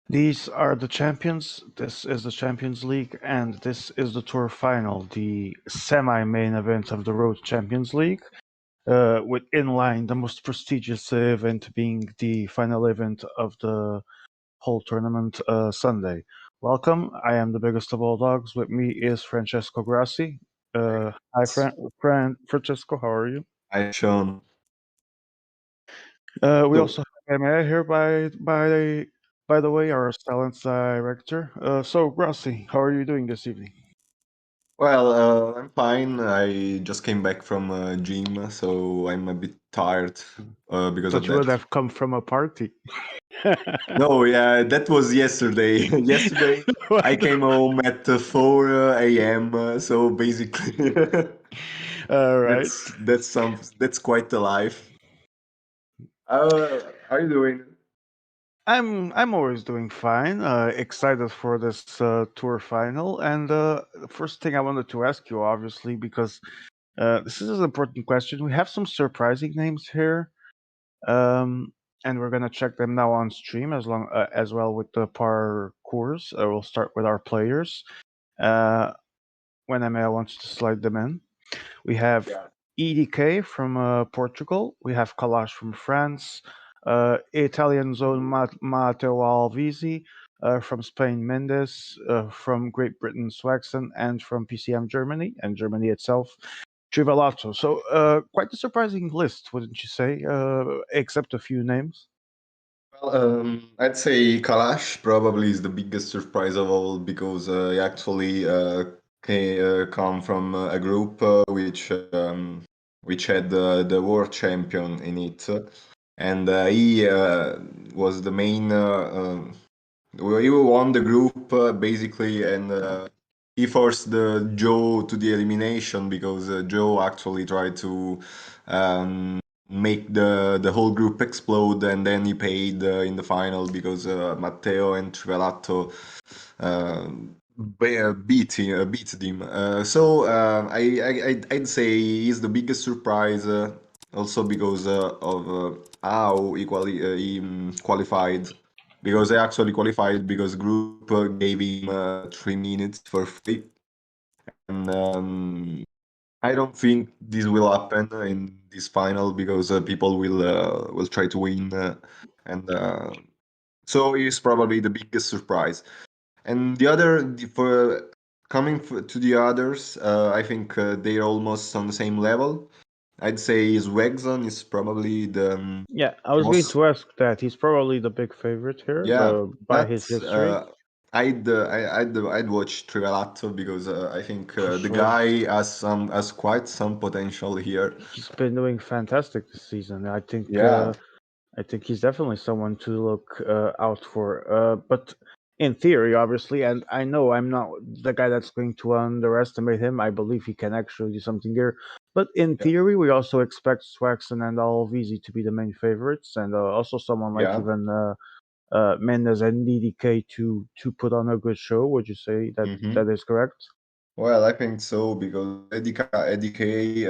These are the champions. This is the Champions League, and this is the Tour Final, the semi-main event of the Road Champions League, with in line the most prestigious event being the final event of the whole tournament Sunday. Welcome. I am the biggest of all dogs. With me is Francesco Grassi. Hi, Francesco. How are you? Hi, Sean. We also have IMA here by the way, our talent director. So Grassi, how are you doing this evening? Well, I'm fine. I just came back from gym, so I'm a bit tired because Thought of you would that. have come from a party. No, yeah, that was yesterday. Yesterday, I came home at 4 a.m. So basically, All right. that's quite the life. How are you doing? I'm always doing fine. Excited for this tour final. And the first thing I wanted to ask you, obviously, because this is an important question. We have some surprising names here. And we're gonna check them now on stream as well with the parcours. We'll start with our players. When Emil wants to slide them in, we have Yeah. EDK from Portugal. We have Kalash from France. Italian zone Matteo Alvisi. From Spain, Mendes. From Great Britain, Swaxon, and from PCM Germany and Germany itself, Trivelato. So quite a surprising list, wouldn't you say? Except a few names. Well, I'd say Kalash probably is the biggest surprise of all because he actually come from a group which had the world champion in it, and he was the main. He won the group basically, and he forced Joe to the elimination because Joe actually tried to. Make the whole group explode, and then he paid in the final because Matteo and Trivelato beat him. I'd say he's the biggest surprise, also because of how he qualified. Because I actually qualified because group gave him 3 minutes for free, and I don't think this will happen in this final because people will try to win, and so he's probably the biggest surprise. And for to the others, I think they're almost on the same level. I'd say Swagson is probably the Yeah, I was going to ask that. He's probably the big favorite here, by his history. I'd watch Trivelato because I think the sure. guy has quite some potential here. He's been doing fantastic this season. I think Yeah. I think he's definitely someone to look out for. But in theory, obviously, and I know I'm not the guy that's going to underestimate him. I believe he can actually do something there. But in Yeah. theory, we also expect Swaxon and Alvisi to be the main favorites, and also someone like Yeah. even Mendes and DDK to put on a good show. Would you say that Hmm. that is correct? Well, I think so because Eddie K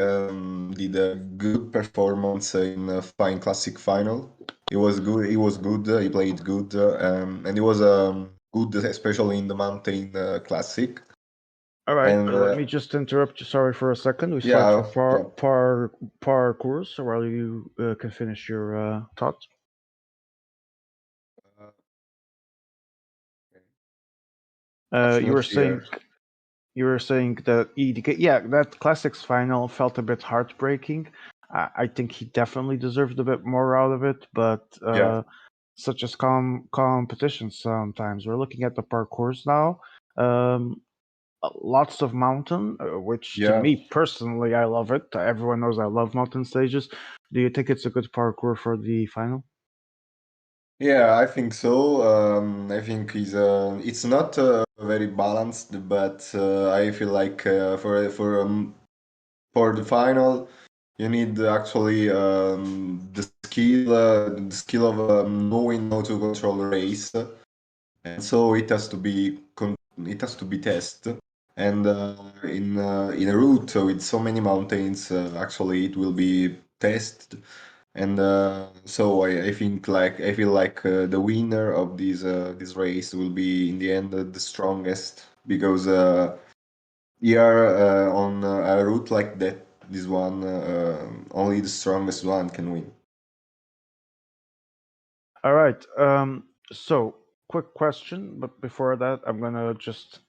did a good performance in Fine Classic final. He was good. He was good. He played good, and he was good, especially in the Mountain Classic. All right, And let me just interrupt you. Sorry for a second. We start for yeah, yeah. parkour, so while you can finish your thought. Uh, That's You not were saying here. that EDK, yeah, that classics final felt a bit heartbreaking. I think he definitely deserved a bit more out of it, but Yeah, such as competitions sometimes. We're looking at the parkours now. Um, Lots of mountain, which to yeah, me personally, I love it. Everyone knows I love mountain stages. Do you think it's a good parkour for the final? yeah. I think so. I think it's not very balanced, but I feel like for the final, you need actually the skill of knowing how to control the race, and so it has to be tested. And in a route with so many mountains, actually it will be tested. And so I feel like the winner of this race will be in the end the strongest because here on a route like that, this one only the strongest one can win. All right. So quick question, but before that, I'm gonna just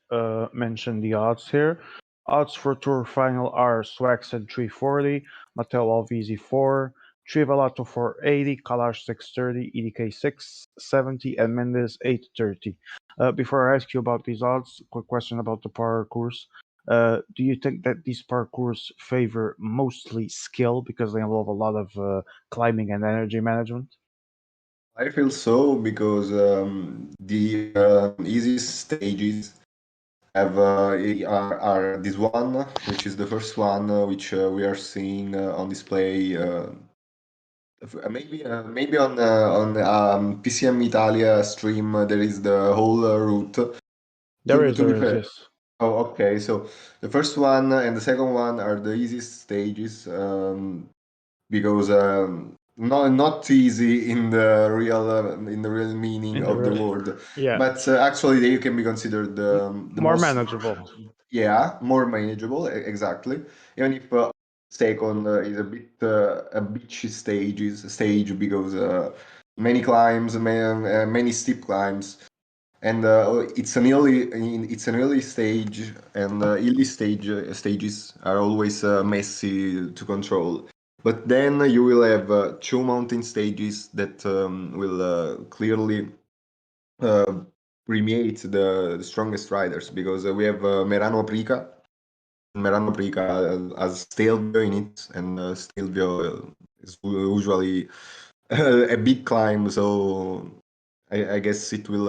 mention the odds here. Odds for Tour Final are Swaxen 340, Matteo Alvisi 4, Trivalato 480, Kalash 630, EDK 670, and Mendes 830. Before I ask you about these odds, quick question about the parcours. Do you think that these parcours favor mostly skill because they involve a lot of climbing and energy management? I feel so because the easiest stages are this one, which is the first one, which we are seeing on display. Maybe on PCM Italia stream there is the whole route. To be There is, fair, yes. oh okay. So the first one and the second one are the easiest stages. Because not easy in the real meaning In the of the real, word, yeah, but actually they can be considered the more most, manageable. yeah, more manageable, exactly. Even if second is a bit a beachy stage because many climbs, many steep climbs, and it's an early stage, and stages are always messy to control. But then you will have two mountain stages that will clearly uh, premiate the strongest riders because we have Merano Aprica. Merano Aprica has Stelvio in it, and Stelvio is usually a big climb, so I guess it will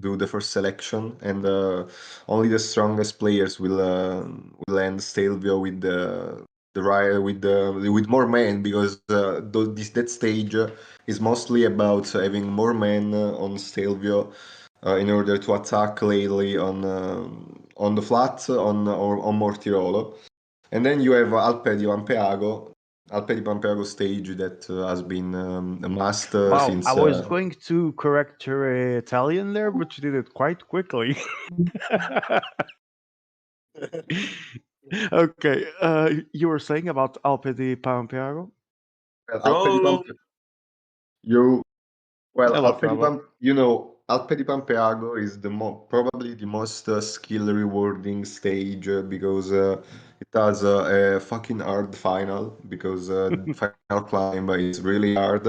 do the first selection, and only the strongest players will end Stelvio with the ride with more men because that stage is mostly about having more men on Stelvio in order to attack lately on the flat or on Mortirolo. And then you have Alpe di Pampeago stage that has been a must Wow, I since. was going to correct your Italian there, but you did it quite quickly. Okay, you were saying about Alpe di Pampeago? Well, Alpe di Pampe- you Well, No problem. Alpe di Pampeago is probably the most skill rewarding stage because it has a fucking hard final because the final climb is really hard,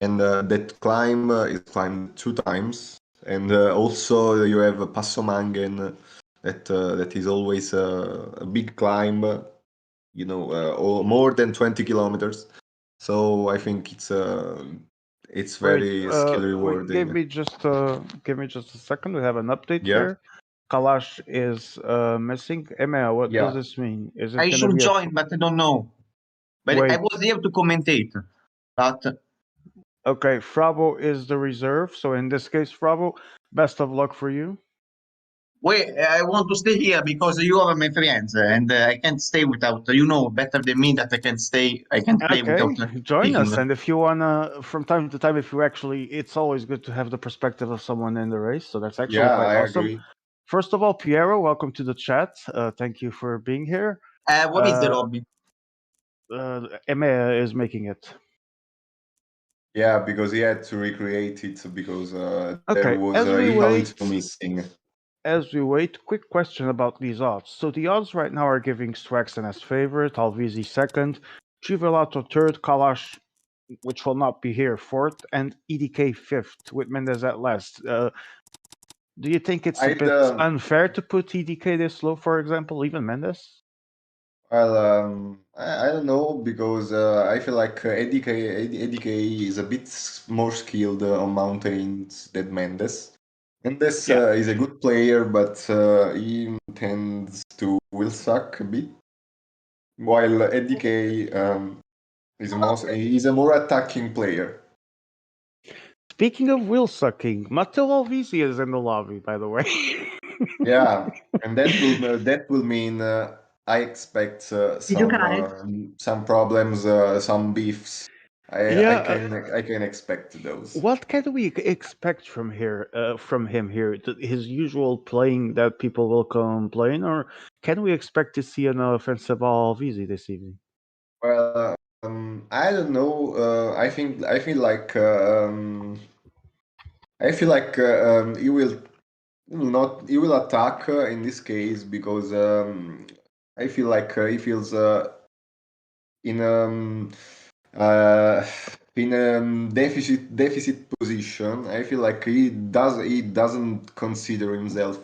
and that climb is climbed two times, and also you have Passo Mangen that is always a big climb, more than 20 kilometers. So I think it's very skill Wait, rewarding. give me just a second. We have an update Yeah, here. Kalash is missing. Emma, what does yeah. this mean? Is it I gonna should be a join, but I don't know. But I wait? was here to commentate. But Okay, Frabo is the reserve. So in this case, Frabo, best of luck for you. wait, I want to stay here because you are my friends, and I can't stay without. You know better than me that I can stay. I can't play Okay, without join speaking. us. And if you wanna, from time to time, if you actually, it's always good to have the perspective of someone in the race. So that's actually Yeah, quite I awesome. agree. First of all, Piero, welcome to the chat. Thank you for being here. What is the Uh, lobby? Emma is making it. Yeah, because he had to recreate it because there Okay, was Italy too missing. as we wait, quick question about these odds. So the odds right now are giving Swaxon as favorite, Alvisi second, Chivelato third, Kalash, which will not be here, fourth, and EDK fifth, with Mendez at last. Do you think it's a I'd bit unfair to put EDK this low, for example, even Mendes? well, I don't know because I feel like ADK is a bit more skilled on mountains than Mendes. Mendes Yeah. is a good player, but he tends to will suck a bit. While ADK is a more attacking player. Speaking of wheel sucking, Matteo Alvisi is in the lobby, by the way. Yeah, and that will mean I expect some problems, some beefs. Yeah, I can expect those. what can we expect from here, from him here? His usual playing that people will complain, or can we expect to see an offensive Alvisi this evening? Well, I don't know. I feel like he will attack in this case because I feel like he feels in uh, in a deficit position. I feel like he doesn't consider himself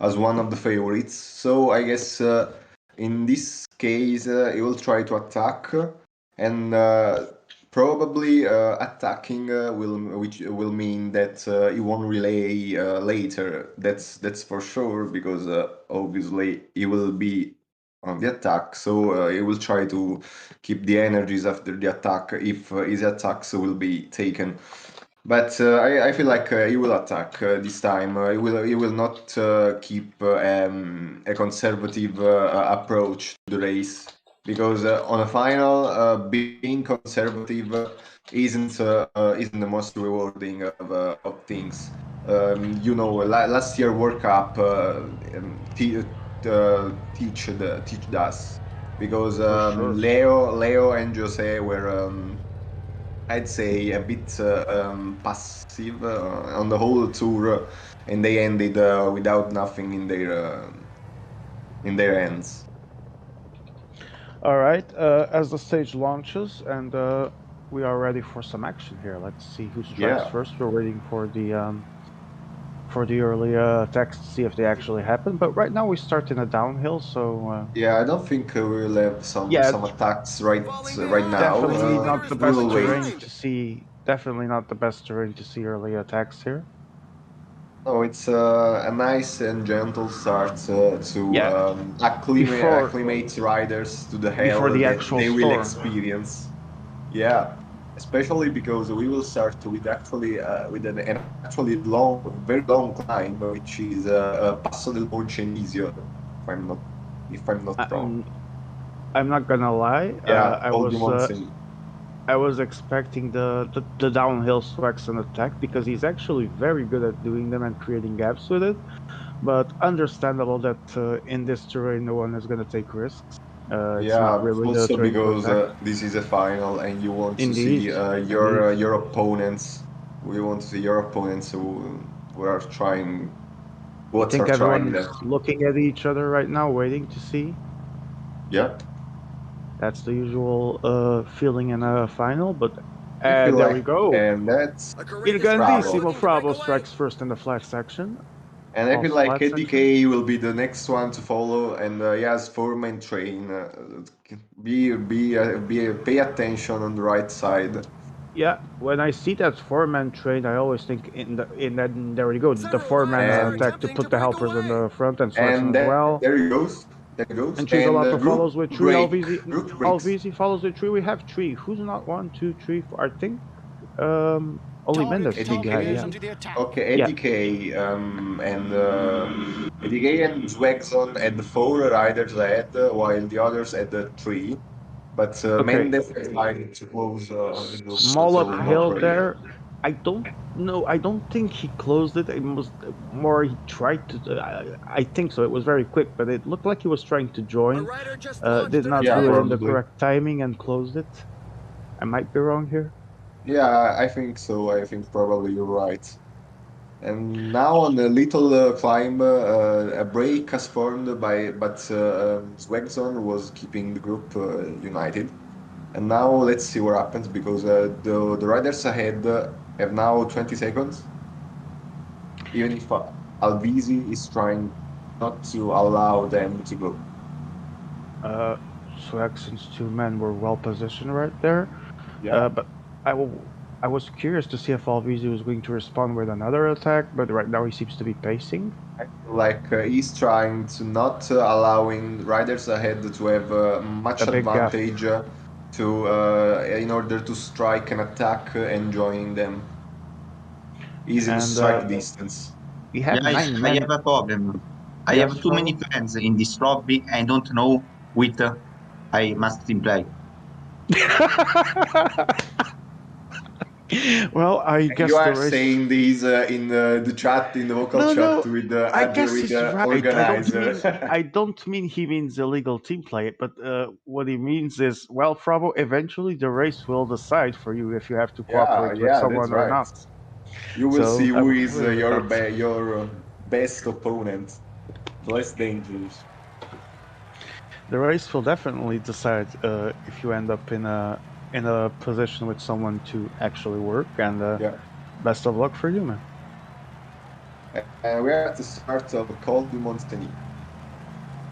as one of the favorites. So I guess in this case he will try to attack and probably attacking which will mean that he won't relay later. That's for sure because obviously he will be on the attack, so he will try to keep the energies after the attack if his attacks will be taken. But I feel like he will attack this time. He will not keep a conservative approach to the race because on a final, being conservative isn't the most rewarding of things. Last year World Cup teach us because For sure. Leo and Jose were I'd say a bit passive on the whole tour, and they ended without nothing in their hands. All right, as the stage launches and we are ready for some action here. Let's see who strikes Yeah, first. We're waiting for the early attacks to see if they actually happen. But right now we start in a downhill, so yeah. I don't think we'll have yeah, some attacks right now. definitely not the We best will wait. terrain to see. Definitely not the best terrain to see early attacks here. No, it's a nice and gentle start to Yeah, before acclimate riders to the before hell the that actual they will storm. experience. Yeah, especially because we will start with with an actually very long climb, which is Passo del Moncenisio, if I'm not wrong. I'm I'm not gonna lie. Yeah, Col di Moncenisio. I was expecting the downhill swacks and attack because he's actually very good at doing them and creating gaps with it. But understandable that in this terrain, no one is going to take risks. It's not Yeah, really the also terrain to because attack. this is a final and you want to Indeed, see indeed. your opponents. We want to see your opponents who are trying I what think are trying everyone them. is looking at each other right now, waiting to see. Yeah, That's the usual feeling in a final. But I feel there we like, go. and that's Il bravo. grandissimo Frabo strikes first in the flash section. And I false feel like flat section. ADK will be the next one to follow, and he has four-man train. Pay attention on the right side. Yeah, when I see that four-man train, I always think in that there we go, the four-man And attack to put the helpers in the front and Swaxon as well. there he goes. There he goes. And And Trivialato follows with three. break. Group breaks. LVZ follows with three. We have three. Who's not one, two, three, four? I think only Mendes is behind. Yeah, ADK. Okay, yeah. ADK and Zwegson had the four riders ahead, while the others had the three. But Okay, Mendes is trying to close the group, small so not uphill break. there. I don't know. I don't think he closed it. It was more he tried to. I think so. It was very quick, but it looked like he was trying to join. Did not Yeah, do it in the probably. correct timing and closed it. I might be wrong here. Yeah, I think so. I think probably you're right. And now on the little climb, a break has formed but Zwegson was keeping the group united. And now let's see what happens because the riders ahead have now 20 seconds. Even if Alvisi is trying not to allow them to go. Swaxon's two men were well positioned right there. Yeah. But I was curious to see if Alvizi was going to respond with another attack, but right now he seems to be pacing. I feel like he's trying to not allowing riders ahead to have much A big gap. advantage in order to strike an attack and join them. He's in And strike distance. we have Guys, 9 I men. have a problem. I Yes, have too many friends in this lobby. I don't know which I must play. Well, I And guess you the are race. saying these in the chat, in the vocal No, chat no. with the I guess he's right. organizer. I don't mean he means illegal team play, but what he means is, well, Fravo, eventually the race will decide for you if you have to cooperate with Yeah, that's someone or right. not. You will So see I who would is agree with that. your best opponent, less dangerous. The race will definitely decide if you end up in a position with someone to actually work. And Yeah. best of luck for you, man. We are at the start of Col du Montigny.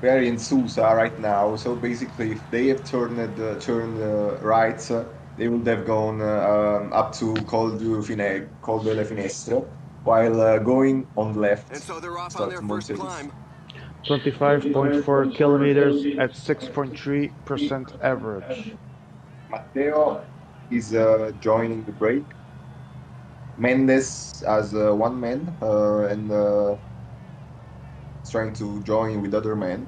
We are in Susa right now, so basically, if they have turned right, they would have gone up to Col de la Finestre, while going on left. And so they're off on Start their first Montes. climb. 25.4 kilometers at 6.3% average. Matteo is joining the break. Mendes as one man and is trying to join with other men.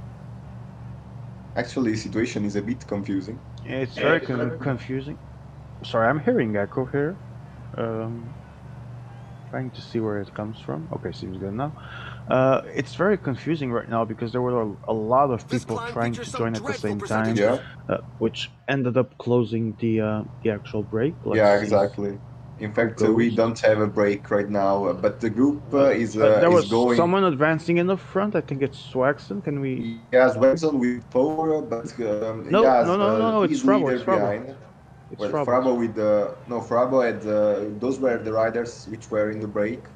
Actually, the situation is a bit confusing. It's very confusing. Sorry, I'm hearing echo here. Trying to see where it comes from. Okay, seems good now. It's very confusing right now because there were a lot of This people climb trying to features some join at the dreadful same time, percentages. which ended up closing the actual break. Let's Yeah, see exactly. In who fact, we goes. don't have a break right now, but the group There is was going. someone advancing in the front. I think it's Swaxon. Can we? Yes, Webson with four, but No, yes, no, no, no, no. It's his Frabo. leader It's Frabo. behind. It's Well, Frabo. Frabo with no Frabo had those were the riders which were in the break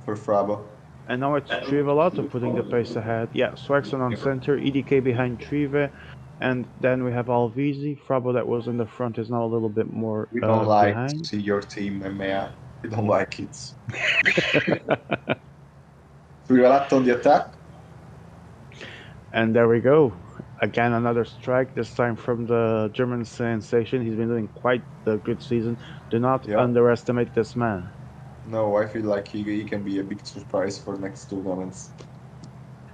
for Frabo. And now it's Trivelato putting the pace ahead. Yeah, Swaxon on center, EDK behind Trive, and then we have Alvizi. Frabo that was in the front is now a little bit more We don't like to behind. see your team, EMEA. We don't like it. Trivelato on the attack. And there we go. Again, another strike, this time from the German sensation. He's been doing quite a good season. Do not underestimate this man. No, I feel like he can be a big surprise for next tournaments.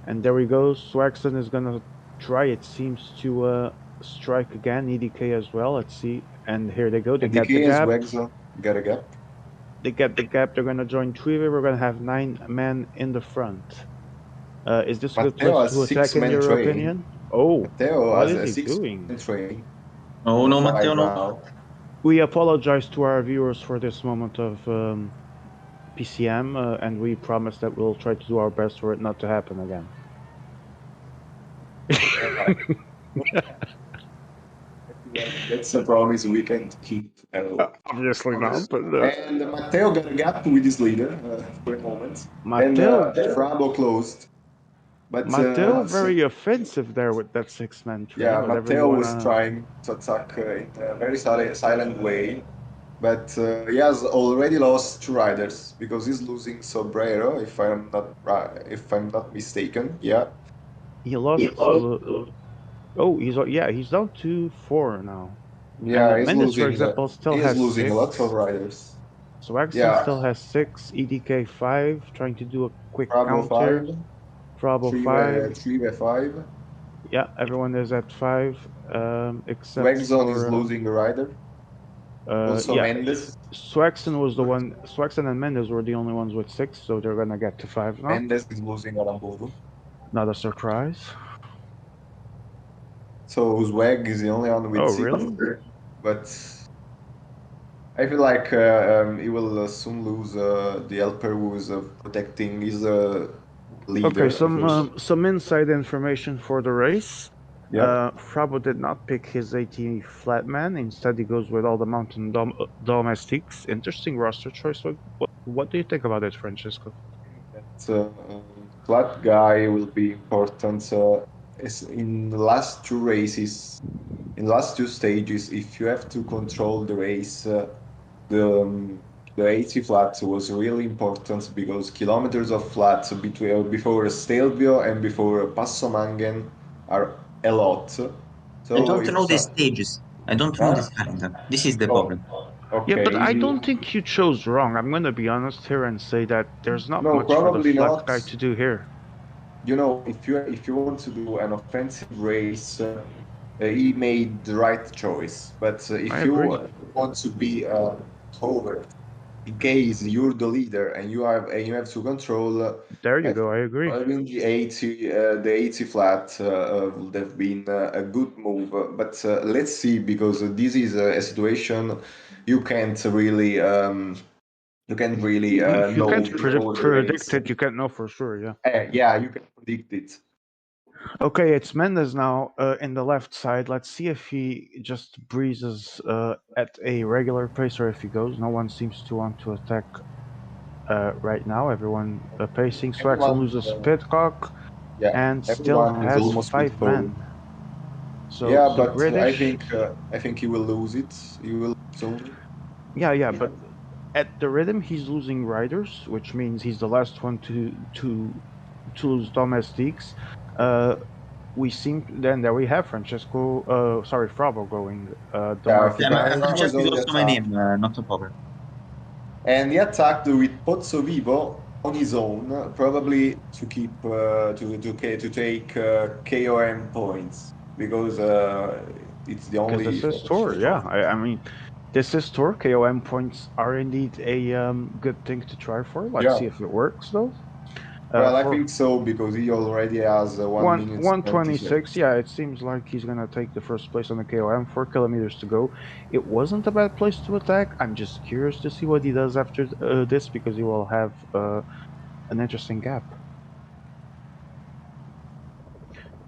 And there we go. Swaxon is going to try, it seems, to strike again. EDK as well. Let's see. And here they go. They get the gap. Got a gap. They get the gap. They're going to join Trive. We're going to have 9 men in the front. Is this a good place to attack, in your opinion? Oh, Matteo what has is he doing? Train. Oh no, Matteo, no. We apologize to our viewers for this moment of PCM, and we promise that we'll try to do our best for it not to happen again. That's a promise we can't keep. Obviously not, but And Matteo got a gap with his leader for a moment. And Matteo, Frabo closed. But Matteo, very offensive there with that six-man tree. yeah, Whatever Matteo you was wanna. trying to attack in a very silent way. But he has already lost two riders because he's losing Sobrero, if I'm not mistaken. Yeah. He lost. Oh, he's down to 4 now. Yeah, And Mendes, for example, still he's has losing a lot of 6. riders. Swaxon Yeah, still has 6. EDK 5, trying to do a quick Bravo counter. 5, Frabo 5. 3v5. Yeah, everyone is at 5, except Wegzone is for losing a rider. Also yeah. Mendes. Swaxon was the one. Swaxon and Mendes were the only ones with 6, so they're gonna get to 5 now. Mendes is losing Aramburu. Not a surprise. So Zweg is the only one with Oh, 6. really? But I feel like he will soon lose the helper who is protecting his leader. Okay, some inside information for the race. Yeah. Frabo did not pick his AT flatman. Instead, he goes with all the mountain domestics. Interesting roster choice. What do you think about it, Francesco? That flat guy will be important in the last two races, in the last two stages. If you have to control the race, the the 80 flat was really important because kilometers of flat between before Stelvio and before Passo Mangen are a lot. I So don't if know the some, stages. I don't know huh? this calendar. This is the Oh, problem. Yeah, but okay. I don't think you chose wrong. I'm going to be honest here and say that there's not No, much for the probably flat not. guy to do here. You know, if you want to do an offensive race, he made the right choice. But I if you agree. want to be over, in case you're the leader and you have to control, There you I go. think I agree. having the 80 flat would have been a good move. But let's see, because this is a situation you can't really You know can't before the predict race. it. You can't know for sure. Yeah. Yeah, you can predict it. Okay, it's Mendes now in the left side. Let's see if he just breezes at a regular pace or if he goes. No one seems to want to attack right now. Everyone pacing. Swaxon Everyone, loses Pitcock yeah, and still everyone is has almost with 5 Paul. men. So Yeah, the but British, I think he will lose it. He will soon. yeah, but at the rhythm he's losing riders, which means he's the last one to lose domestics. Uh, we seem then there we have Francesco. Sorry, Frabo going. The Yeah, Marty Yeah, guy. Frabo is Francesco is already also my attacked, name, not a problem. and he attacked with Pozzo Vivo on his own, probably to keep to take KOM points because it's the Because only. this is Tor, yeah. I mean, this is Tor. KOM points are indeed a good thing to try for. Let's see Yeah, if it works though. well, I For think so because he already has 1 minute 20 126, seconds. yeah, it seems like he's gonna take the first place on the KOM. 4 kilometers to go. It wasn't a bad place to attack. I'm just curious to see what he does after this because he will have an interesting gap.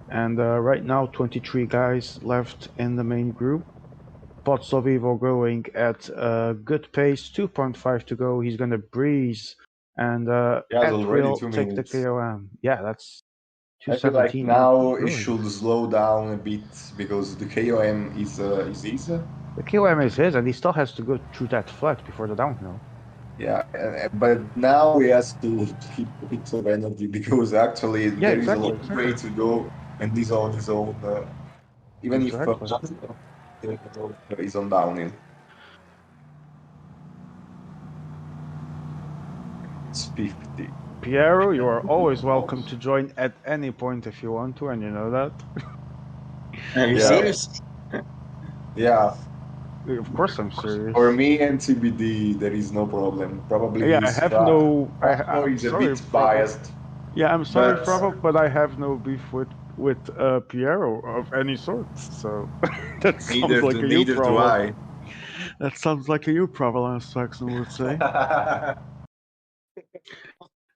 And right now, 23 guys left in the main group. Pozzo Vivo going at a good pace, 2.5 to go. He's gonna breeze and He has at already will two take the minutes. KOM. Yeah, that's I feel like 217. Yeah, keep now it going. should slow down a bit because the KOM is his. The KOM is his, and he still has to go through that flat before the downhill. Yeah, but now he has to keep a bit of energy because actually Yeah, there is a exactly, long way exactly, to go, and he's on his own. Even if exactly. he's on downhill, it's 50. Piero, you are always welcome to join at any point if you want to, and you know that. Are you Yeah, serious? yeah. Of course, I'm serious. For me and TBD, there is no problem. Probably Yeah, I his have no. Framo I'm is a sorry, bit Frabo. biased, Yeah, I'm sorry, but Frabo, but I have no beef with Piero of any sort. So that sounds like a you neither do problem. I. That sounds like a you problem, as Saxon would say.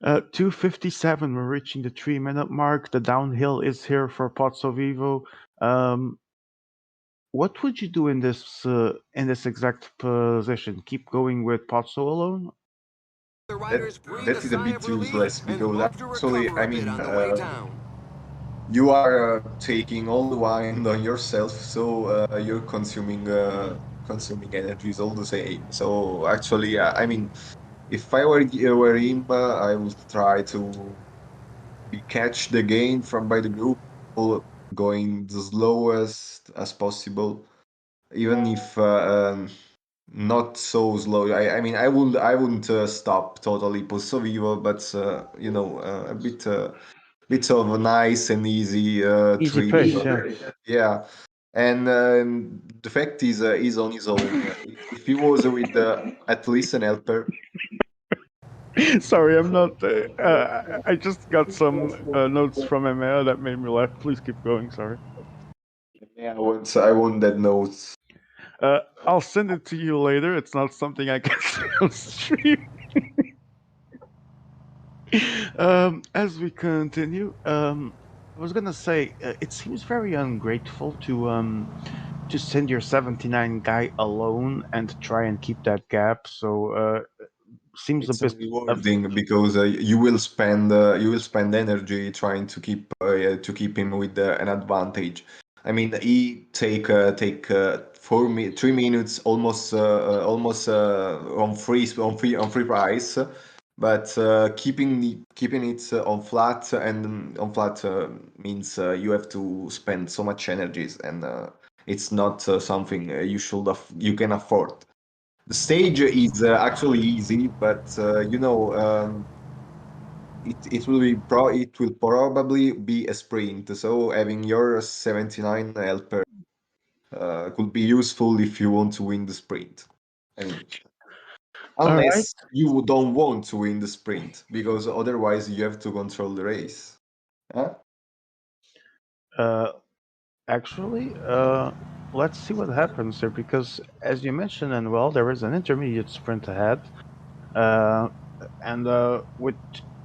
2:57. We're reaching the 3 minute mark. The downhill is here for Pozzo Vivo. Um, What would you do in this exact position? Keep going with Pozzo alone? That that is a bit useless because actually, I mean, you are taking all the wine on yourself, so you're consuming energies all the same. So actually, I mean, if I were him, I would try to catch the gain from by the group, going the slowest as possible, even if not so slow. I mean, I wouldn't stop totally Posso Vivo, but a bit of a nice and easy Easy trip. pace, yeah. Yeah, and the fact is, he's on his own. If he was with at least an helper, Sorry, I'm not. I just got some notes from EMEA that made me laugh. Please keep going. Sorry. yeah, I want that note. I'll send it to you later. It's not something I can say on stream. As we continue, I was gonna say it seems very ungrateful to send your 79 guy alone and try and keep that gap. So seems a It's bit of rewarding because you will spend energy trying to keep him with an advantage. I mean, he take 3 minutes almost on free price, but keeping it on flat means you have to spend so much energies, and it's not something you can afford. The stage is actually easy, but it will probably be a sprint. So having your 79 helper could be useful if you want to win the sprint. I mean, all right. unless you don't want to win the sprint, because otherwise you have to control the race. Huh? Uh, Actually, let's see what happens here because, as you mentioned, and well, there is an intermediate sprint ahead, uh, and with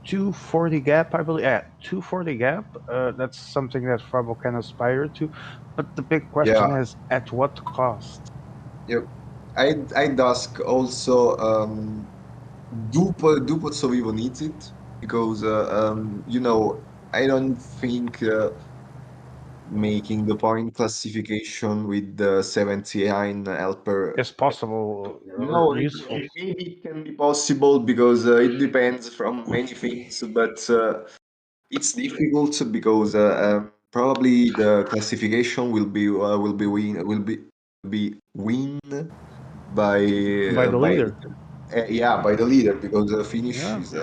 240 gap, I believe. Yeah, 240 gap. That's something that Frabo can aspire to, but the big question Yeah. is, at what cost? Yep. I'd ask also, do Pozzovivo needs it? Because I don't think making the point classification with the 79 helper. Is possible or No, useful? maybe it can be possible because it depends from many things, but it's difficult because probably the classification will be win by By the by leader? yeah, by the leader, because the finish Yeah. is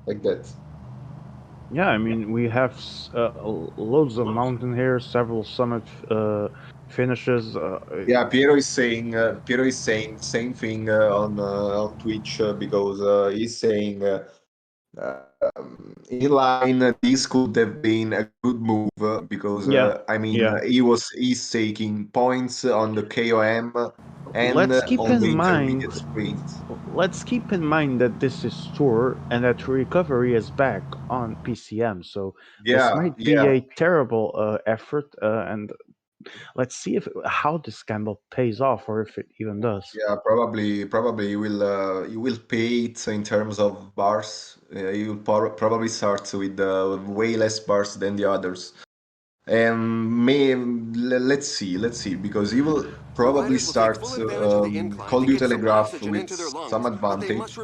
like that. Yeah, I mean, we have loads of mountain here, several summit finishes. Yeah, Piero is saying the same thing on Twitch, because he's saying in line, this could have been a good move, because Yeah, I mean, yeah. he's taking points on the KOM and Let's keep on in the intermediate mind. sprint. Let's keep in mind that this is tour and that recovery is back on PCM. So this Yeah, might be yeah, a terrible effort, and let's see if how this gamble pays off or if it even does. yeah. Probably you will pay it in terms of bars. You will probably start with way less bars than the others. Let's see, because he will probably start Call You Telegraph with some advantage,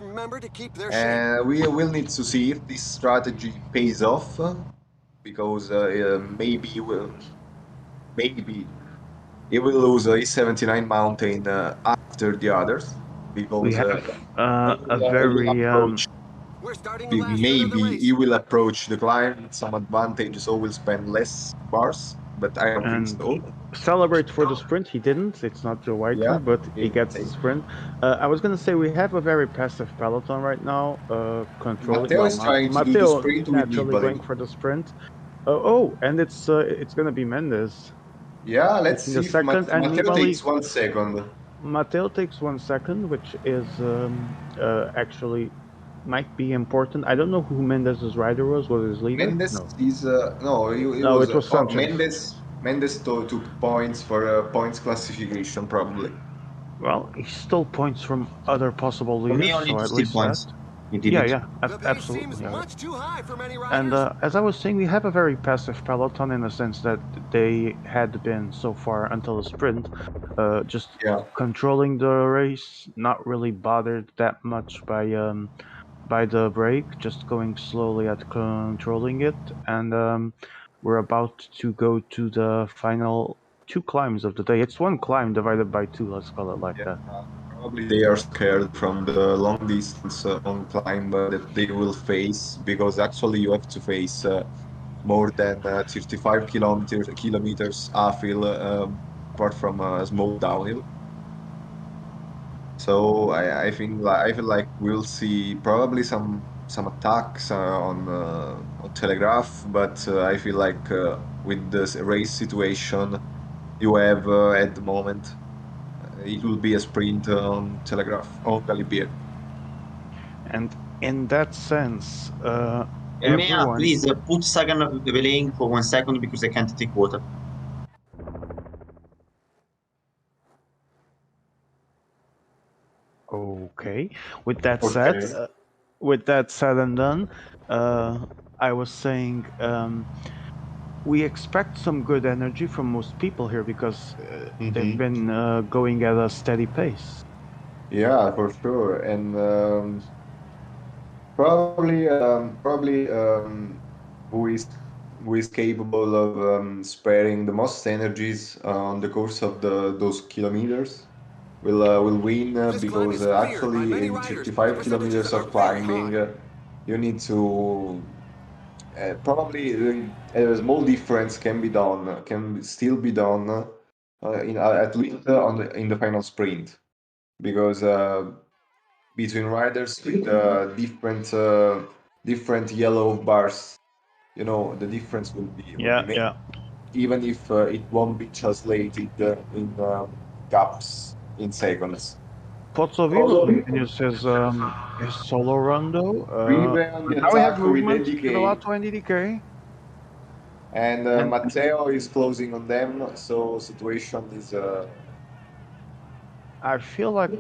and we will need to see if this strategy pays off, because maybe he will lose a 79 mountain after the others, We because have a he will very approach. Maybe he will approach the client with some advantage, so will spend less bars, but I don't think and so. celebrate for the sprint. He didn't. It's not Joe Yeah, Whiter, but he gets the okay. sprint. I was gonna say we have a very passive peloton right now. Controlling Matteo well, is trying to do the Matteo sprint with naturally going Nibali. for the sprint. Oh, and it's gonna be Mendes Yeah, let's taking a see if second, and Matteo Nibali. takes 1 second. Matteo takes 1 second, which is actually might be important. I don't know who Mendes's rider was. Was his leader? Mendes No, is no, it no, was it was Sanchez. Mendes. Mendes took points for points classification, probably. Well, he stole points from other possible For me, leaders, only so to at steal least that. points. He did Yeah, it. yeah, The pace absolutely. seems Yeah. much too high for many And riders. as I was saying, we have a very passive peloton in the sense that they had been so far until the sprint, just Yeah. controlling the race, not really bothered that much by the break, just going slowly at controlling it. And we're about to go to the final two climbs of the day. It's one climb divided by two, let's call it like Yeah, that. probably they are scared from the long distance long climb that they will face because actually you have to face more than 35 kilometers uphill apart from a small downhill. So I think I feel like we'll see probably some attacks on Telegraph, but I feel like with this race situation you have at the moment, it will be a sprint on Telegraph on Galibier. And in that sense, Mea, everyone. please put Sagan delaying for 1 second because I can't take water. Okay. With that said, Okay. with that said and done, I was saying we expect some good energy from most people here because they've Mm-hmm. been going at a steady pace. Yeah, for sure. And probably who is capable of sparing the most energies on the course of the those kilometers will win This climb because is feared by actually many in riders. The 35 percentages kilometers are of very climbing high. you need to probably a small difference can be done can still be done in at least on in the final sprint because between riders with different yellow bars, you know, the difference will be Yeah, made, yeah. even if it won't be translated in gaps in seconds. Pozzo Vivo continues his solo run though. Rive on the Now we have attack with movement, DK, Rivelato and EDK. and And Matteo is closing on them, so situation is I feel like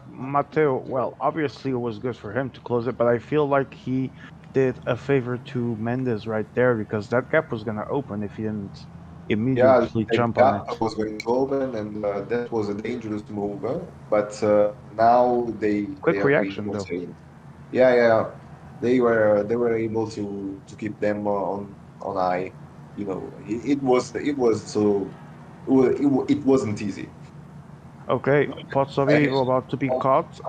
Matteo, well, obviously it was good for him to close it, but I feel like he did a favor to Mendes right there because that gap was going to open if he didn't yeah, immediately the jump on gap it. was going to open, and that was a dangerous move. But now they Quick have been reaction though. contained. Yeah, yeah, they were able to keep them on eye. You know, it was so it wasn't easy. Okay, Pozzo I Vivo about to be caught.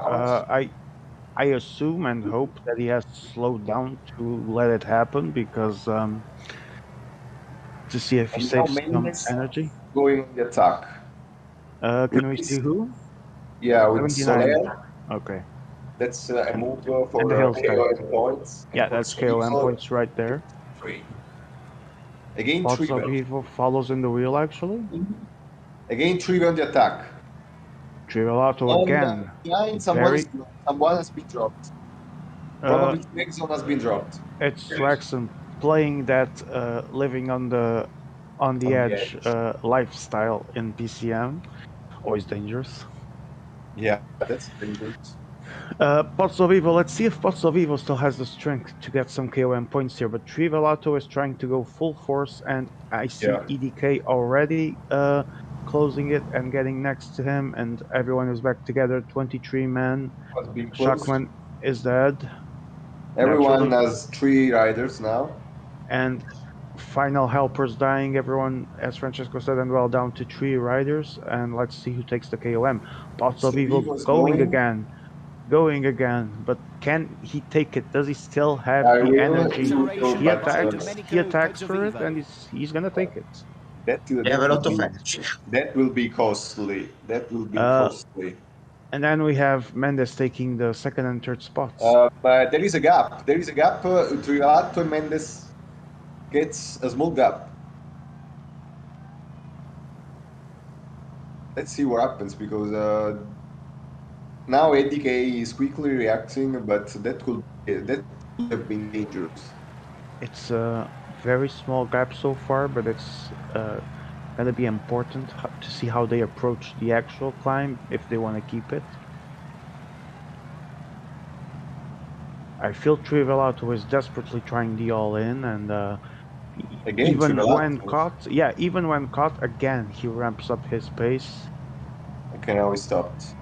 I assume and hope that he has slowed down to let it happen because to see if he And now saves some Mendes energy. going on the attack Can with we see this, who? yeah, with 79. Soler. Okay. That's a And move and the for Hills guy. KO points and Yeah, for that's KOM Sonico points right there. three. Again, Pozzo Trivel. Vivo follows in the wheel actually. Again, Trivel on the attack. Trivelato And again. behind Very someone has been dropped. uh Probably Nexon has been dropped it's Rexon playing that living on the on the edge edge. lifestyle in PCM. Always dangerous. Yeah, that's dangerous. Pozzo Vivo, let's see if Pozzo Vivo still has the strength to get some KOM points here. But Trivelato is trying to go full force, and I see Yeah, EDK already closing it and getting next to him, and everyone is back together. 23 men. has been closed. Shockman is dead, Everyone naturally. has 3 riders now. And final helpers dying. Everyone, as Francesco said, and well, down to 3 riders. And let's see who takes the KOM. Pozzo So Vivo Vivo's going going. again. Going again, but can he take it? Does he still have I the will, energy? he will go, He Acceleration but by attacks. He Domenico attacks for it, Pozzovivo. and he's gonna take it. They have that a will lot of be energy. that will be costly. That will be Uh, costly. and then we have Mendes taking the second and third spots. But there is a gap. There is a gap. Trivato and Mendes gets a small gap. Let's see what happens because now ADK is quickly reacting, but that could have been dangerous. It's a very small gap so far, but it's gonna be important to see how they approach the actual climb if they want to keep it. I feel Trivelato is desperately trying the all-in, and Again, even when Trivelato. caught, even when caught, again he ramps up his pace Okay, now he stopped.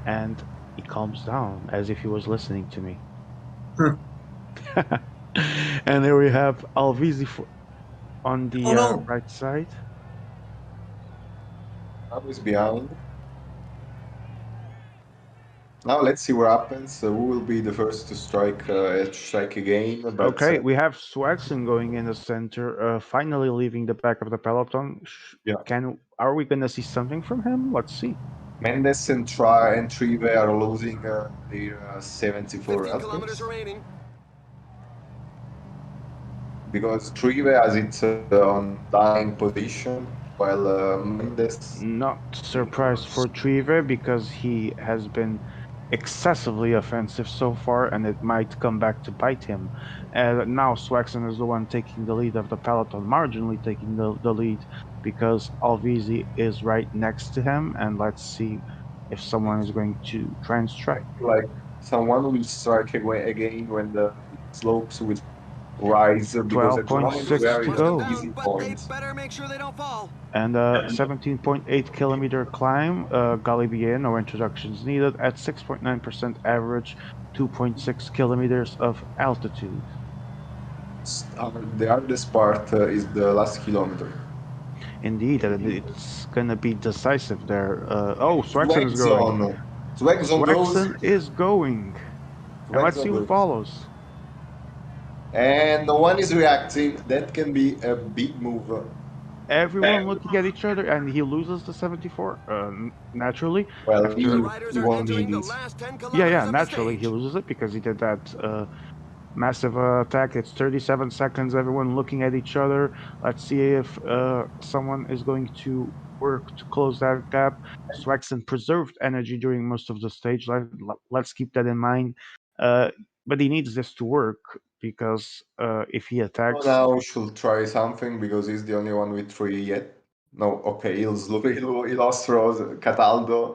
and he calms down as if he was listening to me. And here we have Alvisi on the Oh no! right side. Bravo is behind. Now let's see what happens. Who will be the first to strike again? But Okay, we have Swagson going in the center, finally leaving the back of the peloton. yeah, Are we gonna see something from him? Let's see. Mendes and Trive are losing their 74 kilometers health remaining. because Trive has it on dying position, while Mendes Not surprised for Trevor because he has been excessively offensive so far, and it might come back to bite him. Now Swaxon is the one taking the lead of the peloton, marginally taking the lead because Alvisi is right next to him, and let's see if someone is going to try and strike. like someone will strike again when the slopes will rise because at the moment we 12.6 are to in Slow them an go. easy down, but they point. better make sure they don't fall. And a 17.8 kilometer climb, Galibier, no introductions needed, at 6.9% average, 2.6 kilometers of altitude. The hardest part is the last kilometer. Indeed, and it's going to be decisive there. Oh, Swaxon Swag is going. zone. Swag zone goes. Swaxon is going. And Swag let's see zone who goes. follows. And no one is reacting. That can be a big move. Everyone looking at each other, and he loses the 74, naturally. Well, The After, riders he are won't need entering the it. last 10 yeah, kilometers of the naturally he stage. loses it because he did that massive attack. It's 37 seconds. Everyone looking at each other. Let's see if someone is going to work to close that gap. Swaxon preserved energy during most of the stage. Let's keep that in mind. Uh, but he needs this to work because if he So attacks, now should try something because he's the only one with three yet. No, okay, he lost Rose, Cataldo,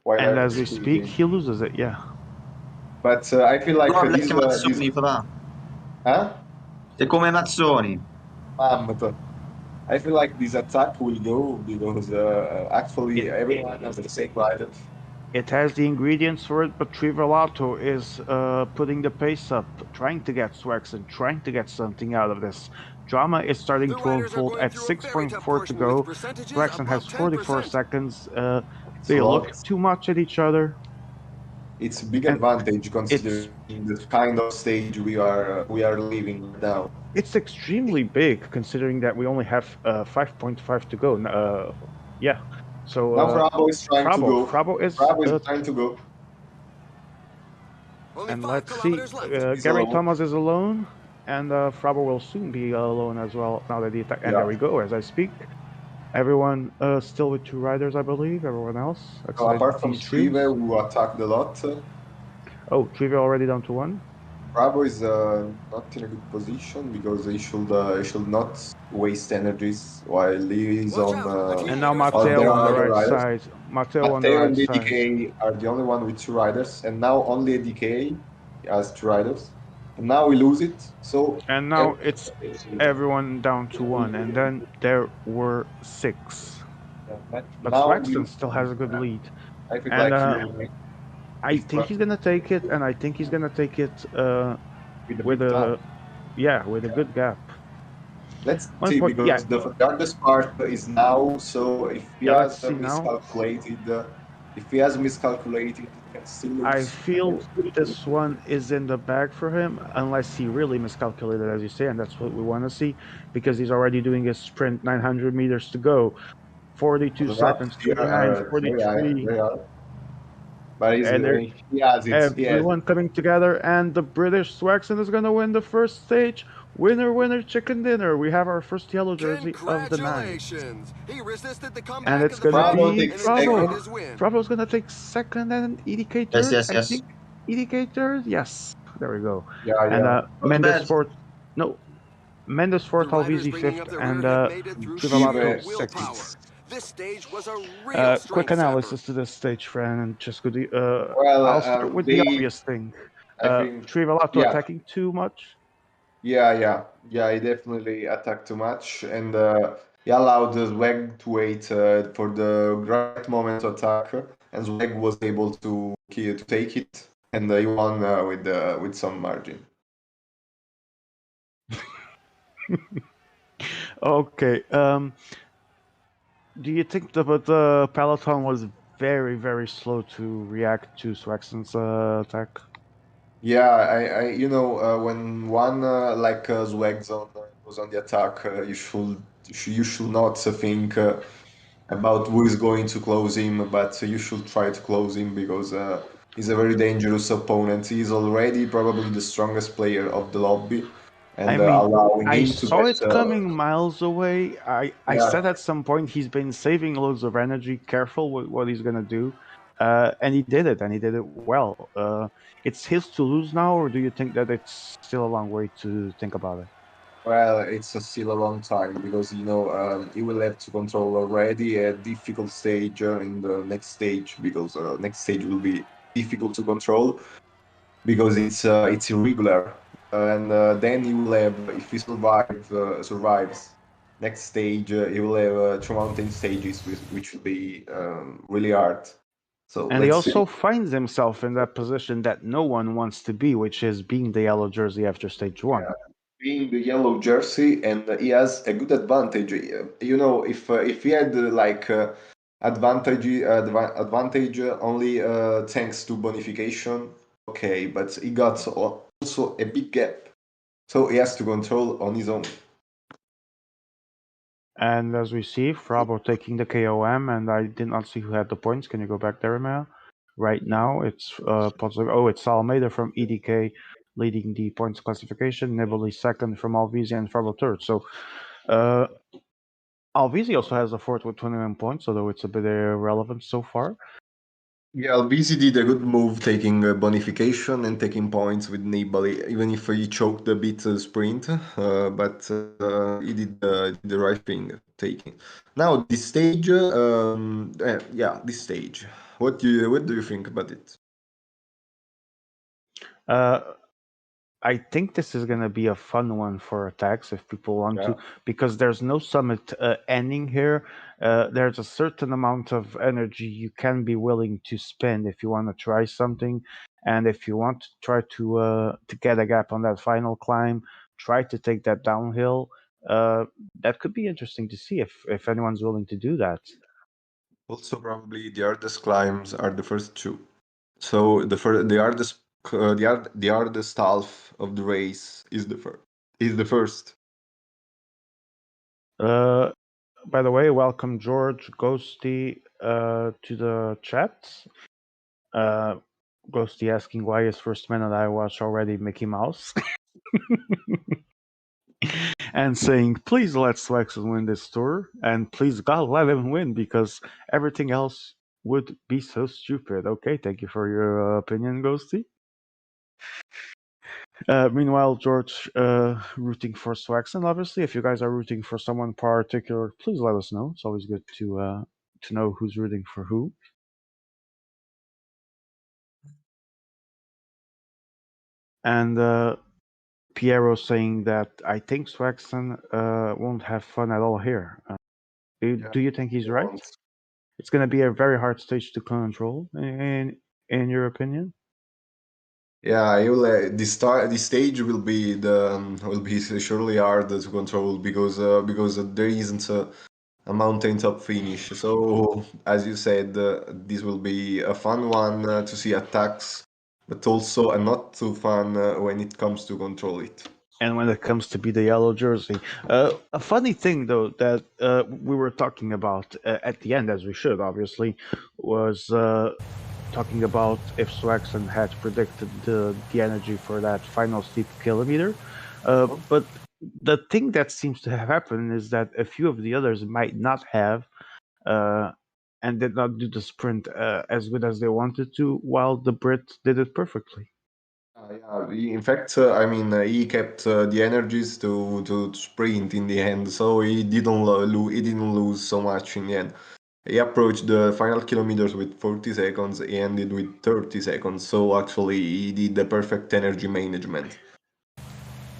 while and I'm as we speak, speaking. he loses it. Yeah. But I feel like Corre this, anche this, Mazzoni, fra. huh? Sei come Mazzoni. Mammoth. I feel like this attack will go because actually It everyone has the same rider. It has the ingredients for it, but Trivelato is putting the pace up, trying to get Swaxon, trying to get something out of this. Drama is starting The to riders are unfold going at through a very tough 6.4 to portion with go. percentages Swaxon has above 44 10%. seconds. It's a They lot. look too much at each other, It's a big and advantage it's considering the kind of stage we are living right now. it's extremely big considering that we only have 5.5 to go. Yeah, so Now Frabo is trying to go. Frabo is Frabo is trying to go. Only and 5 let's see. kilometers left. He's Gary alone. Thomas is alone, and Frabo will soon be alone as well. Now that the attack, and there Yeah. we go. As I speak, everyone still with two riders, I believe. Everyone else, So except apart from these two. Trive, who attacked a lot, Oh, Trivia already down to one. Bravo is not in a good position because he should not waste energies while he is Watch on out, a And now teenager is on Matteo their approaching. on the other right riders. side. Matteo on the Matteo right and side. DK are the only one with two riders, and now only DK has two riders. And now we lose it. So And now it's everyone down to one, and then there were six. But now Swaxton still has a good lead, I feel and like I think he's gonna take it, and I think he's gonna take it with a with big time. with a good gap. Let's One see, point, yeah, because the hardest part is now. So if he yeah. Let's has see now. miscalculated, he can still I lose. feel this one is in the bag for him, unless he really miscalculated, as you say, and that's what we want to see, because he's already doing a sprint, 900 meters to go, 42 The wraps seconds, here 39, are very high, 43, very hard. But and there he has it. He has it. everyone coming together, and the British Swaxon is going to win the first stage. Winner, winner, chicken dinner. We have our first yellow jersey of the night. Congratulations! He resisted the And comeback it's of the going to Bravo finish be takes and enjoyed second. Fravo. his win. Fravo's going to take second and EDK Yes, third. yes, I yes. think EDK third. Yes, there we go. Yeah, And yeah. Not Mendes bad. Sport. No, Mendes The fourth, riders Alvisi bringing fifth, up the rear and have made it through Trivelato sheer Even willpower. sixth. This stage was a real Quick strength sapper. analysis to this stage, Francesco. well, I'll start with the they, obvious thing. I think, Trivelato yeah, attacking too much. yeah. He definitely attacked too much, and he allowed Zweg to wait for the right moment to attack, and Zweg was able to take it, and he won with some margin. Okay. Do you think the peloton was very, very slow to react to Swaxon's attack? Yeah, when one like Zwegs was on the attack, you should not think about who is going to close him, but you should try to close him because he's a very dangerous opponent. He's already probably the strongest player of the lobby, I and mean, allowing I him to saw get it coming miles away. I yeah. said at some point he's been saving loads of energy, careful with what he's gonna do, and he did it, and he did it well. It's his to lose now, or do you think that it's still a long way to think about it? Well, it's still a long time because he will have to control already a difficult stage in the next stage because next stage will be difficult to control because it's irregular, and then he will have if he survives next stage he will have two mountain stages which will be really hard. So And he let's see. also finds himself in that position that no one wants to be, which is being the yellow jersey after stage one. Being the yellow jersey, and he has a good advantage. If he had advantage only thanks to bonification, okay, but he got also a big gap, so he has to control on his own. And as we see, Frabo taking the KOM, and I did not see who had the points. Can you go back there, Emil? Right now, it's it's Almeida from EDK leading the points classification, Nibali second from Alvisi, and Frabo third. So uh, Alvisi also has a fourth with 21 points, although it's a bit irrelevant so far. Yeah, Alvisi did a good move taking bonification and taking points with Nibali, even if he choked a bit sprint, but he did the right thing taking. Now this stage, this stage. What do you think about it? Uh, I think this is going to be a fun one for attacks if people want Yeah. to, because there's no summit ending here. There's a certain amount of energy you can be willing to spend if you want to try something, and if you want to try to get a gap on that final climb, try to take that downhill. That could be interesting to see if anyone's willing to do that. Also, probably the hardest climbs are the first two. So the hardest half of the race is the first. Uh, by the way, welcome George Ghosty to the chat. Uh, Ghosty asking why is first man at iWatch already Mickey Mouse? And saying, please let Swexon win this tour, and please God let him win because everything else would be so stupid. Okay, thank you for your opinion, Ghosty. Meanwhile, George rooting for Swaxon, obviously. If you guys are rooting for someone particular, please let us know. It's always good to know who's rooting for who. And Piero saying that I think Swaxon won't have fun at all here. Do you think he's right? It's going to be a very hard stage to control, in your opinion. Yeah, you will, this stage will be surely hard to control because there isn't a mountain top finish. So as you said, this will be a fun one to see attacks, but also a not too fun when it comes to control it. And when it comes to be the yellow jersey, a funny thing though that we were talking about at the end, as we should obviously, was talking about if Swaxon had predicted the energy for that final steep kilometer. But the thing that seems to have happened is that a few of the others might not have, and did not do the sprint as good as they wanted to, while the Brit did it perfectly. In fact, I mean, he kept the energies to sprint in the end, so he didn't lose so much in the end. He approached the final kilometers with 40 seconds. He ended with 30 seconds. So actually, he did the perfect energy management.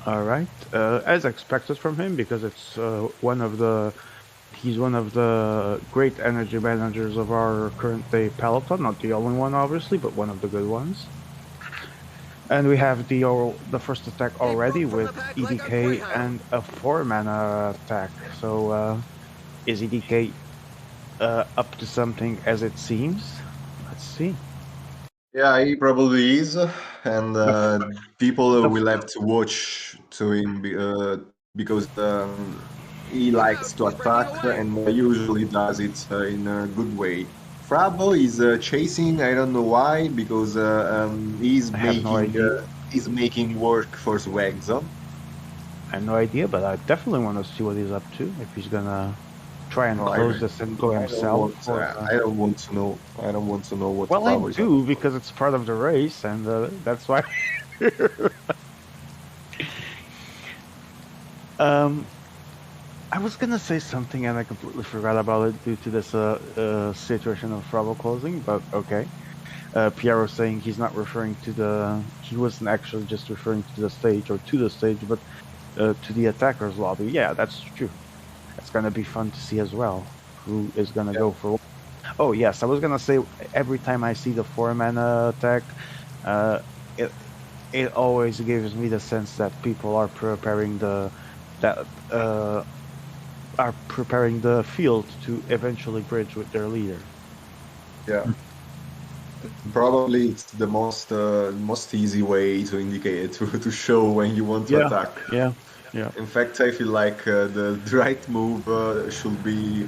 All right, as expected from him, because it's he's one of the great energy managers of our current day peloton. Not the only one, obviously, but one of the good ones. And we have the first attack already with EDK and a 4-mana attack. So is EDK up to something as it seems? Let's see. Yeah, he probably is, and people will have to watch to him because he likes to attack and usually does it in a good way. Frabo is chasing. I don't know why, because I have no idea. he's making work for Swagzone. I have no idea, but I definitely want to see what he's up to. If he's gonna try and close this and go himself. I don't want to know. I don't want to know what. Well, I Frabo is do, because it's part of the race, and that's why. I was gonna say something and I completely forgot about it due to this situation of Frabo closing, but okay. Piero saying he's not referring to he wasn't actually just referring to the stage or to the stage, but to the attacker's lobby. Yeah, that's true. It's gonna be fun to see as well who is gonna go for. Oh yes, I was gonna say every time I see the 4-mana attack, it always gives me the sense that people are preparing the field to eventually bridge with their leader. Yeah. Probably it's the most easy way to indicate to show when you want to attack. Yeah. In fact, I feel like the right move should be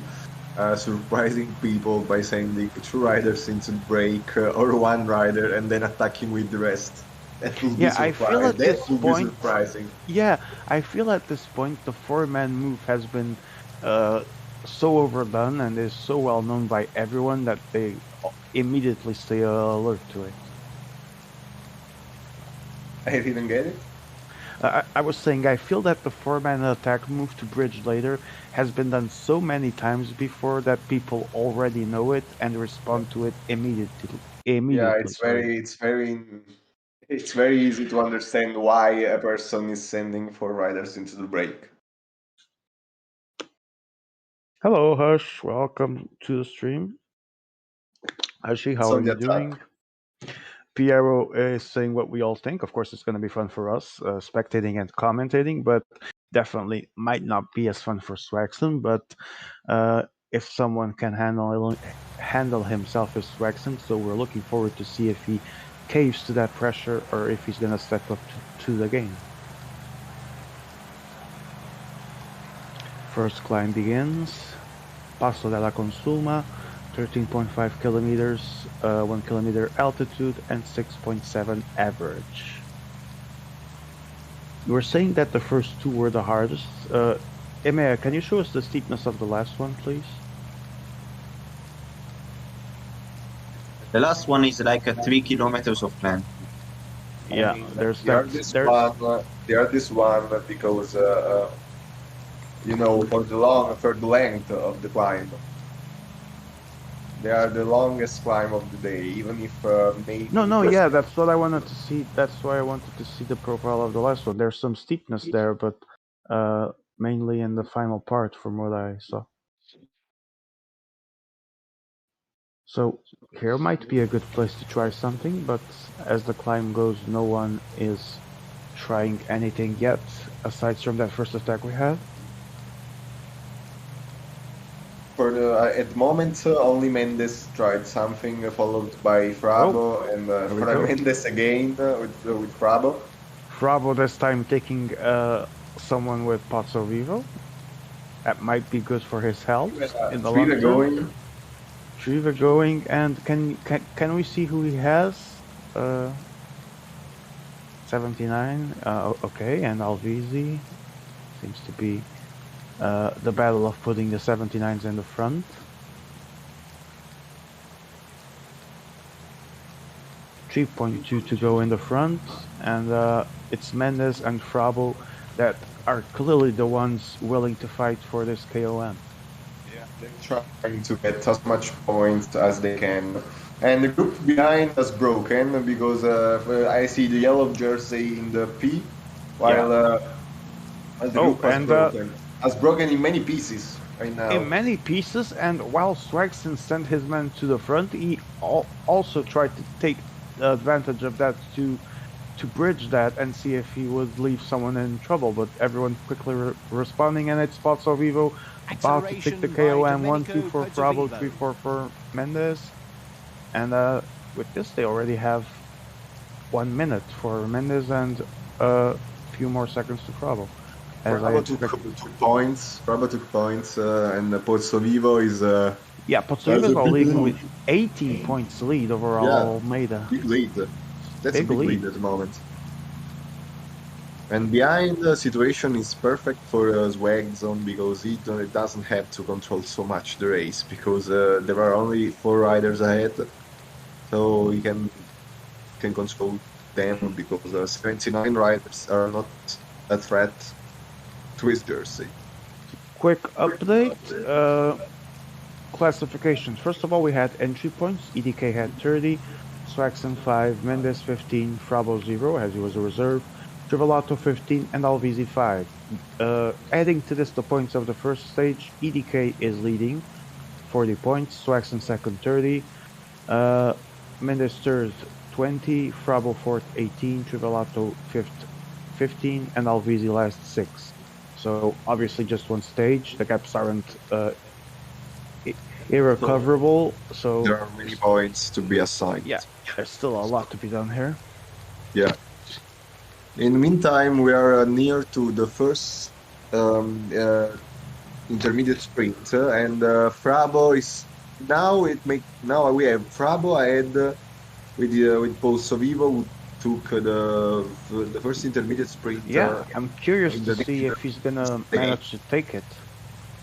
surprising people by sending 2 riders into break or 1 rider and then attacking with the rest. That will be I feel at that this will point. Be surprising. Yeah, I feel at this point the 4-man move has been so overdone and is so well known by everyone that they immediately stay alert to it. I didn't get it. I was saying I feel that the 4-man attack move to bridge later has been done so many times before that people already know it and respond to it immediately. Yeah, it's very easy to understand why a person is sending 4 riders into the break. Hello, Hush. Welcome to the stream. Hushi, how are you doing? Piero is saying what we all think. Of course, it's going to be fun for us, spectating and commentating, but definitely might not be as fun for Swaxon. But if someone can handle himself as Swaxon, so we're looking forward to see if he caves to that pressure or if he's going to step up to the game. First climb begins. Passo della Consuma. 13.5 kilometers, 1 kilometer altitude, and 6.7 average. You were saying that the first 2 were the hardest. IMA, can you show us the steepness of the last one, please? The last one is like 3 kilometers of climb. Yeah, there's they are this one because for the length of the climb. They are the longest climb of the day, even if maybe... Yeah, that's what I wanted to see. That's why I wanted to see the profile of the last one. There's some steepness there, but mainly in the final part from what I saw. So here might be a good place to try something, but as the climb goes, no one is trying anything yet, aside from that first attack we had. At the moment, only Mendes tried something, followed by Frabo, and Mendes again with Frabo. Frabo this time taking someone with Pozzo Vivo. That might be good for his health in the long term. Triva going, and can we see who he has? 79. Okay, and Alvizi seems to be. The battle of putting the 79s in the front. 3.2 to go in the front, and it's Mendes and Frabo that are clearly the ones willing to fight for this KOM. Yeah, they're trying to get as much points as they can. And the group behind has broken because I see the yellow jersey in the P, while the group has broken in many pieces right now. In many pieces, and while Swagston sent his men to the front, he also tried to take advantage of that to bridge that and see if he would leave someone in trouble, but everyone quickly responding, and it's Pozzo Vivo about to take the KOM. 1-2 for Bravo, 3-4 for Mendes, and with this they already have 1 minute for Mendes and a few more seconds to Bravo. Bravo took points, and Pozzo Vivo is... yeah, Pozzo Vivo is now leading with 18 points lead over Almeida. Big lead. That's a big lead at the moment. And behind, the situation is perfect for Swagzone because he doesn't have to control so much the race because there are only 4 riders ahead, so he can control them because 79 riders are not a threat to his jersey. Quick update. Classifications. First of all, we had entry points. EDK had 30. Swaxon 5, Mendes 15, Frabo 0 as he was a reserve, Trivelato 15, and Alvizi 5. Adding to this the points of the first stage, EDK is leading, 40 points, Swaxon second 30, Mendes third 20, Frabo fourth 18, Trivelato fifth 15, and Alvizi last 6. So obviously just one stage, the gaps aren't irrecoverable, so there are many points to be assigned. Yeah, there's still a lot to be done here. Yeah. In the meantime, we are near to the first intermediate sprint, and Frabo is now. Now we have Frabo ahead with Pozzo Vivo, who took the first intermediate sprint. Yeah, I'm curious to see if he's gonna manage to take it.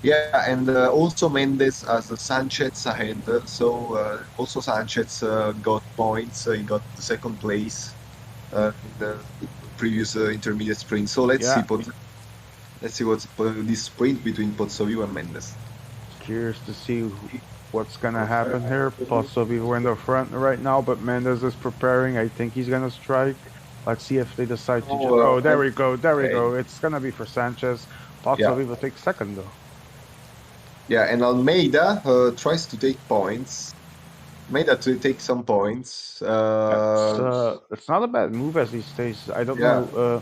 Yeah, and also Mendes has Sanchez ahead, so also Sanchez got points. He got the second place in the previous intermediate sprint. So let's see what's this sprint between Pozzo Vivo and Mendes. Curious to see what's gonna happen here. Pozzo Vivo in the front right now, but Mendes is preparing. I think he's gonna strike. Let's see if they decide to. There we go. It's gonna be for Sanchez. Pozzo Vivo takes second though. Yeah, and Almeida tries to take points. Almeida to take some points. It's not a bad move as he stays. I don't know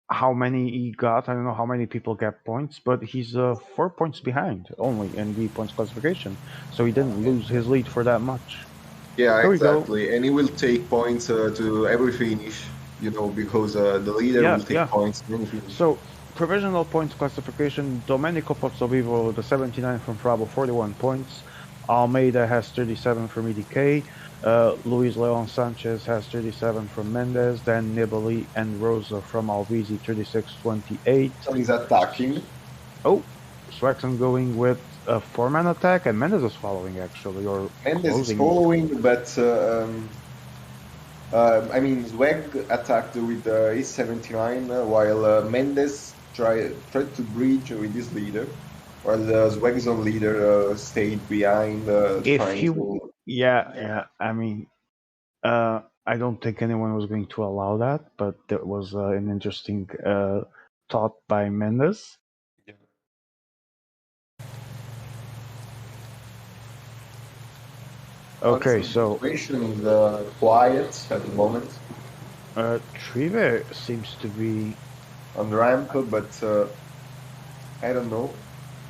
how many he got. I don't know how many people get points, but he's 4 points behind only in the points classification. So he didn't lose his lead for that much. Yeah, exactly. And he will take points to every finish, because the leader will take points in any finish. So, provisional points classification, Domenico Pozzovivo, the 79 from Frabo, 41 points. Almeida has 37 from EDK. Luis Leon Sanchez has 37 from Mendes. Then Nibali and Rosa from Alvizi, 36-28. So he's attacking. Oh, Swaxon going with a 4-man attack, and Mendes is following actually. Mendes is following, but Zweg attacked with his 79, while Mendes tried to bridge with his leader, while the Swagzone leader stayed behind. I don't think anyone was going to allow that, but that was an interesting thought by Mendes. Yeah. Okay, so the situation is quiet at the moment. Trive seems to be on the ramp, but I don't know.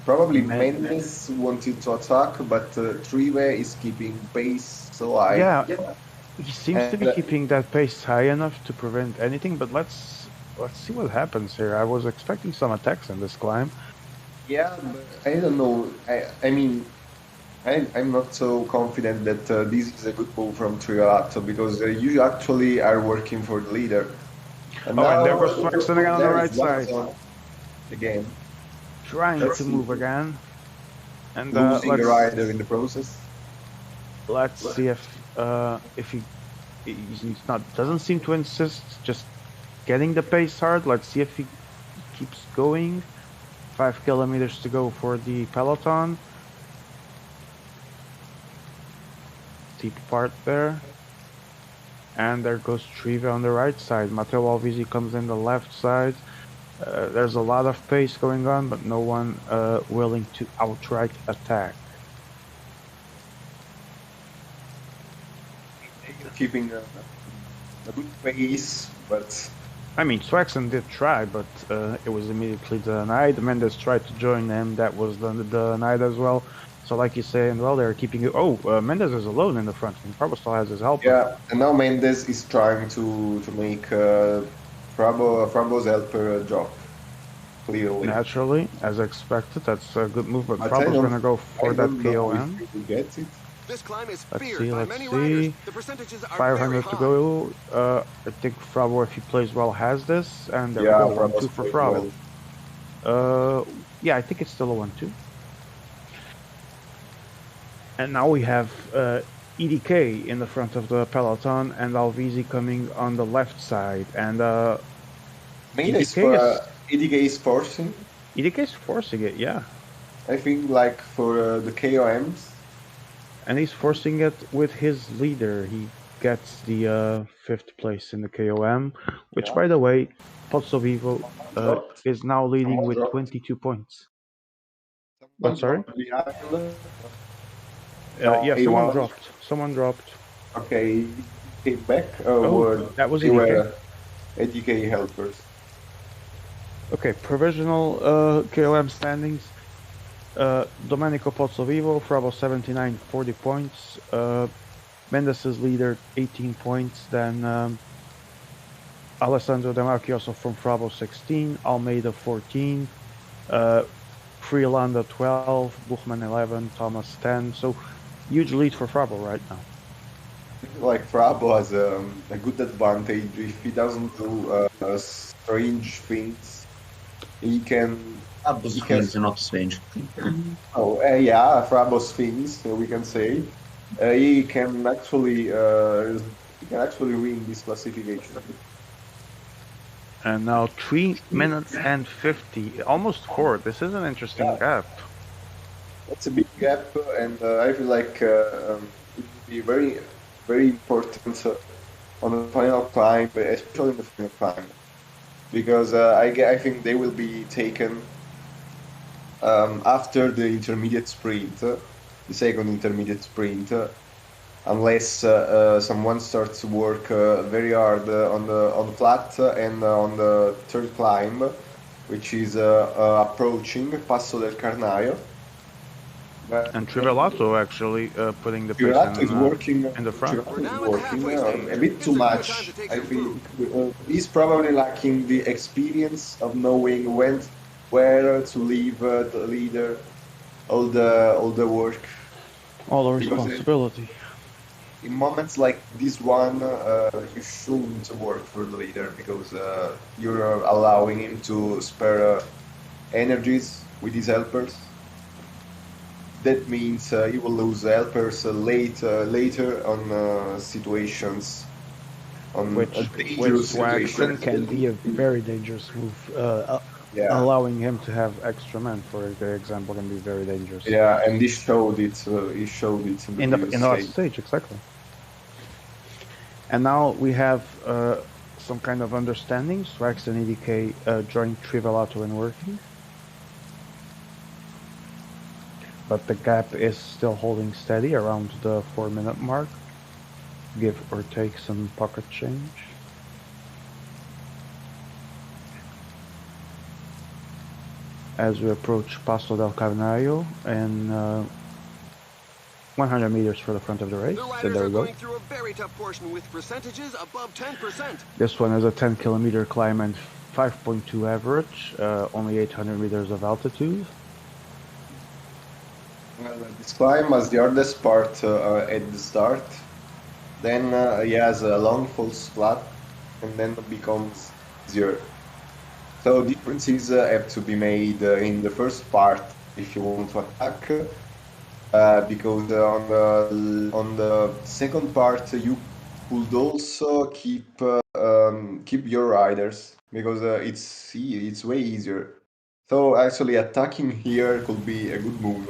Probably Mendes wanted to attack, but Trive is keeping pace so high. Yeah, he seems to be keeping that pace high enough to prevent anything. But let's see what happens here. I was expecting some attacks in this climb. Yeah, but I don't know. I'm not so confident that this is a good move from Trivelato because you actually are working for the leader. And there goes Swaxon again on the right side. Again. Trying to move again. And losing the rider in the process. Let's see if he he's not doesn't seem to insist. Just getting the pace hard. Let's see if he keeps going. 5 kilometers to go for the peloton. Steep part there. And there goes Trive on the right side. Matteo Alvisi comes in the left side. There's a lot of pace going on, but no one willing to outright attack. Keeping a good pace, but I mean, Swaxon did try, but it was immediately denied. Mendes tried to join them. That was denied as well. So, like you say, and well, they're keeping it. Oh, Mendes is alone in the front, and Prabo still has his helper. yeah, and now Mendes is trying to make Frabo's helper drop. Clearly. Naturally, as expected, that's a good move, but But Frabo's going to go for that KOM. This climb is Let's feared see, by let's many see. riders. The percentages are 500 very to high. go. I think Frabo, if he plays well, has this, and there Yeah, we go, 1-2 for played Frabo. well. Yeah, I think it's still a 1-2. And now we have EDK in the front of the peloton, and Alvisi coming on the left side, and Mainly EDK is forcing. EDK is forcing it, yeah, I think like for the KOMs. and he's forcing it with his leader. He gets the 5th place in the KOM, which, Yeah. by the way, Pozzo Vivo Dropped. is now leading Someone with dropped. 22 points. Someone sorry? dropped behind. Yeah, he someone won. dropped. Someone dropped. Okay, came back. Oh, that was they EDK. were EDK helpers. Okay, provisional KOM standings. Domenico Pozzovivo, Frabo 79, 40 points. Mendes is leader, 18 points. Then Alessandro De Marchioso from Frabo 16, Almeida 14, Freelanda 12, Buchmann 11, Thomas 10. So huge lead for Frabo right now. Like Frabo has a good advantage. If he doesn't do strange things, he can. Frabo's things are not strange. Oh, yeah, Frabo's things we can say. He can actually win this classification. And now 3 minutes and 50, almost 4. This is an interesting gap. That's a big gap, and I feel like it would be very, very important on the final climb, especially in the final climb, because I think they will be taken after the intermediate sprint, the second intermediate sprint, unless someone starts to work very hard on the flat and on the third climb, which is approaching Passo del Carnaio. And Trivelato actually putting the pace Trivelato is in, working in the front. Trivelato is working a bit too much. I think he's probably lacking the experience of knowing where to leave the leader, all the work. All the Because responsibility. in moments like this one, you shouldn't work for the leader because you're allowing him to spare energies with his helpers. That means you will lose helpers later on situations, on Which dangerous Swaxon situations. can be a very dangerous move. Yeah. Allowing him to have extra men, for example, can be very dangerous. Yeah, and he showed it. He showed it In the previous last stage. stage, exactly. And now we have some kind of understanding. Swax and EDK joined Trivelato in working. But the gap is still holding steady around the 4-minute mark. Give or take some pocket change. As we approach Passo del Carnaio and 100 meters for the front of the race. The So riders there are we go. going through a very tough portion with percentages above 10%. This one is a 10-kilometer climb and 5.2 average, only 800 meters of altitude. Well, this climb has the hardest part at the start. Then he has a long false flat, and then it becomes easier. So differences have to be made in the first part if you want to attack, because on the second part you could also keep your riders because it's way easier. So actually attacking here could be a good move.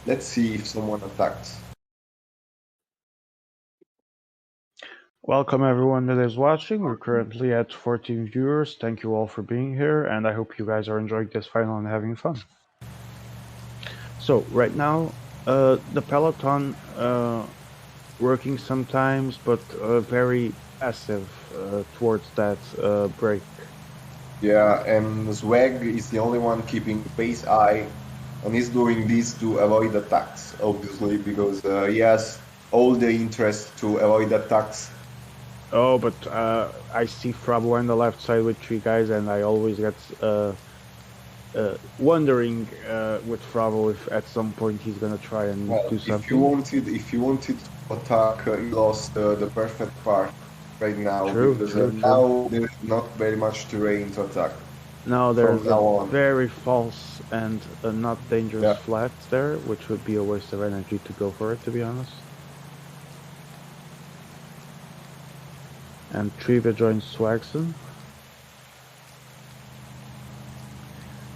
Let's see if someone attacks. Welcome everyone that is watching. We're currently at 14 viewers. Thank you all for being here, and I hope you guys are enjoying this final and having fun. So right now, the peloton working sometimes, but very passive towards that break. Yeah, and Swag is the only one keeping pace high, and he's doing this to avoid attacks, obviously, because he has all the interest to avoid attacks. Oh, but I see Frabo on the left side with 3 guys, and I always get wondering with Frabo if at some point he's gonna try and Well, do something. if you wanted to attack, you lost the perfect part right now True, because true. now there is not very much terrain to attack. No, there's now a on. very false and not dangerous Yeah. flat there, which would be a waste of energy to go for it, to be honest. And Triva joins Swagson.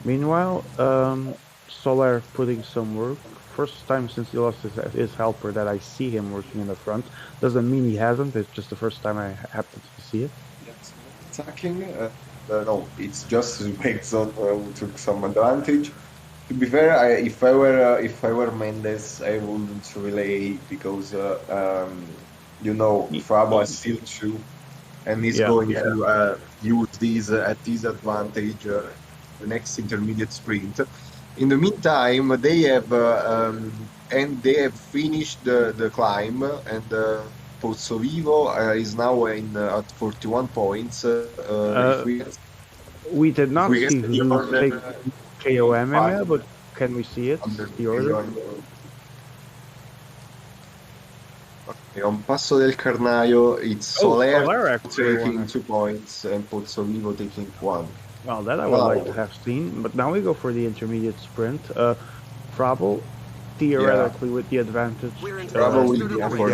Meanwhile, Soler putting some work. First time since he lost his helper that I see him working in the front. Doesn't mean he hasn't, it's just the first time I happened to see it. That's not attacking. No, it's just Maxon who took some advantage. To be fair, if I were Mendes, I wouldn't relay because Frabo has still 2, and he's going to use these at his advantage the next intermediate sprint. In the meantime, they have finished the climb, and Pozzo Vivo is now at 41 points. We did not we see get who the order, take KOM, but can we see it? The order? Okay, on Passo del Carnaio, it's Soler actually taking won. 2 points and Pozzo Vivo taking 1. Well, that I would like to have seen, but now we go for the intermediate sprint. Frabo, theoretically with the advantage. Frabo will go for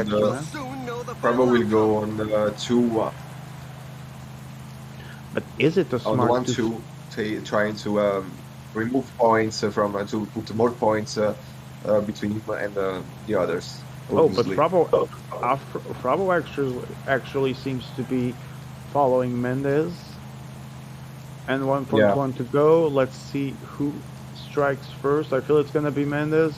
Frabo will go on 2-1. But is it a On smart 1-2, trying to remove points to put more points between him and the others. Oh, but obviously. Frabo actually seems to be following Mendes. And 1.1 to go. Let's see who strikes first. I feel it's gonna be Mendes.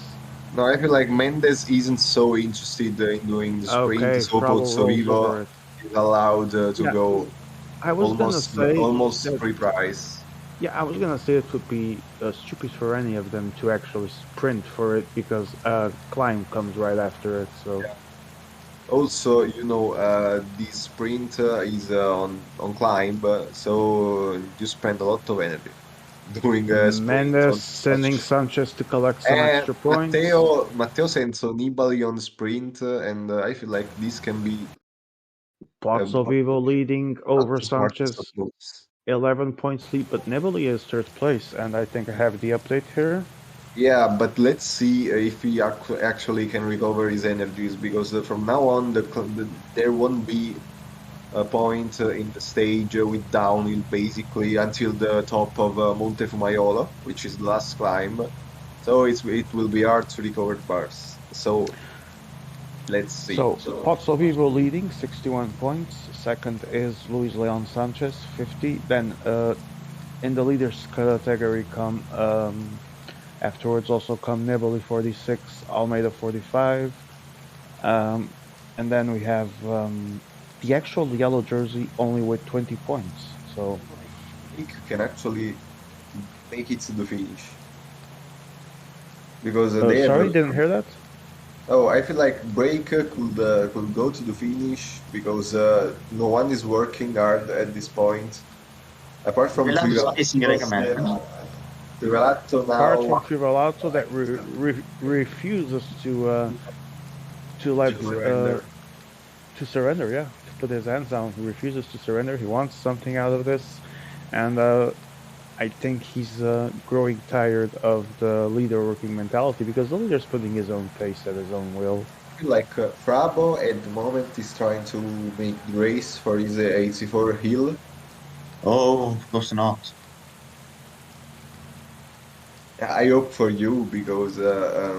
No, I feel like Mendes isn't so interested in doing the sprint, so Pozzo Vivo is allowed to go I was almost gonna say almost free price. Yeah, I was gonna say it would be stupid for any of them to actually sprint for it because climb comes right after it. So. Yeah. Also, this sprint is on climb, so you spend a lot of energy doing Mendes sending Sanchez to collect some extra points. Matteo sends Nibali on sprint, and I feel like this can be Pozzo Vivo leading over Sanchez, 11 points lead, but Nibali is 3rd place, and I think I have the update here. Yeah, but let's see if he actually can recover his energies, because from now on there won't be a point in the stage with downhill basically until the top of Monte Fumaiola, which is the last climb. So it will be hard to recover bars. So let's see. So Pozzo Vivo leading 61 points. 2nd is Luis Leon Sanchez 50. Then in the leaders category come afterwards also come Nibali 46, Almeida 45, and then we have the actual yellow jersey only with 20 points. So I think you can actually make it to the finish because they didn't hear that. Oh, I feel like Break could go to the finish because no one is working hard at this point, apart from Trivelato. Apart from Trivelato that refuses to surrender. Yeah, to put his hands down. He refuses to surrender. He wants something out of this, and I think he's growing tired of the leader working mentality because the leader's putting his own pace at his own will. feel like Frabo at the moment is trying to make the race for his 84 hill. Oh, of course not. I hope for you because I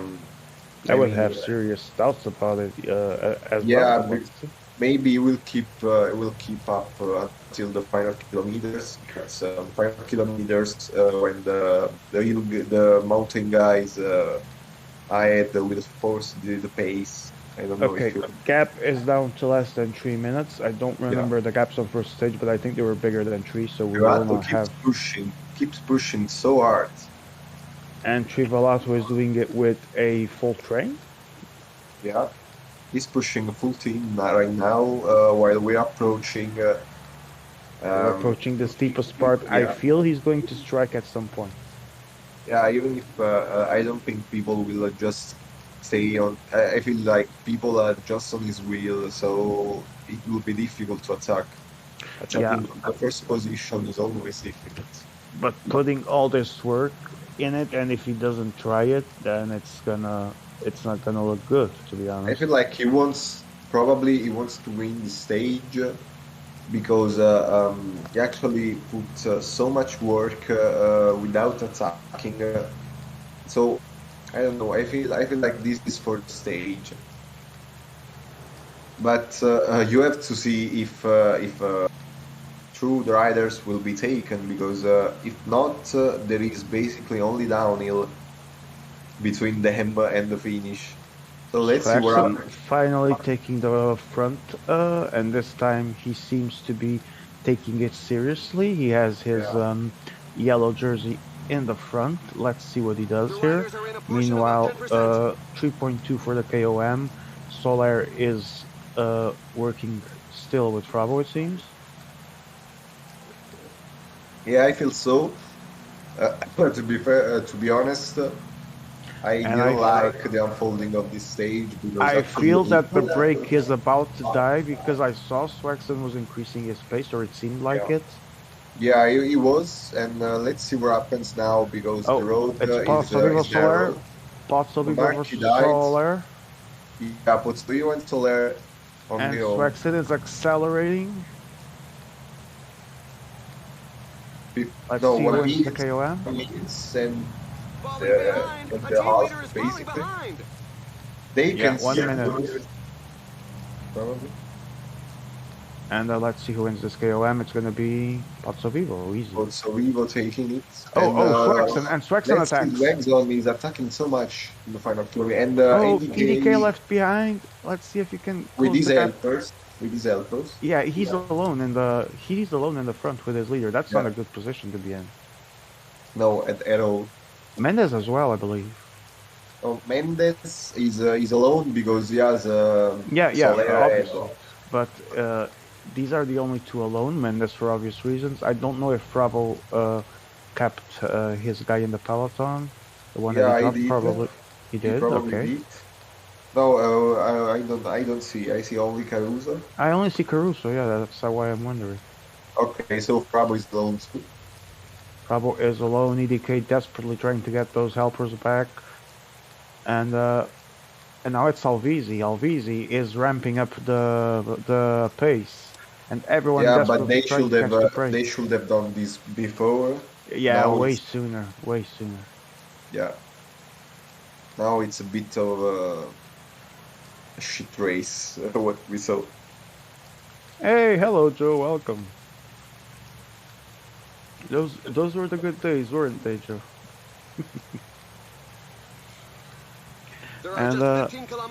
I would mean, have serious doubts about it as well, yeah, but let's see. maybe we'll keep up until the final kilometers. Because final kilometers when the mountain guys ahead will force the pace. I don't know Okay, if you. gap is down to less than 3 minutes. I don't Yeah, remember the gaps on first stage, but I think they were bigger than 3, so we will Gelato not have. keeps pushing so hard. And Trivalato is doing it with a full train. Yeah, he's pushing a full team right now while we're approaching. We're approaching the steepest part. I Yeah. feel he's going to strike at some point. Yeah, even if I don't think people will just stay on. I feel like people are just on his wheel, so it will be difficult to attack. Attacking the first position is always difficult. But putting all this work in it, and if he doesn't try it, then it's not gonna look good, to be I honest. feel like he wants to win the stage because he actually put so much work without attacking. So I don't know. I feel like this is for the stage. But you have to see if true the riders will be taken because if not, there is basically only downhill between them and the finish. So let's see what Jackson happens. finally taking the front, and this time he seems to be taking it seriously. He has his yellow jersey in the front. Let's see what he does here. Meanwhile, 3.2 for the KOM. Soler is working still with Fravo, it seems. Yeah, I feel so. To be fair, to be honest, I didn't like the unfolding of this stage because I feel that the break is about to die because I saw Swaxon was increasing his pace, or it seemed like it. Yeah, he was, and let's see what happens now because the road it's is narrow. Pozzovivo Soler. Yeah, Pozzovivo and Soler on and the own. Swaxon is accelerating. Let's see who wins the KOM. And the half, basically. They can 1 minute. Probably. And let's see who wins this KOM. It's going to be Pozzovivo, easy. Pozzovivo taking it. Swaxon attacks. Swaxon is attacking so much in the final tour. And EDK left behind. Let's see if you can. With his helpers. Yeah, he's alone in the front with his leader. That's not a good position to be in. No, at all. Mendes as well, I believe. Oh, Mendes is alone because he has obviously. But these are the only two alone. Mendes for obvious reasons. I don't know if Bravo kept his guy in the peloton. The one that he got, probably he did. Okay. Did. No, I don't see. I see only Caruso. I only see Caruso. Yeah, that's why I'm wondering. Okay, so Bravo is alone too. Bravo is alone. EDK desperately trying to get those helpers back, and now it's Alvisi. Alvisi is ramping up the pace, and everyone. Yeah, but they should have done this before. Yeah, way sooner. Yeah. Now it's a bit of a shit race. What we saw. Hey, hello, Joe. Welcome. Those were the good days, weren't they, Joe? And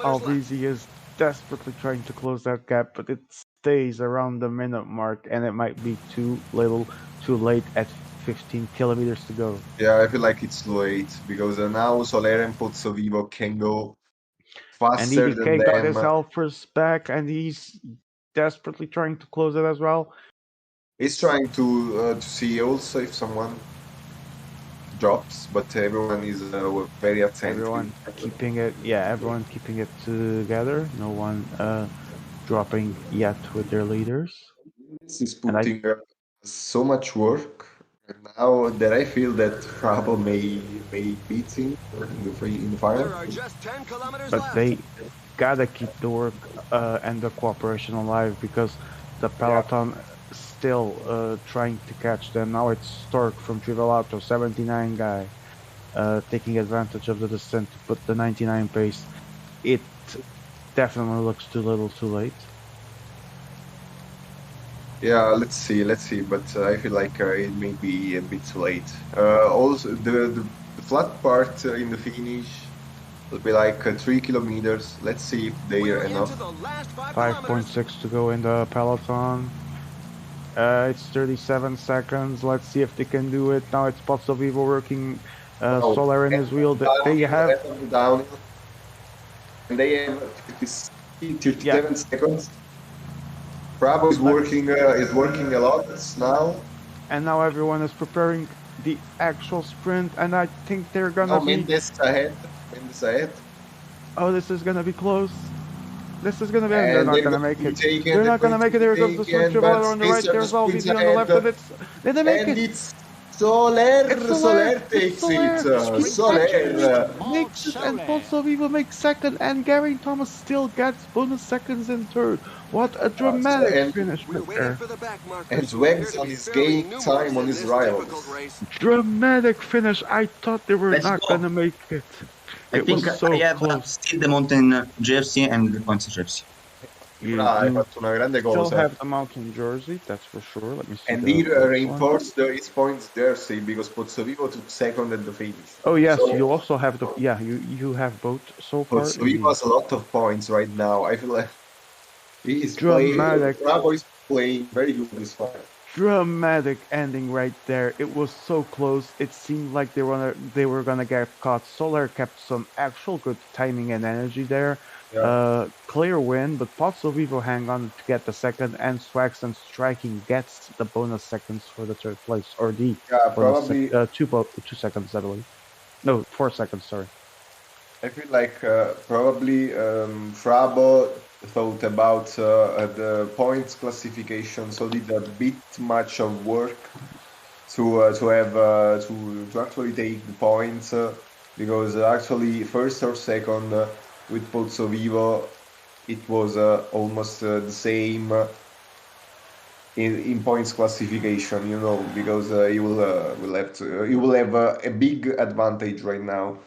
Alvisi is desperately trying to close that gap, but it stays around the minute mark, and it might be too late at 15 kilometers to go. Yeah, I feel like it's late because now Soler and Pozzovivo can go faster than them. And EDK got his helpers back, and he's desperately trying to close it as well. He's trying to see also if someone drops, but everyone is very attentive. Everyone keeping it together. No one dropping yet with their leaders. This is putting so much work. And now that I feel that Bravo may beat him in the final. But gotta keep the work and the cooperation alive because the peloton is still trying to catch them. Now it's Stork from Trivelato, 79 guy, taking advantage of the descent to put the 99 pace. It definitely looks too little, too late. Yeah, let's see. But I feel like it may be a bit too late. Also, the flat part in the finish will be like 3 kilometers. Let's see if they We're are into enough. the last 5 kilometers. 5.6 to go in the peloton. It's 37 seconds. Let's see if they can do it. Now it's Pozzo Vivo working Wow. Solar in his wheel. They have. End of the downhill, and they have 37 seconds. Bravo is working a lot now. And now everyone is preparing the actual sprint, and I think they're gonna be. Mendes ahead. Oh, this is gonna be close. This is gonna be. And They're not they're gonna going make to it. take it, They're not gonna make it. There goes the switch on the right. There's Alvidi on the left, and it's. Did they make And it? it's Soler. It's Soler takes it. Soler. Makes it, and Pozzo Vivo makes second, and Gary Thomas still gets bonus seconds in third. What a dramatic and finish We're right waiting there. for the back markers. And who appear Zwegs to on be his fairly gaining numerous time on in his this rivals. difficult race. Dramatic finish. I thought they were Let's not go. gonna make it. I It think was so I have close. still the mountain jersey and the points jersey. You Hai do fatto una grande still cosa. have the mountain jersey, that's for sure. Let me see. And the he first one. reinforced his points jersey because Pozzovivo took second at the finish. Oh yes, So- you also have the you have both so far. Pozzovivo has a lot of points right now. I feel like he is playing. Dramatic. Bravo is playing very good this fight. Dramatic ending right there. It was so close. It seemed like they were gonna get caught. Solar kept some actual good timing and energy there. Yeah. Clear win, but Pozzo Vivo hang on to get the second, and Swagston striking gets the bonus seconds for the third place, or the Yeah, bonus probably. 2 seconds, I believe. No, 4 seconds. Sorry. I feel like probably Frabo thought about the points classification, so did a bit much of work to have to actually take the points because actually first or second with Pozzo Vivo it was almost the same in points classification, you know, because you will have a big advantage right now.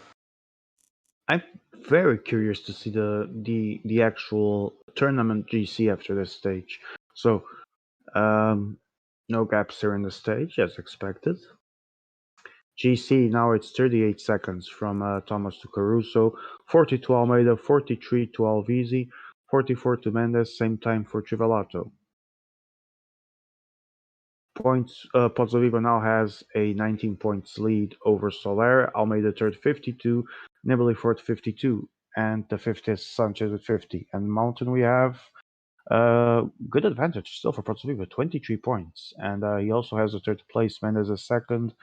I'm very curious to see the actual tournament GC after this stage. So, no gaps here in the stage as expected. GC now it's 38 seconds from Thomas to Caruso, 40 to Almeida, 43 to Alvisi, 44 to Mendes, same time for Trivelato. Points, Pozzovivo now has a 19 points lead over Soler, Almeida third 52, Nibali fourth 52, and the fifth is Sanchez with 50. And Mountain we have good advantage still for Pozzovivo, 23 points. And he also has a third place, Mendes a second,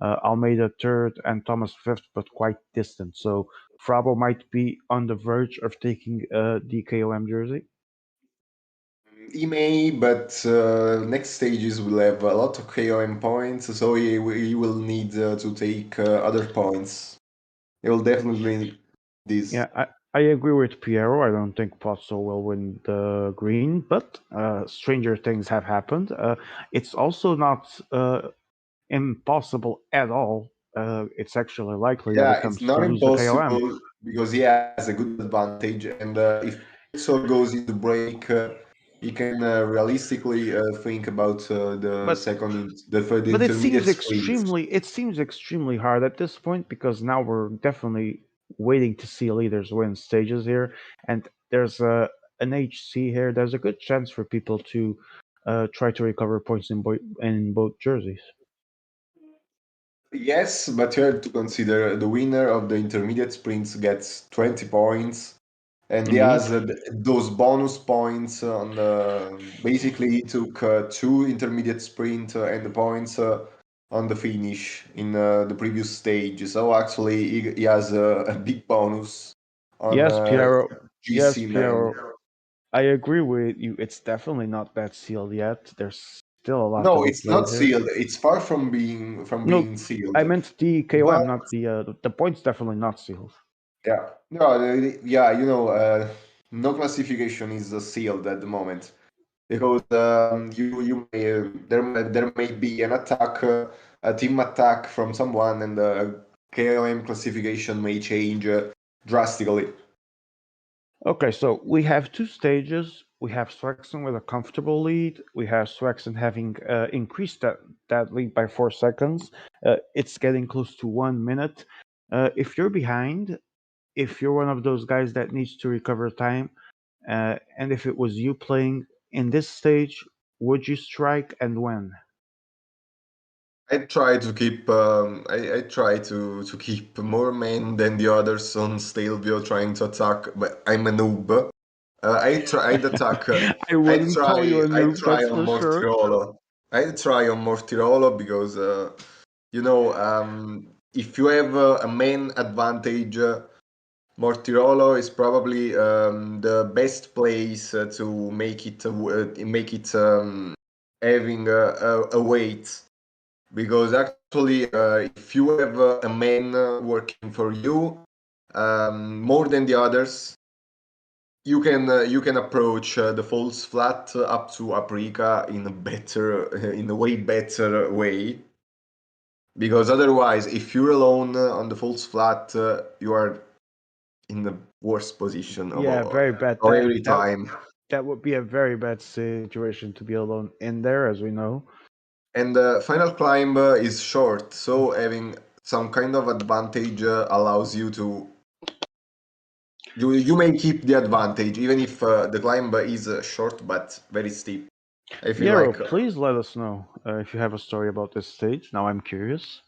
Almeida third, and Thomas fifth, but quite distant. So Frabo might be on the verge of taking the KOM jersey. He may, but next stages will have a lot of KOM points, so he will need to take other points. He will definitely need this. Yeah, I agree with Piero. I don't think Pozzo will win the green, but stranger things have happened. It's also not impossible at all. It's actually likely that Yeah, it comes it's not to lose the KOM. impossible because he has a good advantage, and if Pozzo goes into break, he can realistically think about the But- second, the But it intermediate seems sprint. it seems extremely hard at this point because now we're definitely waiting to see leaders win stages here, and there's an HC here. There's a good chance for people to try to recover points in both jerseys. Yes, but you have to consider the winner of the intermediate sprints gets 20 points, and he has those bonus points on basically he took 2 intermediate sprint and the points on the finish in the previous stage. So actually he has a big bonus on Yes, Piero. Yes, GC Piero. I agree with you. It's definitely not that sealed yet. There's still a lot. No, to be it's not played here. sealed. It's far from being sealed. I meant the KOM, But- not the points. Definitely not sealed. Yeah, no, yeah, you know, no classification is sealed at the moment because you may there may be an attack, a team attack from someone, and the KOM classification may change drastically. Okay, so we have two stages. We have Swexen with a comfortable lead. We have Swexen having increased that lead by 4 seconds. It's getting close to 1 minute. If you're behind, if you're one of those guys that needs to recover time, and if it was you playing in this stage, would you strike and when? I try to keep I try to keep more men than the others on Stelvio trying to attack, but I'm a noob. I'd attack. I wouldn't call you a I noob, try that's on for sure. Mortirolo. I try on Mortirolo because you know if you have a main advantage, Mortirolo is probably the best place to make it having a weight. Because actually, if you have a man working for you more than the others, you can approach the false flat up to Aprika in a better, in a way better way. Because otherwise, if you're alone on the false flat, you are in the worst position Yeah, very bad. of every time. That would be a very bad situation to be alone in there, as we know. And the final climb is short, so having some kind of advantage allows you to you may keep the advantage even if the climb is short but very steep. I feel Piero, like please let us know if you have a story about this stage. Now I'm curious.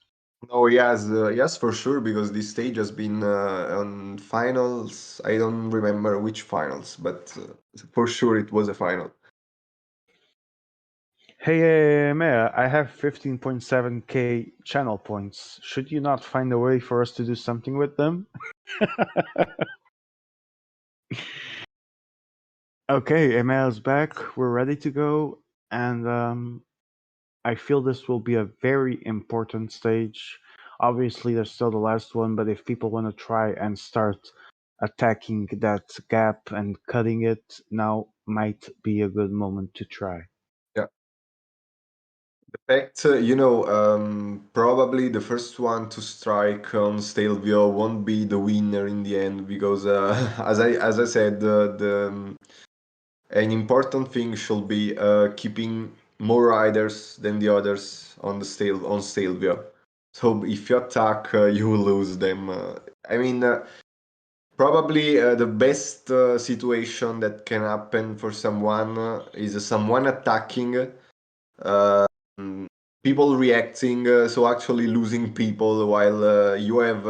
no, yes, for sure, because this stage has been on finals. I don't remember which finals, but for sure it was a final. Hey, Mea, I have 15.7k channel points. Should you not find a way for us to do something with them? Okay, Emea's back. We're ready to go. And I feel this will be a very important stage. Obviously, there's still the last one, but if people want to try and start attacking that gap and cutting it, now might be a good moment to try. Yeah. The fact, probably the first one to strike on Stelvio won't be the winner in the end because, as I said, an important thing should be keeping more riders than the others on Stelvio. So if you attack, you will lose them. I mean, probably the best situation that can happen for someone is someone attacking. People reacting, so actually losing people while you have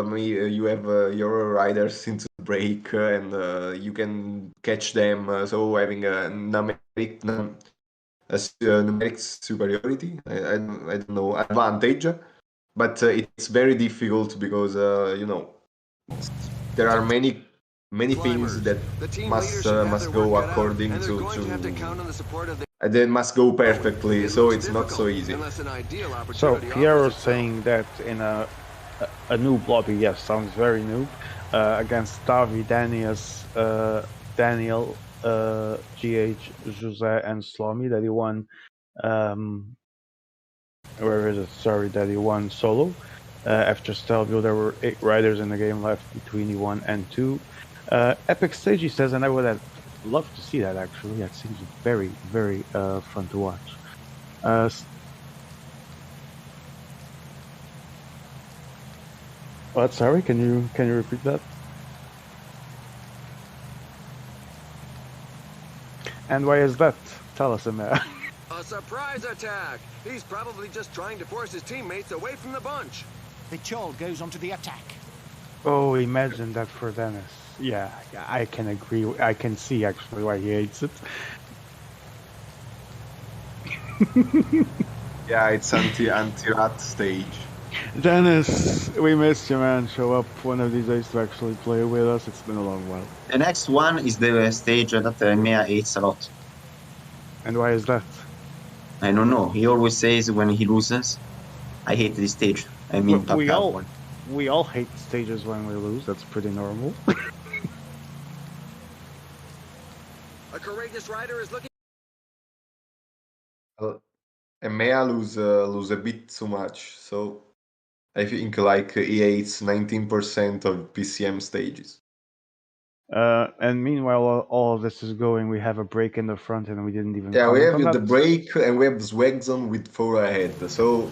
your riders into the break and you can catch them. So having a numeric superiority, I don't know, advantage, but it's very difficult because there are many things that must go according to they must go perfectly, so it's not so easy. So Piero's saying that in a noob lobby, yes, sounds very noob, against Davi, Daniel, GH, Jose, and Slomi, that he won. Where is it? Sorry, that he won solo. After Stelvio, there were 8 riders in the game left between E1 and 2. Epic stage, he says, and I would have loved to see that actually. That seems very, very fun to watch. What? Sorry, can you repeat that? And why is that? Tell us, Emma. A surprise attack! He's probably just trying to force his teammates away from the bunch. The Chol goes onto the attack. Oh, imagine that for Dennis. Yeah, I can agree. I can see actually why he hates it. Yeah, it's anti-rat stage. Dennis, we missed you, man. Show up one of these days to actually play with us. It's been a long while. The next one is the stage that Mea hates a lot. And why is that? I don't know. He always says when he loses, "I hate this stage." I mean, we all hate stages when we lose. That's pretty normal. courageous rider is looking. EMEA lose a bit too much, so I think like E8's 19% of PCM stages. And meanwhile, all of this is going. We have a break in the front, and we didn't even. Yeah, we comment on have the that. break and we have Swagzon with 4 ahead. So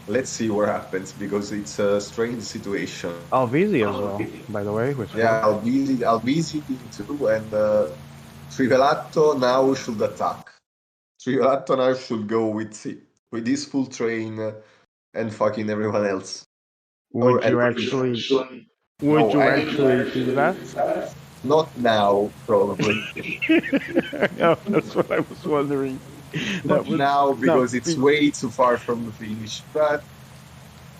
let's see what happens because it's a strange situation. Alvisi as well, by the way. With Yeah, Albisi too, and Trivelato now should attack. Trivelato now should go with his full train and fucking everyone else. Would you actually? Would you actually do that? Not now, probably. No, that's what I was wondering. Not now because it's way too far from the finish. But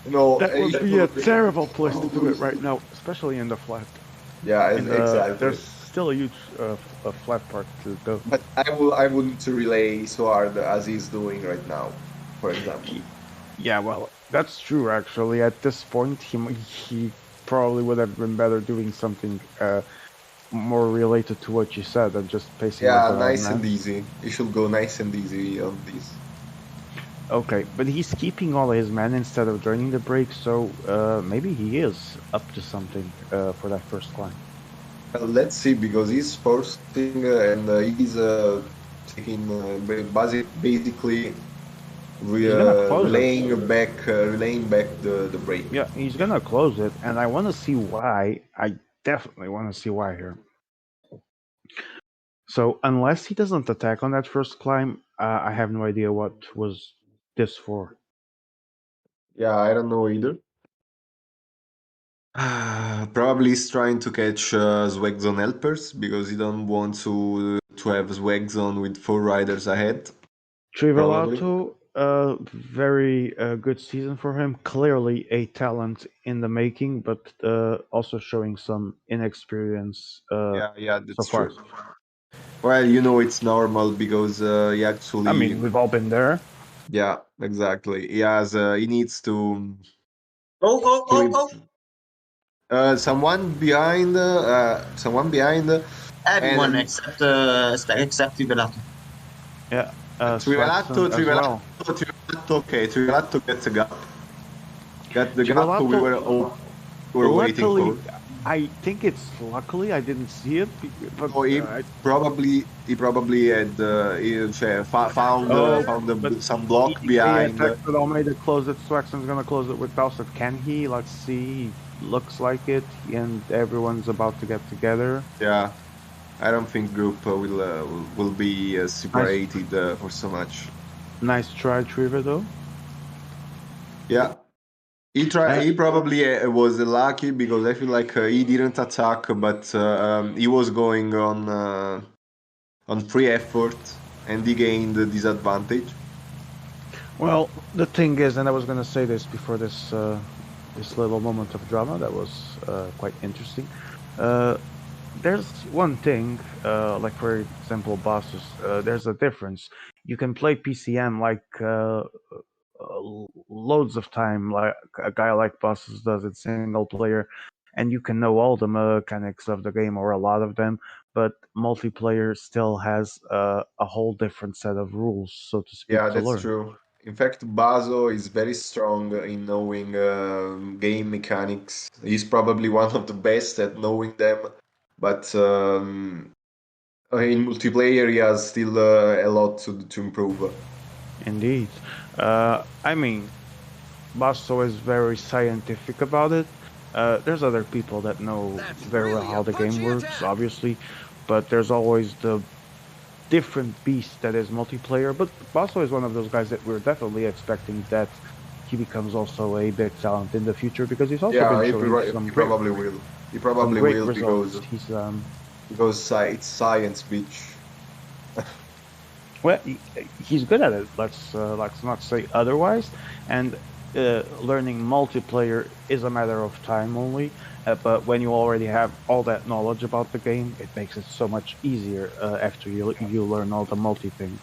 that would be a terrible place to do it right now, especially in the flat. Yeah, And, exactly. There's still a huge flat part to go. But I wouldn't relay so hard as he's doing right now, for example. Yeah, well, that's true. Actually, at this point, he probably would have been better doing something more related to what you said than just pacing. Yeah, nice and easy. You should go nice and easy on this. Okay, but he's keeping all his men instead of joining the break, so maybe he is up to something for that first climb. Let's see, because he's forcing and he's taking basically relaying back the break. Yeah, he's gonna close it, and I want to see why. I definitely want to see why here. So unless he doesn't attack on that first climb, I have no idea what was this for. Yeah, I don't know either. Probably he's trying to catch Swagzone helpers because he don't want to have Swagzone with 4 riders ahead. Trivelato, very good season for him. Clearly a talent in the making, but also showing some inexperience. Yeah, that's so far. true. Well, it's normal because he actually. I mean, we've all been there. Yeah, exactly. He needs to. Someone behind. Everyone except Trivelato. Yeah. Trivelato. Okay, Trivelato gets a gap. Got the gap we were waiting for. I think it's luckily I didn't see it, but he probably had found some block behind. But Almeida closed it. Swaxon's gonna close it with Dowsett. Can he? Let's see. Looks like it, and everyone's about to get together. Yeah, I don't think group will be separated for so much. Nice try, Triver, though. Yeah. He probably was lucky because I feel like he didn't attack, but he was going on free effort, and he gained the disadvantage. Well, the thing is, and I was gonna say this before this this little moment of drama that was quite interesting. There's one thing, like for example, bosses. There's a difference. You can play PCM like. Loads of time, like a guy like Bosses does it single player, and you can know all the mechanics of the game or a lot of them, but multiplayer still has a whole different set of rules, so to speak. Yeah, that's true. In fact, Bazo is very strong in knowing game mechanics. He's probably one of the best at knowing them, but in multiplayer he has still a lot to improve. Indeed. I mean, Basso is very scientific about it. There's other people that know very well how the game works, obviously, but there's always the different beast that is multiplayer. But Basso is one of those guys that we're definitely expecting that he becomes also a big talent in the future because he's also been showing some probably will. He probably will results. Because it's science, bitch. Well, he's good at it. Let's not say otherwise. And learning multiplayer is a matter of time only. But when you already have all that knowledge about the game, it makes it so much easier after you learn all the multi things.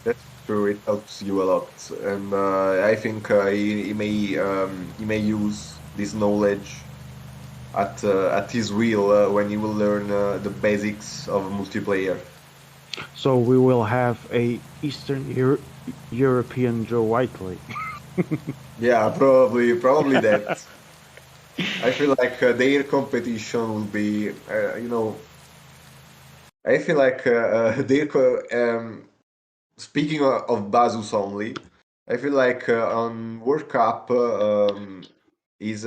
That's true. It helps you a lot, and I think he may use this knowledge at his wheel when he will learn the basics of multiplayer. So we will have a European Joe Whiteley. Yeah, probably that. I feel like their competition will be, I feel like speaking of Bazus only, I feel like on World Cup, his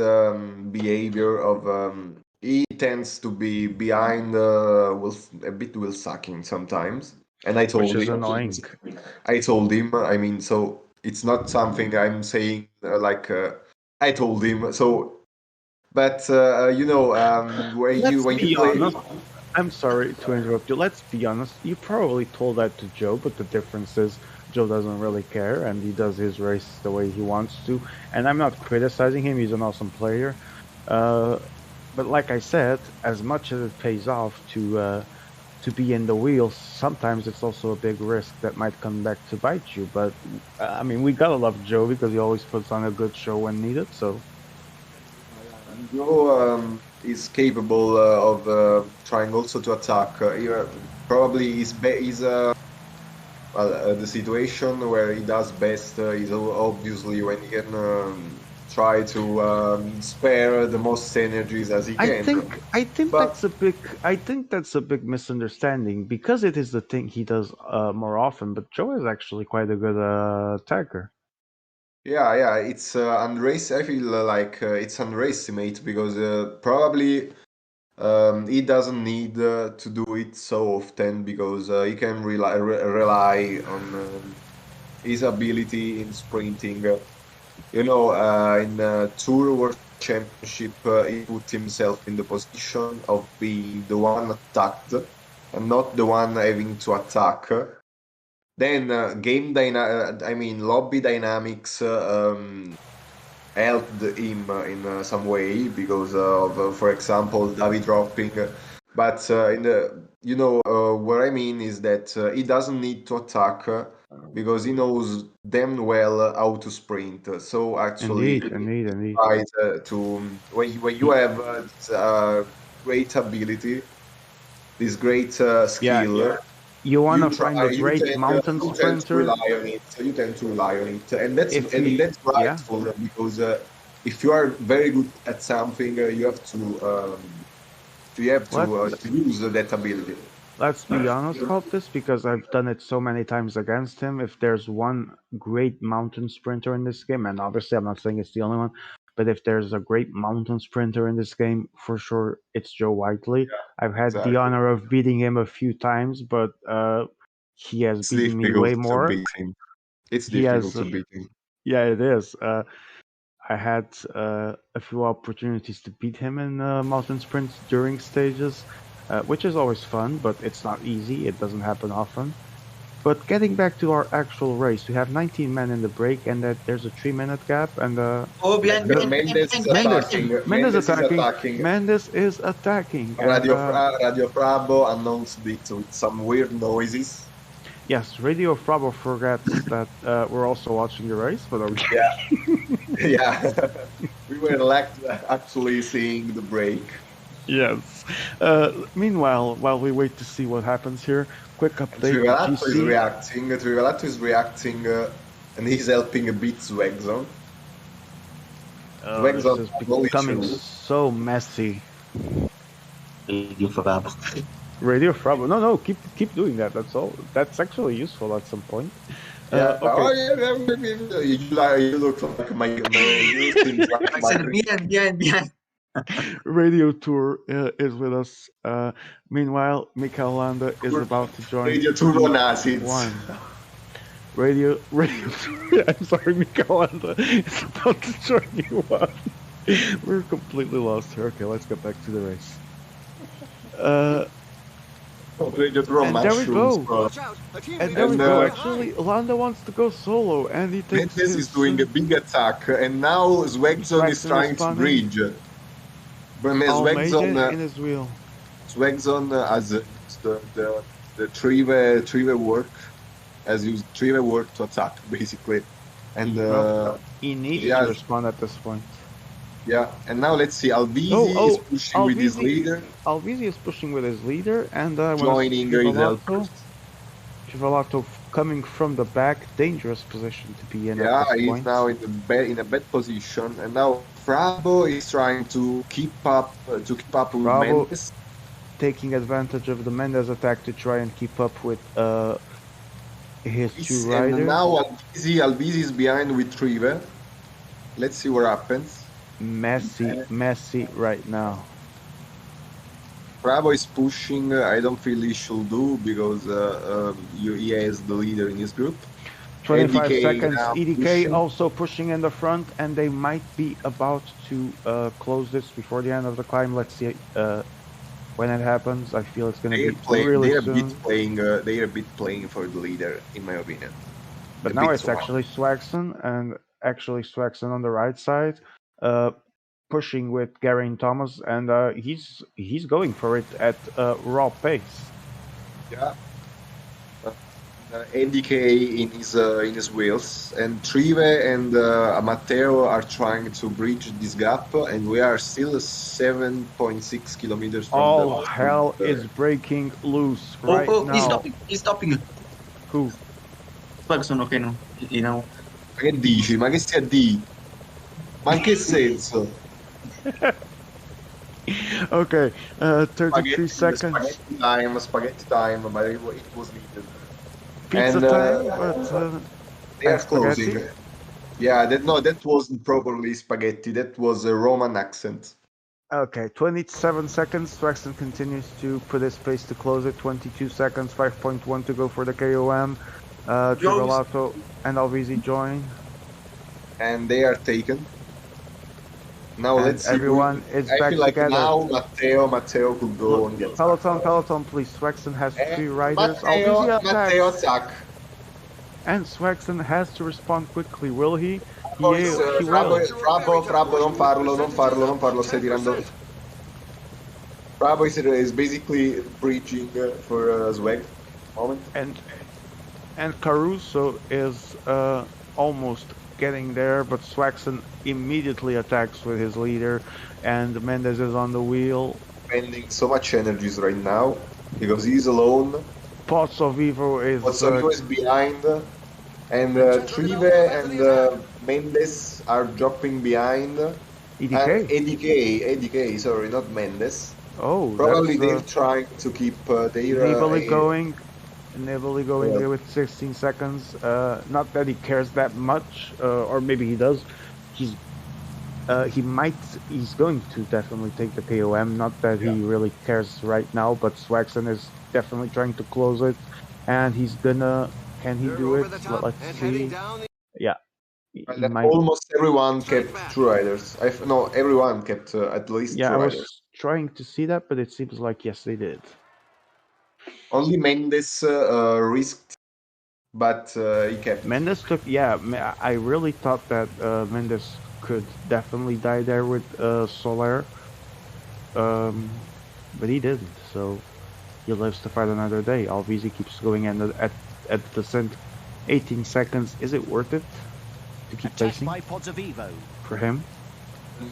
behavior of he tends to be behind a bit will sucking sometimes. And Which is annoying. I told him. I mean, so it's not something I'm saying I told him. So, but Let's when you be play. honest. I'm sorry to interrupt you. Let's be honest. You probably told that to Joe, but the difference is Joe doesn't really care and he does his race the way he wants to. And I'm not criticizing him. He's an awesome player. But like I said, as much as it pays off to be in the wheels, sometimes it's also a big risk that might come back to bite you. But I mean, we gotta love Joe because he always puts on a good show when needed. So Joe is capable of trying also to attack. Probably the situation where he does best is obviously when he can try to spare the most energies as he can. I think But- that's a big misunderstanding because it is the thing he does more often. But Joe is actually quite a good attacker. Yeah, it's I feel like it's underestimate because probably he doesn't need to do it so often because he can rely on his ability in sprinting. In Tour World Championship, he put himself in the position of being the one attacked and not the one having to attack. Then lobby dynamics helped him in some way because of, for example, Davi dropping. But what I mean is that he doesn't need to attack because he knows damn well how to sprint. So actually, Indeed. tries to when you have this great ability, this great skill. You want to You find try- a you great tend- mountain you tend to sprinter. rely on it. So you tend to rely on it, and that's If you- that's rightful because if you are very good at something, you have to use that ability. Let's be honest about this because I've done it so many times against him. If there's one great mountain sprinter in this game, and obviously I'm not saying it's the only one, but if there's a great mountain sprinter in this game, for sure it's Joe Whiteley. I've had exactly. the honor of beating him a few times, but he has It's beaten me difficult way to more. beat him. It's He difficult has, to beat him. yeah, it is. I had a few opportunities to beat him in mountain sprints during stages, which is always fun, but it's not easy. It doesn't happen often. But getting back to our actual race, we have 19 men in the break, and that there's a 3-minute gap. And Oh, behind, Mendes is attacking. Mendes is attacking. attacking. Mendes is attacking. Radio Frabo announced it with some weird noises. Yes, Radio Frabo forgets that we're also watching the race, but okay. Yeah, we were actually seeing the break. Yes. Meanwhile, while we wait to see what happens here, quick update. Trivelato is reacting, and he's helping a bit Zwegzon. This is becoming so messy. Radio Frabo. Radio Frabo. No, keep doing that. That's all. That's actually useful at some point. Yeah. Okay. You look like my you seem like I said behind. Radio Tour is with us. Meanwhile, Mikael Landa is about to join. Radio Tour Nazis. Radio Tour. I'm sorry, Mikael Landa is about to join you one. We're completely lost here. Okay, let's get back to the race. Radio Tour And there we go. Watch out! A teammate And there we And, go. uh, Actually, Landa wants to go solo, and he takes Mendes is doing a big attack, and now Zwegzon is Zwegzon trying to responding. bridge. But Almeida in his wheel. Zwegzon has the three-way work, has used three-way work to attack, basically. And He needs to yes. respond at this point. Yeah, and now let's see. Alvisi Oh, is pushing with his leader, Alvisi is pushing with his leader, and I want to see joining his helpers. Trivelato coming from the back, dangerous position to be in Yeah, at this he's point. now in a bad position, and now Frabo is trying to keep up with Bravo Mendes. taking advantage of the Mendes attack to try and keep up with his two And riders. now Alvisi is behind with Trive. Let's see what happens. Messy right now. Bravo is pushing. I don't feel he should do because he has the leader in his group. 25 EDK seconds. now EDK pushing. also pushing in the front, and they might be about to close this before the end of the climb. Let's see when it happens. I feel it's going to be really soon. They're a bit playing for the leader, in my opinion. But now it's actually Swaxon, and actually Swaxon on the right side, pushing with Geraint Thomas, and he's going for it at raw pace. Yeah. NDK in his wheels, and Trive and Matteo are trying to bridge this gap, and we are still 7.6 kilometers from all hell is breaking loose right now. He's stopping. Who? Swaxon, okay, no, you know. Ma che dici? Ma che stia a di? Ma in che senso? Okay, 33 seconds. Spaghetti time, but it was needed. Pizza time, but they are closing. Yeah, that wasn't properly spaghetti. That was a Roman accent. Okay, 27 seconds. Swaxon continues to put his pace to close it. 22 seconds, 5.1 to go for the KOM. Trivelato and Alvisi join. And they are taken. Now and let's see. Everyone is I back feel like together. now Matteo could go and get Peloton, please. Swaxon has three riders. Matteo attack. And Swaxon has to respond quickly. Will he? He will. Frabo, non farlo, stai tirando. Frabo is basically breaching for Swag. Moment. And Caruso is almost getting there, but Swaxon immediately attacks with his leader, and Mendes is on the wheel. Spending so much energies right now because he's alone. Pozzo Vivo is behind, and Trive and Mendes are dropping behind. EDK, sorry, not Mendes. Oh, probably they're trying to keep their Nibbly going there with 16 seconds. Not that he cares that much, or maybe he does. He's going to definitely take the KOM. Not that he really cares right now, but Swaxon is definitely trying to close it, and he's gonna. Can he do it? Well, let's see. Yeah. Almost everyone kept two riders. Everyone kept at least two riders. I was trying to see that, but it seems like yes, they did. Only Mendes risked, but he kept. Mendes took. Yeah, I really thought that Mendes could definitely die there with Soler, but he didn't. So he lives to fight another day. Alvisi keeps going in at the descent. 18 seconds. Is it worth it to keep pacing for him?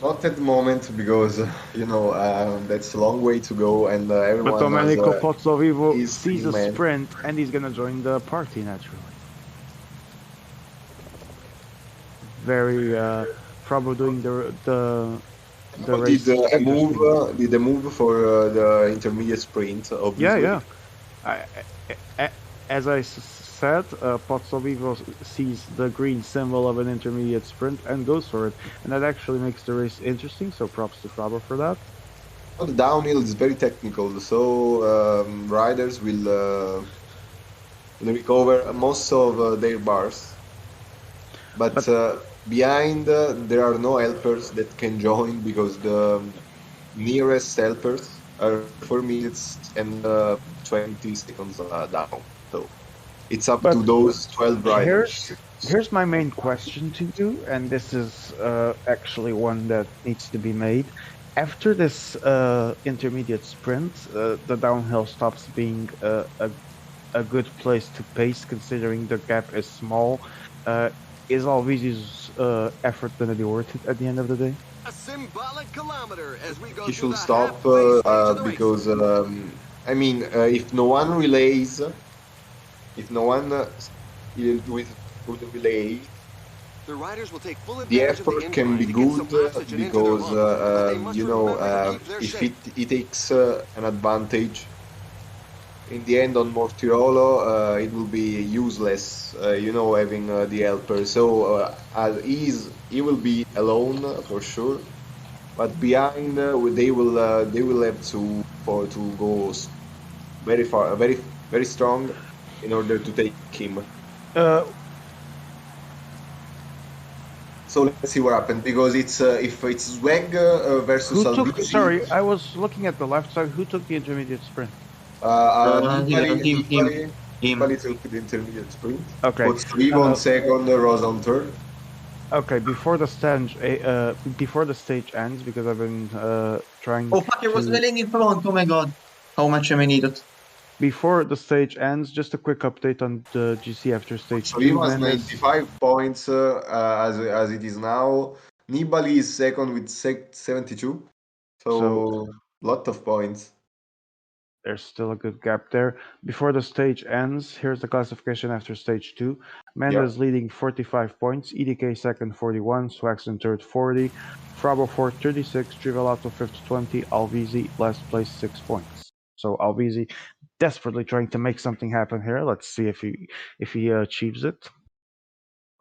Not at the moment because that's a long way to go, and everyone. But Domenico Pozzovivo sees a sprint, and he's gonna join the party naturally. Very probably doing the race. Did the move for the intermediate sprint? Obviously. Yeah. As I said, Pozzovivo sees the green symbol of an intermediate sprint and goes for it, and that actually makes the race interesting. So props to Frabo for that. The downhill is very technical, so riders will recover most of their bars, but behind there are no helpers that can join because the nearest helpers are 4 minutes and 20 seconds down. So it's up to those 12 riders. Here's my main question to you, and this is actually one that needs to be made. After this intermediate sprint, the downhill stops being a good place to pace, considering the gap is small. Is Alvisi's effort going to be worth it at the end of the day? A symbolic kilometer as we go He through should the stop halfway stage of the race. because I mean, if no one relays, if no one with the relay, The riders will take full the advantage of the effort can incline be to get some good oxygen into their because lungs, but they must you know remember to keep their if shape. it takes an advantage in the end on Mortirolo, it will be useless, you know, having the helper. So as he will be alone for sure, but behind they will have to go very far, very strong in order to take him. Uh, So let's see what happens because it's if it's Zweg versus who took? Albisi. Sorry, I was looking at the left side. Who took the intermediate sprint? Nibali took the intermediate sprint. Okay. Put Sligo on second, Ross on third. Okay, before the stage ends, because I've been trying. Oh fuck! I was to- running in front. Oh my god! How much am I needed? Before the stage ends, just a quick update on the GC after stage So he 2. was Mendes, 95 points as it is now. Nibali is second with 72. So lot of points. there's still a good gap there. Before the stage ends, here's the classification after stage 2. Mendes leading 45 points, EDK second 41, Swaxon third 40, Frabo fourth 36, Trivelato fifth 20, Alvisi last place 6 points. So Alvisi desperately trying to make something happen here. Let's see if he achieves it.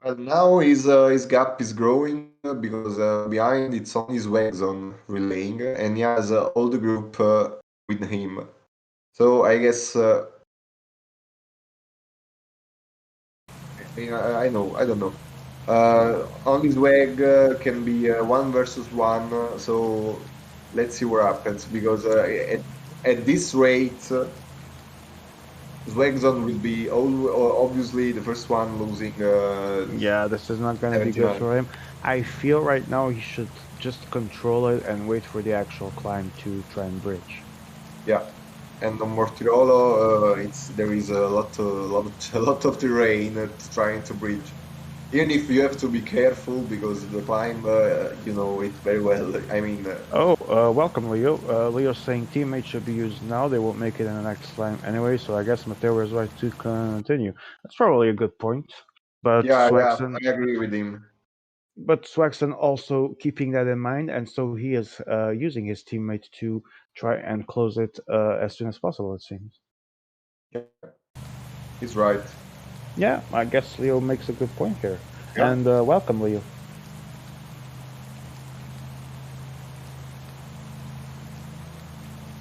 Well, now his gap is growing because behind it's only Swags on relaying, and he has all the group with him. So I guess I know, I don't know. Only Swag can be 1 versus 1, so let's see what happens because at this rate, Swagzone will be obviously the first one losing. Yeah, this is not going to be good 79. for him. I feel right now he should just control it and wait for the actual climb to try and bridge. Yeah, and on Mortirolo, there is a lot of terrain trying to bridge. Even if you have to be careful because the climb, you know it very well. I mean. Welcome, Leo. Leo's saying teammates should be used now. They won't make it in the next climb anyway. So I guess Matteo is right to continue. That's probably a good point. But Yeah, Swaxon, I agree with him. but Swaxon also keeping that in mind, and so he is using his teammate to try and close it as soon as possible. It seems. Yeah, he's right. Yeah, I guess Leo makes a good point here. Yeah. And welcome, Leo.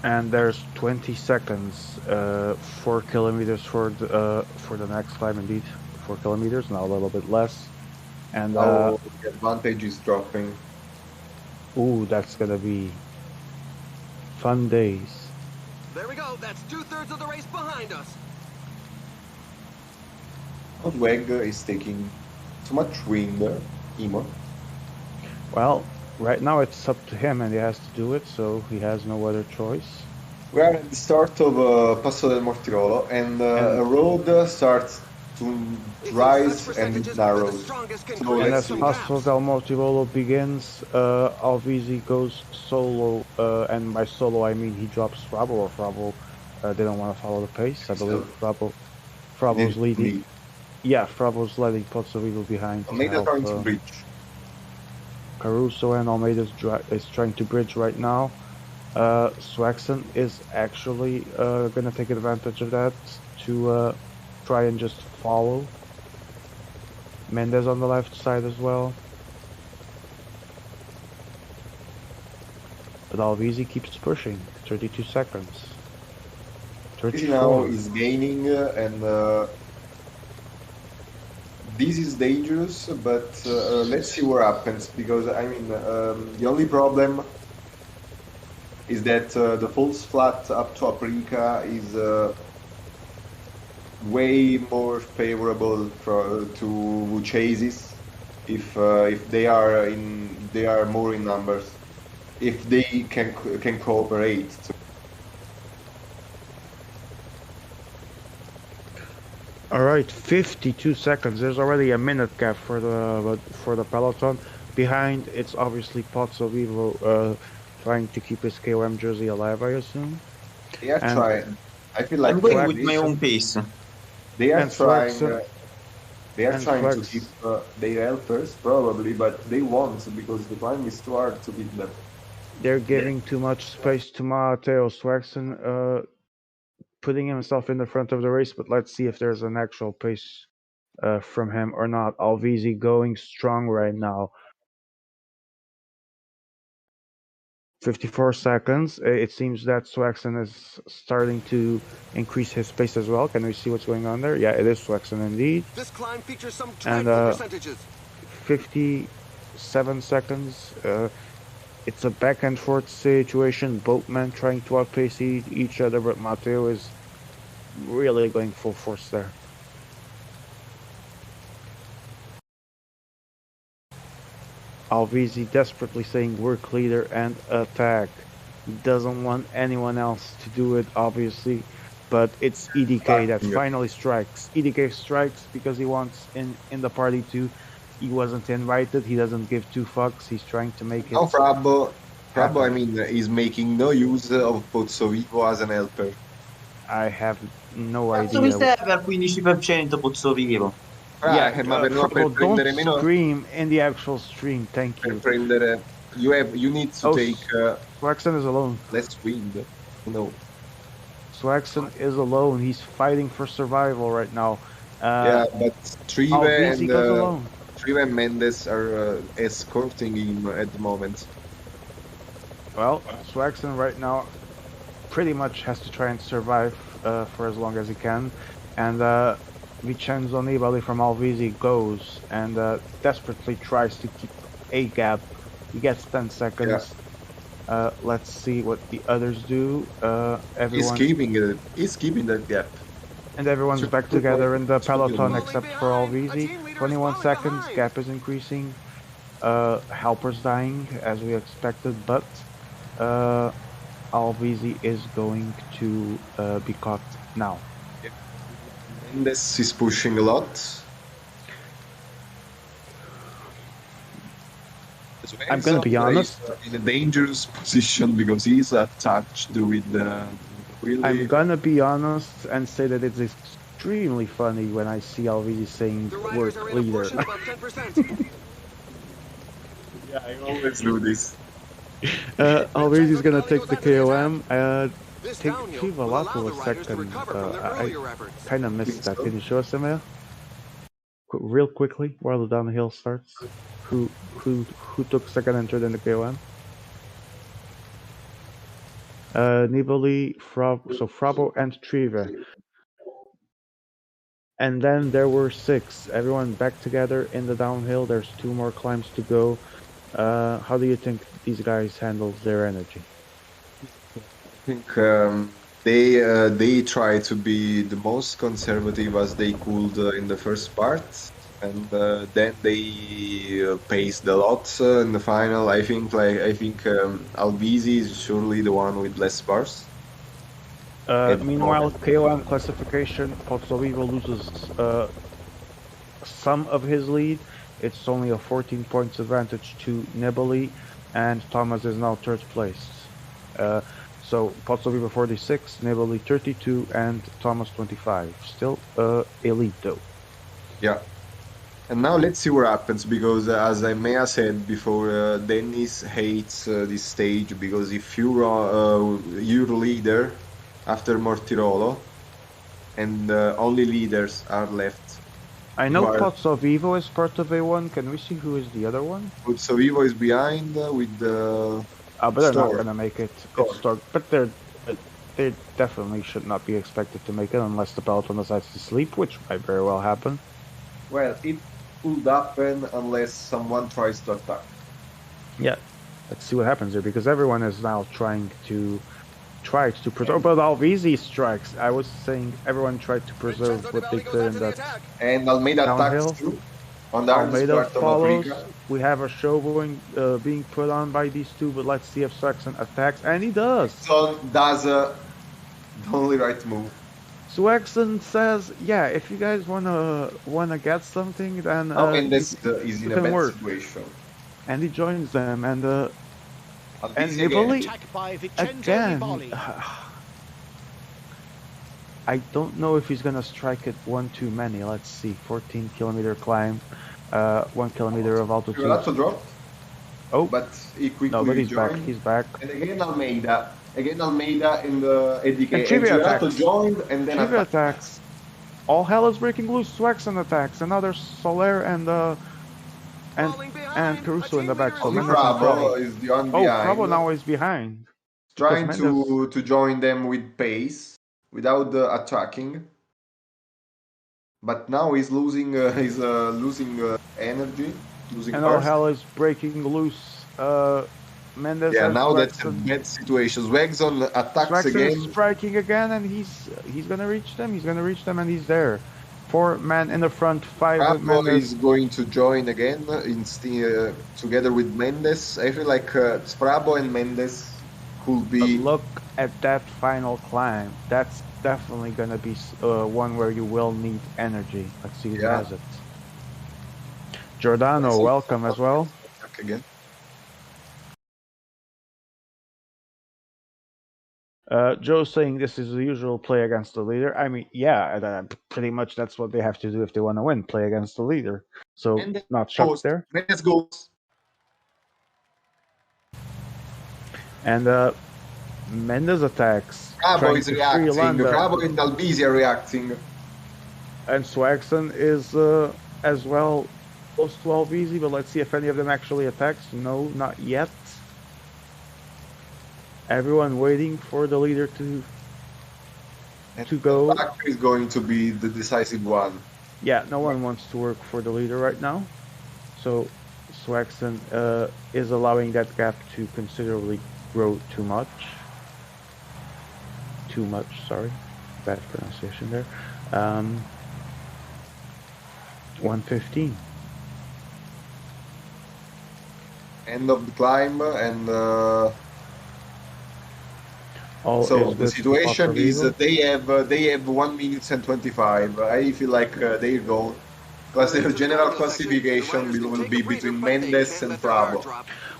And there's 20 seconds, 4 kilometers for the next climb. Indeed, 4 kilometers, now a little bit less. And the advantage is dropping. Ooh, that's gonna be fun days. There we go. That's 2/3 of the race behind us. Weg is taking too much wind, IMA. Well, right now it's up to him, and he has to do it, so he has no other choice. We are at the start of Passo del Mortirolo, and a road starts to rise and it narrows. So And let's as see. Passo del Mortirolo begins, Alvisi goes solo, and by solo I mean he drops Frabo, or Frabo didn't want to follow the pace. I believe Frabo's leading. Yeah, Frabo's letting Pozzovivo behind. Almeida trying to bridge. Caruso and Almeida is trying to bridge right now. Swaxon is actually going to take advantage of that to try and just follow. Mendes on the left side as well. But Alvisi keeps pushing. 32 seconds. This now is gaining, and this is dangerous, but let's see what happens, because I mean, the only problem is that the false flat up to Aprica is way more favorable to chases if they are more in numbers, if they can cooperate. All right, 52 seconds. There's already a minute gap for the peloton. Behind, it's obviously Pozzo Vivo trying to keep his KOM jersey alive, I assume. They are And trying. I feel like I'm going Flex- with my own pace. they are and trying. Flex, They are and trying to Flex. keep their helpers probably, but they won't because the climb is too hard to beat them. They're giving too much space to Matteo Swaxon, putting himself in the front of the race, but let's see if there's an actual pace from him or not. Alvisi going strong right now. 54 seconds. It seems that Swaxon is starting to increase his pace as well. Can we see what's going on there? Yeah, it is Swaxon indeed. This climb features some And dreadful percentages. 57 seconds. It's a back and forth situation. Both men trying to outpace each other, but Matteo is really going full force there. Alvisi desperately saying work leader and attack. He doesn't want anyone else to do it, obviously, but it's EDK that finally strikes. EDK strikes because he wants in the party too. He wasn't invited. He doesn't give two fucks. He's trying to make it. Oh, Frabbo, I mean, is making no use of Pozzo Vivo as an helper. I have no Cazzo mi idea. serve al 15% Pozzo Vivo? Ma per prendere Don't meno. scream in the actual stream. Thank Per you. prendere, you need to take Swaxon is alone. less wind. No. Swaxon is alone. He's fighting for survival right now. Yeah, but Trive Alvisi goes alone. and Mendes are escorting him at the moment. Well, Swaxon right now pretty much has to try and survive for as long as he can. And Vincenzo Nibali from Alvisi goes and desperately tries to keep a gap. He gets 10 seconds. Let's see what the others do. Everyone, He's keeping that gap. and everyone's back together in the peloton except for Falling Alvisi. behind. 21 A team leader's seconds, falling gap is increasing. Helper's dying as we expected, but Alvisi is going to be caught now. Mendes is pushing a lot. I'm gonna be honest. In a dangerous position because he's attached with really. I'm gonna be honest and say that it's extremely funny when I see Alvisi saying The riders are work in a leader. portion above 10%. Yeah, I always do this. Alvisi's gonna take the KOM. This Take downhill Chiva will allow Lato the a riders to second. recover from their I earlier efforts. kind of missed that. so. Can you show us, Emil? Real quickly, while the downhill starts, who took second and third in the KOM? Nibali, Frabo and Trive. And then there were 6. Everyone back together in the downhill. There's 2 more climbs to go. How do you think these guys handle their energy? I think they try to be the most conservative as they could in the first part, and then they paced a lot in the final. I think Alvisi is surely the one with less bars. Meanwhile, KOM classification, Pozzovivo loses some of his lead. It's only a 14 points advantage to Nibali, and Thomas is now third place. So Pozzovivo 46, Nibali 32, and Thomas 25. Still elite though. Yeah. And now let's see what happens, because as I may have said before, Dennis hates this stage, because if you're leader after Mortirolo, and only leaders are left. I know Pozzovivo is part of A1. Can we see who is the other one? Pozzovivo is behind with the. But they're not Store. gonna make it. Store. It's Stork. But they definitely should not be expected to make it unless the peloton decides to sleep, which might very well happen. Well, it could happen unless someone tries to attack. Yeah. Let's see what happens here, because everyone is now trying to preserve. But Alvisi strikes. I was saying everyone tried to preserve what they could in that. And Almeida Downhill. attacks too. On the hardest Almeida part of follows. Africa. We have a show being put on by these two, but let's see if Swaxon attacks, and he does. So does the only right move. Swaxon says, "Yeah, if you guys wanna get something, then Mendes is in a can bad work." situation. and he joins them, and Albisi again. Nibali Attack by Vincenzo again. Nibali. I don't know if he's gonna strike it one too many. Let's see, 14-kilometer climb, 1 kilometer of altitude. Rivelato dropped, Oh, but he quickly no, but he's back. joined. He's back. And again Almeida. Again Almeida and ADK. And Trivia Rivelato attacks. joined and then Trivia attacked. attacks. All hell is breaking loose. Swaxon attacks. And now there's Soler and Caruso in the back. So Only Mendes and Bravo is the one Oh, behind. Bravo now is behind. Trying because to join them with pace without attacking. But now he's losing energy, losing And all burst. hell is breaking loose. Mendes Yeah, and now that's a Swaxon. bad situation. Swagson attacks Swaxon again. is striking again, and he's gonna reach them. He's gonna reach them, and he's there. 4 men in the front, 5 with Bravo Mendes. is going to join again together with Mendes. I feel like Sprabo and Mendes could But be. look at that final climb. That's definitely gonna be one where you will need energy. Let's see who Yeah. has it. Giordano, welcome as well. Attack again. Joe's saying this is the usual play against the leader. I mean, yeah, pretty much that's what they have to do if they want to win, play against the leader. So And then not shocked Ghost. there. Mendes goes. And Mendes attacks. Bravo trying is to free reacting. Landa. Bravo and Albisi are reacting. And Swaxon is as well close to Alvisi, but let's see if any of them actually attacks. No, not yet. Everyone waiting for the leader to go. Attack is going to be the decisive one. Yeah, no one wants to work for the leader right now. So Swaxon is allowing that gap to considerably grow too much. Sorry. Bad pronunciation there. 115. End of the climb, and All so is the good situation for is Vivo. they have 1 minute and 25. I feel like their goal, because their general classification will be between Mendes and Bravo.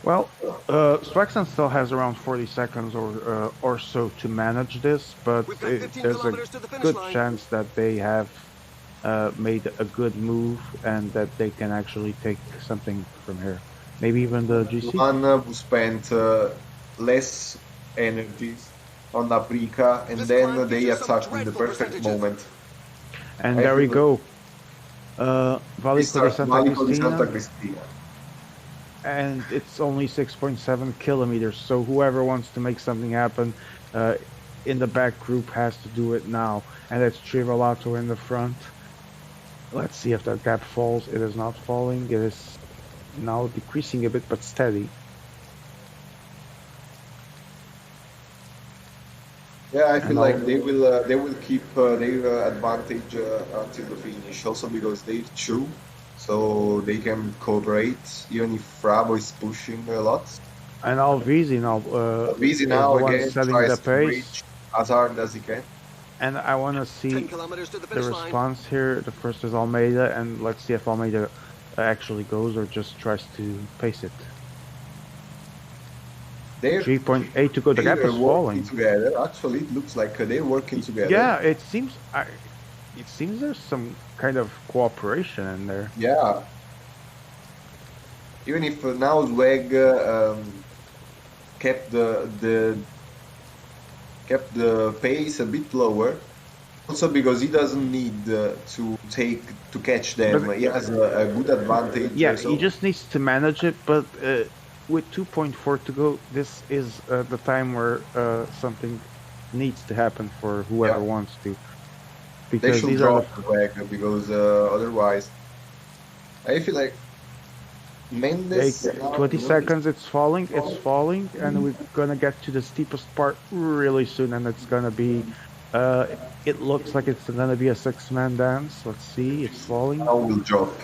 Well, Swaxon still has around 40 seconds or so to manage this, but We've got 15 there's a kilometers to the finish good line. chance that they have made a good move and that they can actually take something from here. Maybe even the GC. One who spent less energies on Aprica, and This then climb they features some attacked in the dreadful perfect percentages. moment. And I there we feel- go. Valico di Santa Valico di Santa Cristina. Cristina. And it's only 6.7 kilometers, so whoever wants to make something happen in the back group has to do it now. And it's Trivelato in the front. Let's see if that gap falls. It is not falling. It is now decreasing a bit, but steady. Yeah, I feel And like all- they will keep their advantage until the finish, also because they're two, so they can cooperate even if Bravo is pushing a lot. And Alvisi now Visi is now the one again setting the tries to pace. reach as hard as he can. And I want to 10 see kilometers to the the finish line. response here. The first is Almeida, and let's see if Almeida actually goes or just tries to pace it. They're 3.8 to go. The gap they're is working falling. together. Actually, it looks like they're working together. Yeah, it seems there's some kind of cooperation in there. Yeah. Even if now Zweg kept the pace a bit lower, also because he doesn't need to catch them. But- He has a good advantage. Yeah, so he just needs to manage it, but with 2.4 to go, this is the time where something needs to happen for whoever Yeah. wants to. they Because should these are drop Zweg because otherwise, I feel like Mendes. 20 seconds, it's falling, and we're gonna get to the steepest part really soon, and it's gonna be, it looks like it's gonna be a 6-man dance. Let's see, it's falling. Now will drop.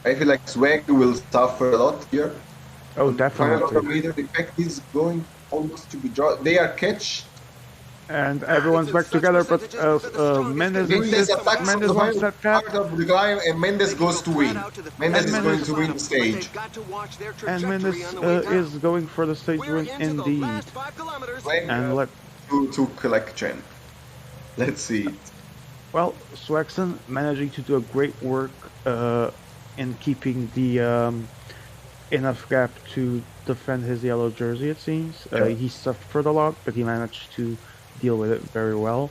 I feel like Zweg will suffer a lot here. Oh, Final definitely. kilometer, the effect is going almost to be dropped. They are catch. And everyone's back together, but Mendes Mendes insists. attacks Mendes the wants final that cap, part of the climb, and Mendes goes to win. Mendes And is going to win the stage. and Mendes is going for the stage win indeed. Swag And let to collect champ. Let's see it. well, Swaxon managing to do a great work in keeping the enough gap to defend his yellow jersey. It seems he suffered a lot, but he managed to deal with it very well.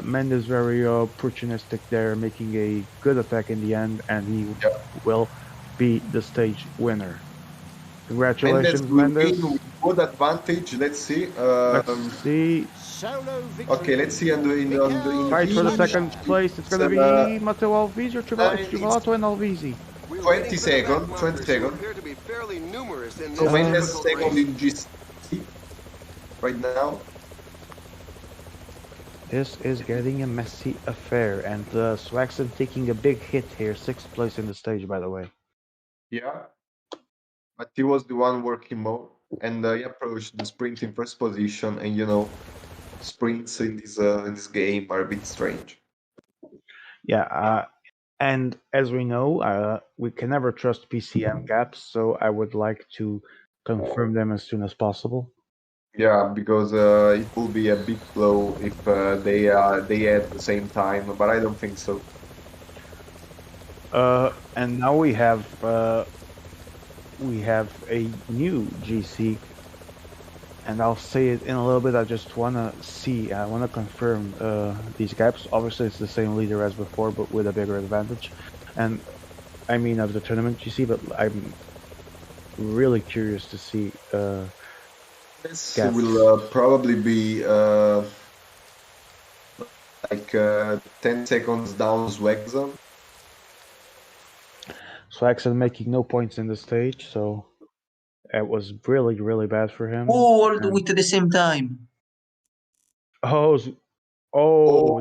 Mendes very opportunistic there, making a good attack in the end, and he will be the stage winner. Congratulations, Mendes Mendes. will win with good advantage. Let's see. Let's see. Solo victory. Okay, let's see on the Fight for the finish. second place. It's gonna be Matteo Alvisi or Trivelato and Alvisi. 20 seconds. 20 seconds. So Mendes second in GC right now. This is getting a messy affair, and Swaxon taking a big hit here, 6th place in the stage, by the way. Yeah, but he was the one working more, and he approached the sprint in first position. And you know, sprints in this game are a bit strange. Yeah, and as we know, we can never trust PCM gaps, so I would like to confirm them as soon as possible. Yeah, because it will be a big blow if they at the same time, but I don't think so. And now we have a new GC, and I'll say it in a little bit. I just wanna see, I wanna confirm these gaps. Obviously, it's the same leader as before, but with a bigger advantage. And I mean of the tournament GC, but I'm really curious to see. This gaps. will probably be like 10 seconds down Swagzone. Swaxon making no points in the stage, so it was really, really bad for him. All And- with the same time. Oh,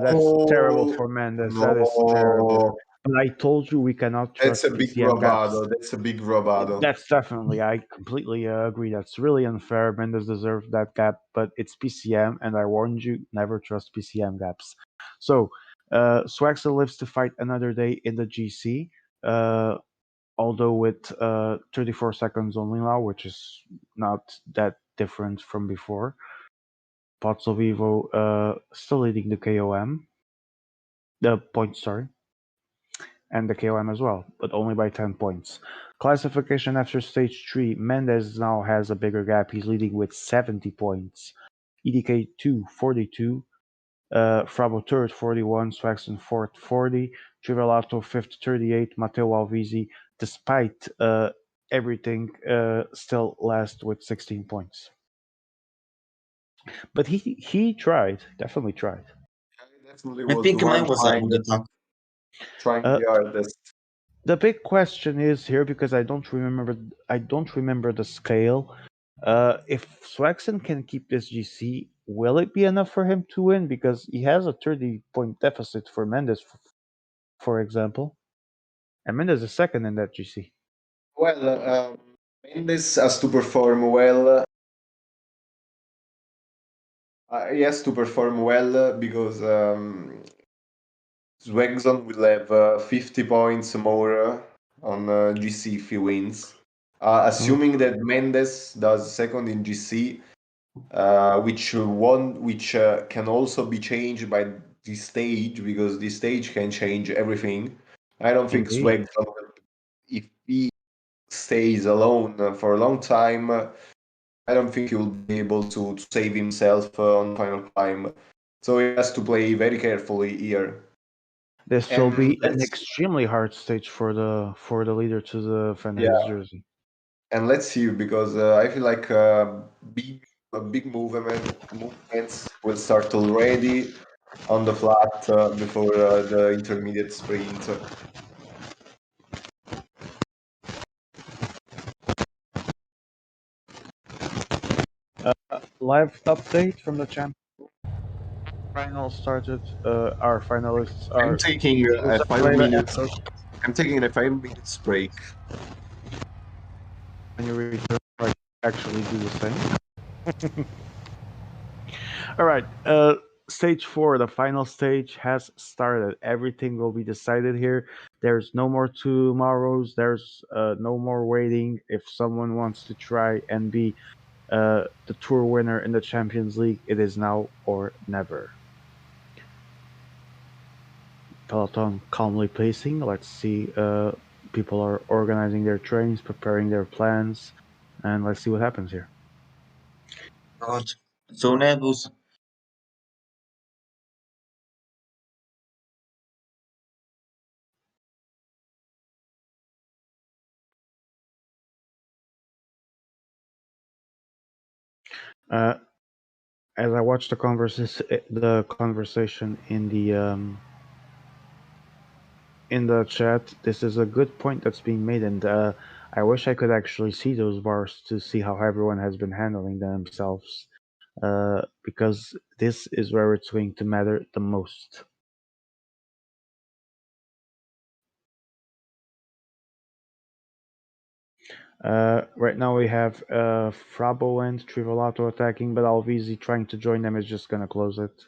that's terrible for Mendes. That is terrible. But I told you we cannot trust That's a big PCM gaps. bravado. That's a big bravado. That's definitely, I completely agree. That's really unfair. Mendes deserved that gap, but it's PCM, and I warned you, never trust PCM gaps. So, Swaxon lives to fight another day in the GC, although with 34 seconds only now, which is not that different from before. Pozzo Vivo still leading the KOM, the points, sorry, and the KOM as well, but only by 10 points. Classification after stage 3, Mendes now has a bigger gap. He's leading with 70 points. EDK 2, 42. Frabo 3rd, 41. Swaxon 4th, 40. Trivelato 5th, 38. Matteo Alvisi, despite everything, still last with 16 points. But he tried, definitely tried. Definitely I was think the one mine was a good attack. trying the hardest. The big question is here, because I don't remember the scale. If Swaxon can keep this GC, will it be enough for him to win? Because he has a 30-point deficit for Mendes, for example, and Mendes is second in that GC. Well, Mendes has to perform well. He has to perform well because Swagzone will have 50 points more on GC if he wins. Assuming that Mendes does second in GC, which can also be changed by this stage, because this stage can change everything. I don't think Indeed. Swagzone, if he stays alone for a long time, I don't think he will be able to save himself on the final climb. So he has to play very carefully here. This will be an let's- extremely hard stage for the leader to defend his jersey. And let's see, because I feel like big movements will start already on the flat before the intermediate sprint. Live update from the champ. Final started. Our finalists are. I'm taking a 5 Zagreb minutes. and I'm taking a 5 minutes break. When you return, I actually do the same. All right. Stage 4, the final stage, has started. Everything will be decided here. There's no more tomorrows. There's no more waiting. If someone wants to try and be the tour winner in the Champions League, it is now or never. Peloton calmly pacing. Let's see. People are organizing their trains, preparing their plans, and let's see what happens here. God, so nervous. Uh, as I watch the conversation in the chat, this is a good point that's being made, and I wish I could actually see those bars to see how everyone has been handling themselves, because this is where it's going to matter the most. Right now we have Frabo and Trivolato attacking, but Alvisi trying to join them is just gonna close it.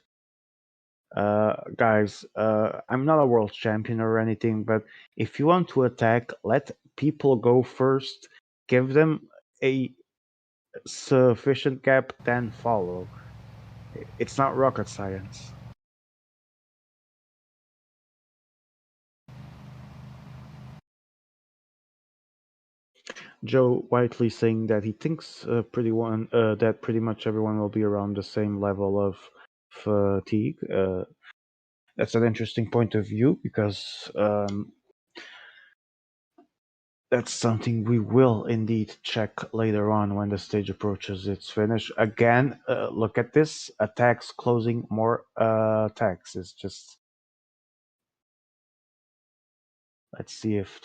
Guys, I'm not a world champion or anything, but if you want to attack, let people go first, give them a sufficient gap, then follow. It's not rocket science. Joe Whiteley saying that he thinks that pretty much everyone will be around the same level of fatigue. That's an interesting point of view because that's something we will indeed check later on when the stage approaches its finish. Again, look at this. Attacks closing more attacks. It's just... Let's see if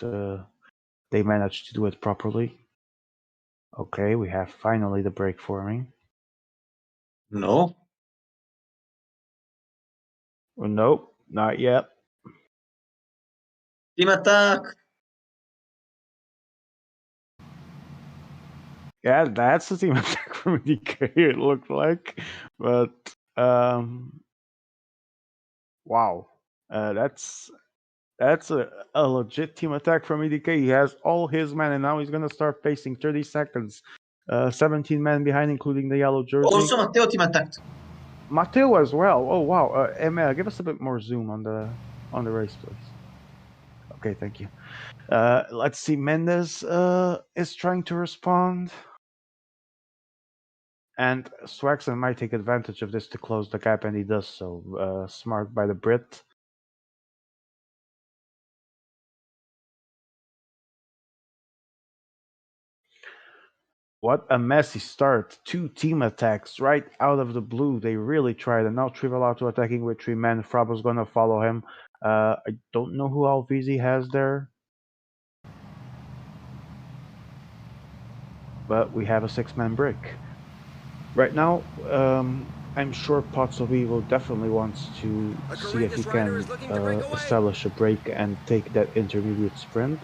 they manage to do it properly. Okay, we have finally the break forming. No. Oh, nope, not yet. Team attack. Yeah, that's the team attack from DK, it looked like. But, wow. That's a legit team attack from EDK. He has all his men, and now he's going to start pacing 30 seconds. 17 men behind, including the yellow jersey. Also, Matteo team attacked. Matteo as well. Oh, wow. Emma, give us a bit more zoom on the race, please. Okay, thank you. Let's see. Mendes is trying to respond. And Swaxon might take advantage of this to close the gap, and he does so. Smart by the Brit. What a messy start. 2 team attacks right out of the blue. They really tried. And now Trivelato attacking with 3 men. Frabo's going to follow him. I don't know who Alvisi has there. But we have a 6-man break. Right now, I'm sure Potsovi will definitely wants to see if he can establish a break and take that intermediate sprint.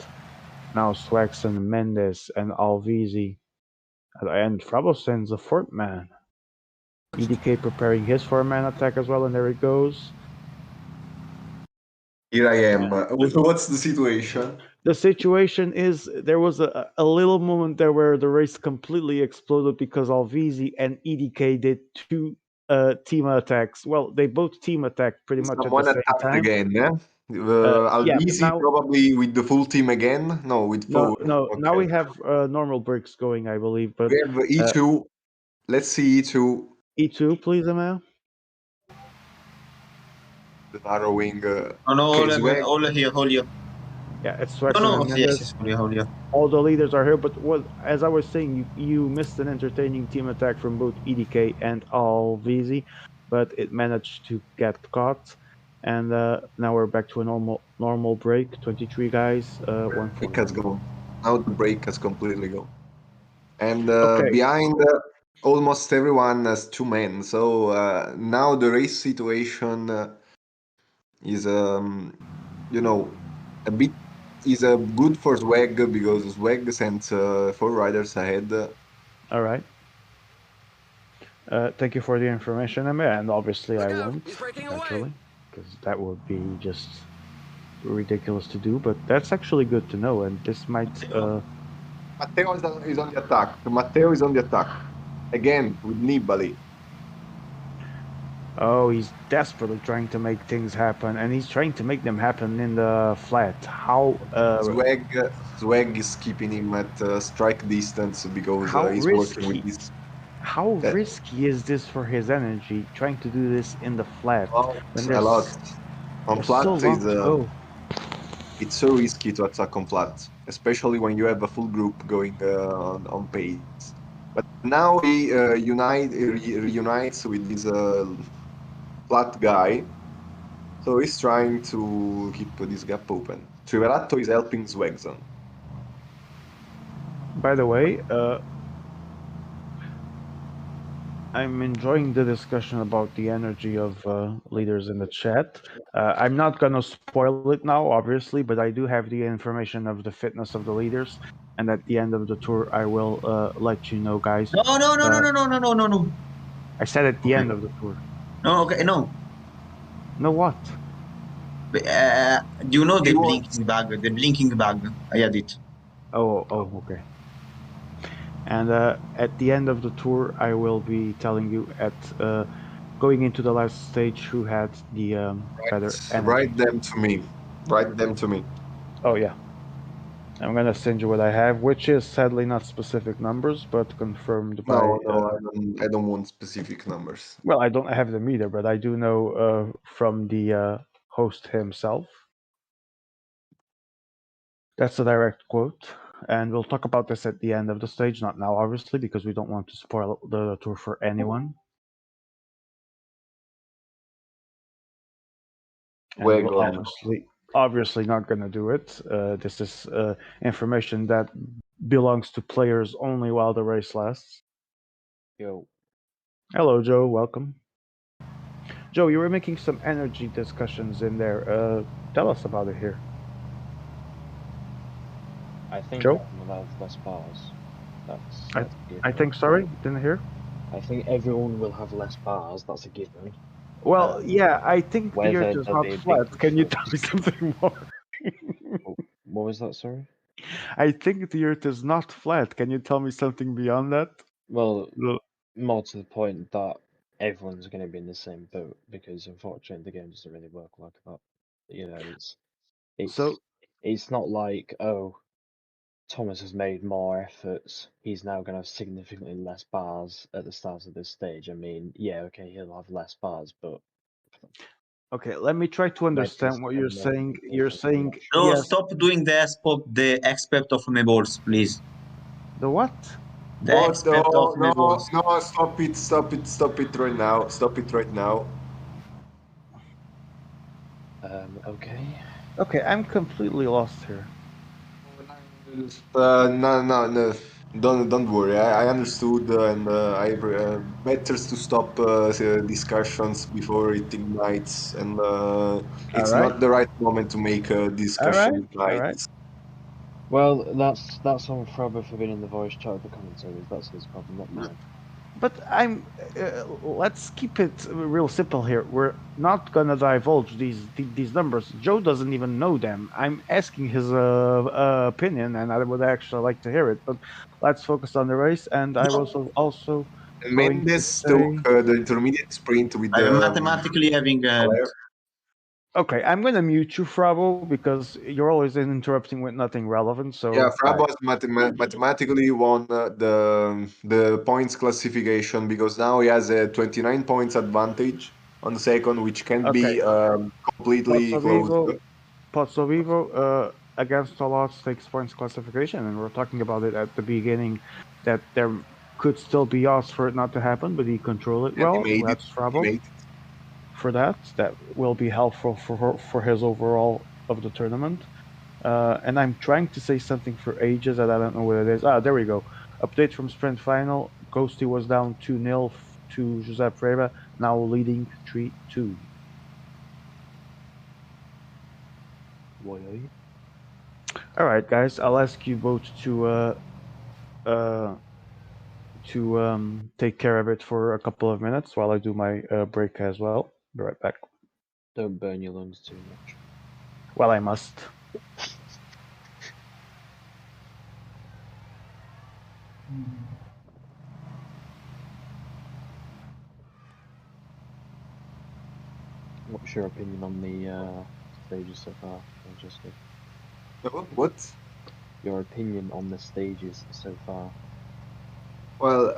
Now Swaxon, Mendes, and Alvisi. And Frabo sends a 4th man. EDK preparing his 4-man attack as well, and there it goes. Here I am. What's the situation? The situation is there was a little moment there where the race completely exploded because Alvisi and EDK did 2 team attacks. Well, they both team attacked pretty much Someone at the same attacked time. again, yeah? Yeah, but Alvisi now, probably with the full team again? No, with no, 4. no. Now we Okay. have normal breaks going, I believe. But We have E2. Let's see E2. E2, please, Emma. The narrowing. No, no, Okay, Swag. all here. Yeah, it's No, Swaxon no, and yes, Mendes. all here. All the leaders are here, but as I was saying, you missed an entertaining team attack from both EDK and Alvisi, but it managed to get caught. And now we're back to a normal break. 23 guys, 1 Break has gone. Now the break has completely gone. And Okay. behind almost everyone has 2 men. So now the race situation is, a bit is good for Swag because Swag sends 4 riders ahead. All right. Thank you for the information, Emma, and obviously Look I out! won't, He's breaking away. naturally, because that would be just ridiculous to do. But that's actually good to know, and this might. Matteo is on the attack. Matteo is on the attack. Again, with Nibali. Oh, he's desperately trying to make things happen, and he's trying to make them happen in the flat. How Swag is keeping him at strike distance because how he's working with risky his. how That, risky is this for his energy trying to do this in the flat when a lot. On there's so flat long to go? it's so risky to attack on flat, especially when you have a full group going on pace. But now he reunites with this flat guy, so he's trying to keep this gap open. Trivelato is helping Swagson. By the way, I'm enjoying the discussion about the energy of leaders in the chat. I'm not gonna spoil it now, obviously, but I do have the information of the fitness of the leaders, and at the end of the tour, I will let you know, guys. No, no, no, no, Uh, no, no, no, no, no, no. I said at the Okay. end of the tour. No, okay, no. No, what? Do you know He the wants blinking bug? The blinking bug. I had it. Oh, okay. And at the end of the tour, I will be telling you at going into the last stage who had the better energy. write them to me. Write them to me. Oh yeah, I'm gonna send you what I have, which is sadly not specific numbers, but confirmed by. No, I don't want specific numbers. Well, I don't have them either, but I do know from the host himself. That's a direct quote, and we'll talk about this at the end of the stage, not now, obviously, because we don't want to spoil the tour for anyone. And We're we're gone. obviously not going to do it. This is information that belongs to players only while the race lasts. Yo, Hello, Joe. Welcome. Joe, you were making some energy discussions in there. Tell us about it here. I think Joe? everyone will have less bars. That's a given. I think, sorry, didn't hear. I think everyone will have less bars. That's a given. Well, yeah, I think the Whether Earth is there'll not be a flat. big Can you tell me difference. something more? What was that? Sorry. I think the Earth is not flat. Can you tell me something beyond that? Well, No. more to the point that everyone's going to be in the same boat because unfortunately the game doesn't really work like that. You know, it's So, it's not like, oh, Thomas has made more efforts. He's now going to have significantly less bars at the start of this stage. I mean, yeah, okay, he'll have less bars, but okay, let me try to Metis understand what you're and saying. Metis You're will have saying much No, more. yes. stop doing the expert of Meballs, please. The what? The What? expert of Meballs. No, stop it right now. Stop it right now. Okay. Okay, I'm completely lost here. No. Don't worry. I understood, and I better to stop discussions before it ignites, and All it's right, not the right moment to make a discussion all right. ignite. Well, that's on Frabber for being in the voice chat with the commentators. That's his problem, not mine. But I'm. Let's keep it real simple here. We're not gonna divulge these numbers. Joe doesn't even know them. I'm asking his opinion, and I would actually like to hear it. But let's focus on the race. And I was also going to Mendes took say. the intermediate sprint with I'm the mathematically having Okay, I'm gonna mute you, Frabo, because you're always interrupting with nothing relevant. So yeah, bye. Frabos mathematically won the points classification because now he has a 29 points advantage on the second, which can Okay, be completely Pozzo closed. Vivo, Pozzo Vivo, against all odds takes points classification, and we're talking about it at the beginning that there could still be odds for it not to happen, but he controlled it And he well. made it. That's He Frabo made it. for that. That will be helpful for his overall of the tournament. And I'm trying to say something for ages that I don't know what it is. Ah, there we go. Update from sprint final. Ghosty was down 2-0 to Josep Freire, now leading 3-2. Why? All right, guys. I'll ask you both to uh, to take care of it for a couple of minutes while I do my break as well. Be right back. Don't burn your lungs too much. Well, I must. What's your opinion on the stages so far, Francesco? What? Your opinion on the stages so far? Well,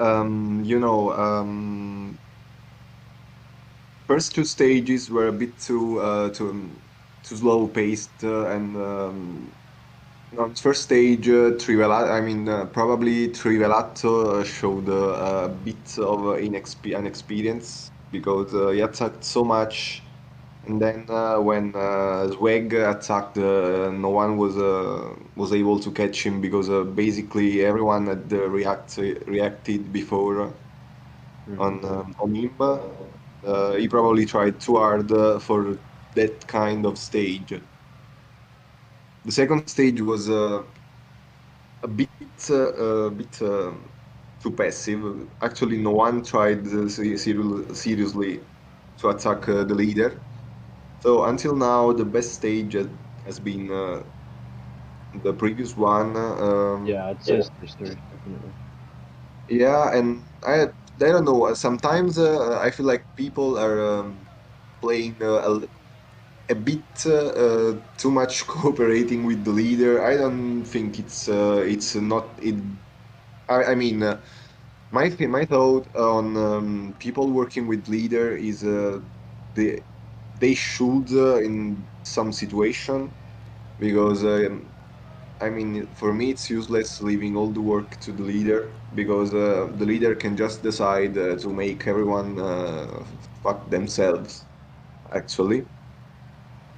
first two stages were a bit too slow paced, and on the first stage, Trivelato, probably Trivelato showed a bit of inexperience because he attacked so much, and then when Zweg attacked, no one was able to catch him because basically everyone had reacted before on him. He probably tried too hard for that kind of stage. The second stage was a bit too passive. Actually, no one tried seriously to attack the leader. So until now, the best stage has been the previous one. Yeah, I'd say stage 3, definitely. Yeah, and I don't know. Sometimes I feel like people are playing a bit too much cooperating with the leader. I don't think it's not it. I mean, my thought on people working with leader is they they should in some situation because for me it's useless leaving all the work to the leader because the leader can just decide to make everyone fuck themselves actually.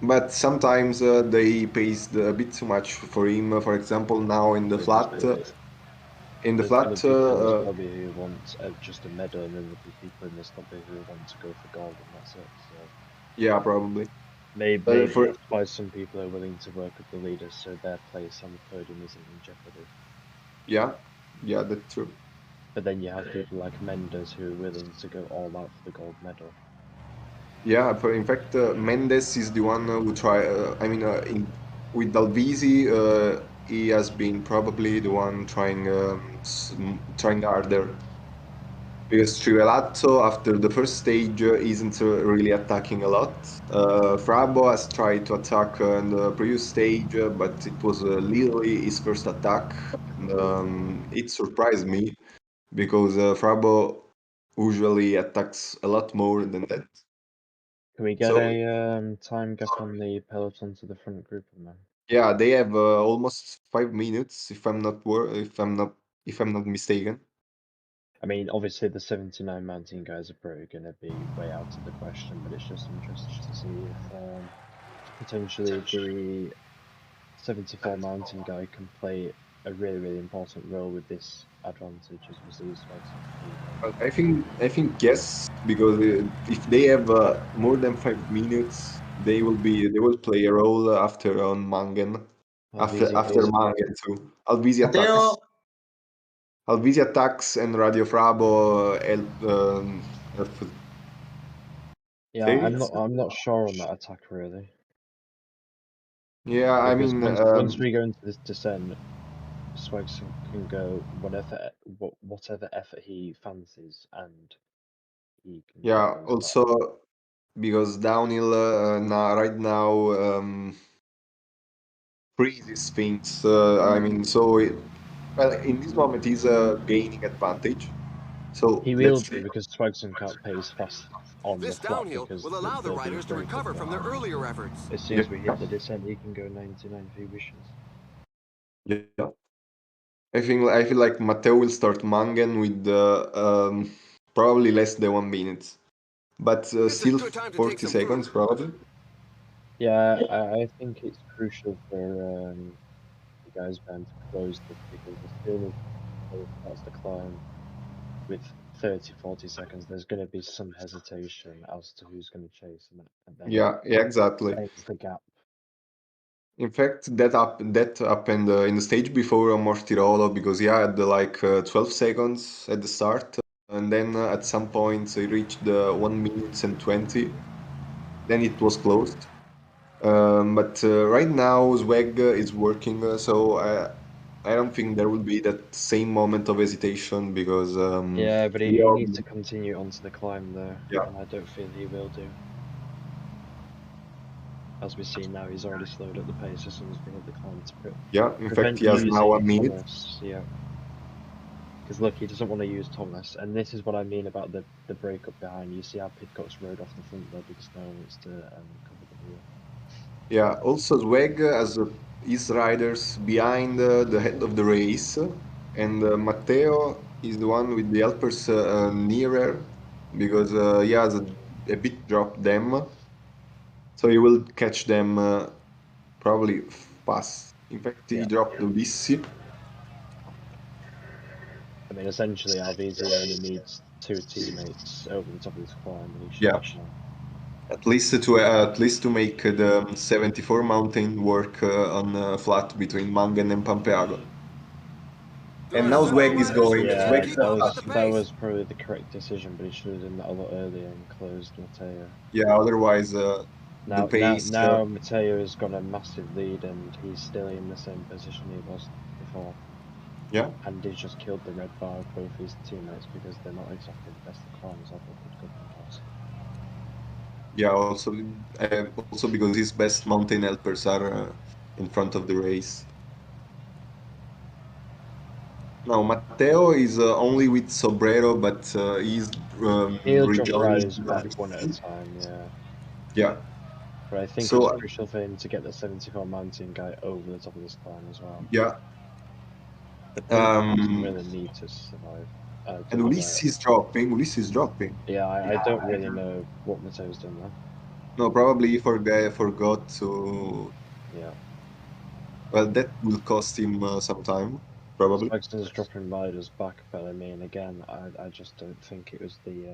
But sometimes they paced a bit too much for him. For example, now in the There's gonna flat, be players probably who want just a meta, and then there'll be people in this lobby who want to go for gold, and that's it. So yeah, probably. maybe For that's why some people are willing to work with the leaders, so their place on the podium isn't in jeopardy. yeah, yeah, that's true. But then you have people like Mendes who are willing to go all out for the gold medal. Yeah, in fact, Mendes is the one who try. With Dalvisi, he has been probably the one trying harder. Because Trivelato, after the first stage, isn't really attacking a lot. Frabo has tried to attack in the previous stage, but it was literally his first attack. And, it surprised me because Frabo usually attacks a lot more than that. Can we get So a time gap on the peloton to the front group, man? yeah, they have almost 5 minutes, if I'm not mistaken. I mean, obviously the 79 mountain guys are probably going to be way out of the question, but it's just interesting to see if potentially the 74 mountain guy can play a really, really important role with this advantage as we see Swags and Capello. I think yes, because if they have more than 5 minutes, they will play a role after on Mangen, Alvisi after goes for Mangen too. Matteo, Alvisi attacks and Radio Frabo help Yeah, say I'm it. not sure on that attack really, Yeah, I because mean, once we go into this descent, Swags can go whatever effort he fancies, and he can yeah. go as that. Also because downhill now right now freezes things. Well, in this moment he's gaining advantage. So He will let's do see. because Swagson can't pace fast on the This flat downhill because will allow the they'll be riders to braking recover from their behind. earlier efforts. As soon Yeah, as we hit the descent, he can go 99 if he wishes. yeah. I feel like Matteo will start Mangen with probably less than 1 minute, but It's a still good time to take 40 some seconds food. probably. Yeah, I think it's crucial for the guys band to close this because as soon as he starts to climb with 30, 40 seconds, there's going to be some hesitation as to who's going to chase, and then Yeah, yeah, exactly. ends the gap. In fact, that happened in the stage before Mortirolo because he had like 12 seconds at the start, and then at some point he reached 1 minute and 20. Then it was closed. But right now Swag is working, so I don't think there will be that same moment of hesitation because Yeah, but we he all, needs to continue onto the climb though, yeah, and I don't feel he will do. As we see now, he's already slowed up the pace as soon as we hit the climb to yeah. In fact, prevent he has now a using minute. Thomas. Yeah, because look, he doesn't want to use Thomas, and this is what I mean about the breakup behind. You see how Pidcock's rode off the front there because no one wants to cover the wheel. Yeah, also Swag has his riders behind the head of the race, and Matteo is the one with the helpers nearer because he has a bit dropped them, so he will catch them probably fast. In fact, he Yeah, dropped Ulyssi. I mean, essentially, Alvisi only needs 2 teammates over the top of this climb, and he should Yeah, be fine. at least to make the 74 mountain work on flat between Mangan and Pampeago. There And are now several Swag is riders who going. can't Yeah, Swag, keep up with the that pace. was probably the correct decision, but he should have done that a lot earlier and closed Matteo. yeah. Otherwise, the pace. Now Matteo has got a massive lead, and he's still in the same position he was before. Yeah. And he's just killed the red bar of both his teammates because they're not exactly the best of climbers, although Pidcock and Ross. Yeah, also because his best mountain helpers are in front of the race. Now Matteo is only with Sobrero, but he's He'll drop rejoining riders back one at a time, yeah. Yeah. But I think it's So crucial for him to get the 74 mountain guy over the top of this climb as well. yeah, The punch doesn't um, really need to survive. and Ulysses is dropping. Ulysses is dropping. Yeah, I don't really know what Matteo's done there. No, probably he forgot to. Yeah. Well, that will cost him some time, probably. Swagson's dropping riders back, but I mean, again, I just don't think it was the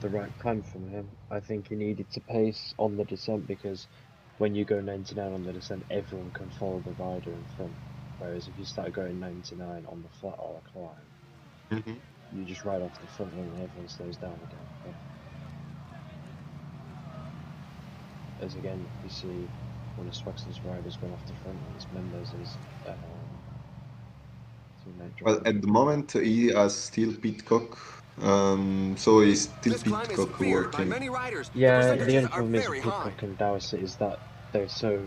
right plan from him. I think he needed to pace on the descent because when you go 99 on the descent, everyone can follow the rider in front. Whereas if you start going 99 on the flat or a climb, Hmm. you just ride off the front wing and everyone slows down again. But as again, you see one of Swagson's riders going off the front and it's Mendez's teammate Well, dropping. at the moment he has still Pitcock, so he's still This climb is Pitcock feared by working. many riders. The Yeah, the percentages only are problem is with very high. Pidcock and Dowsett is that they're so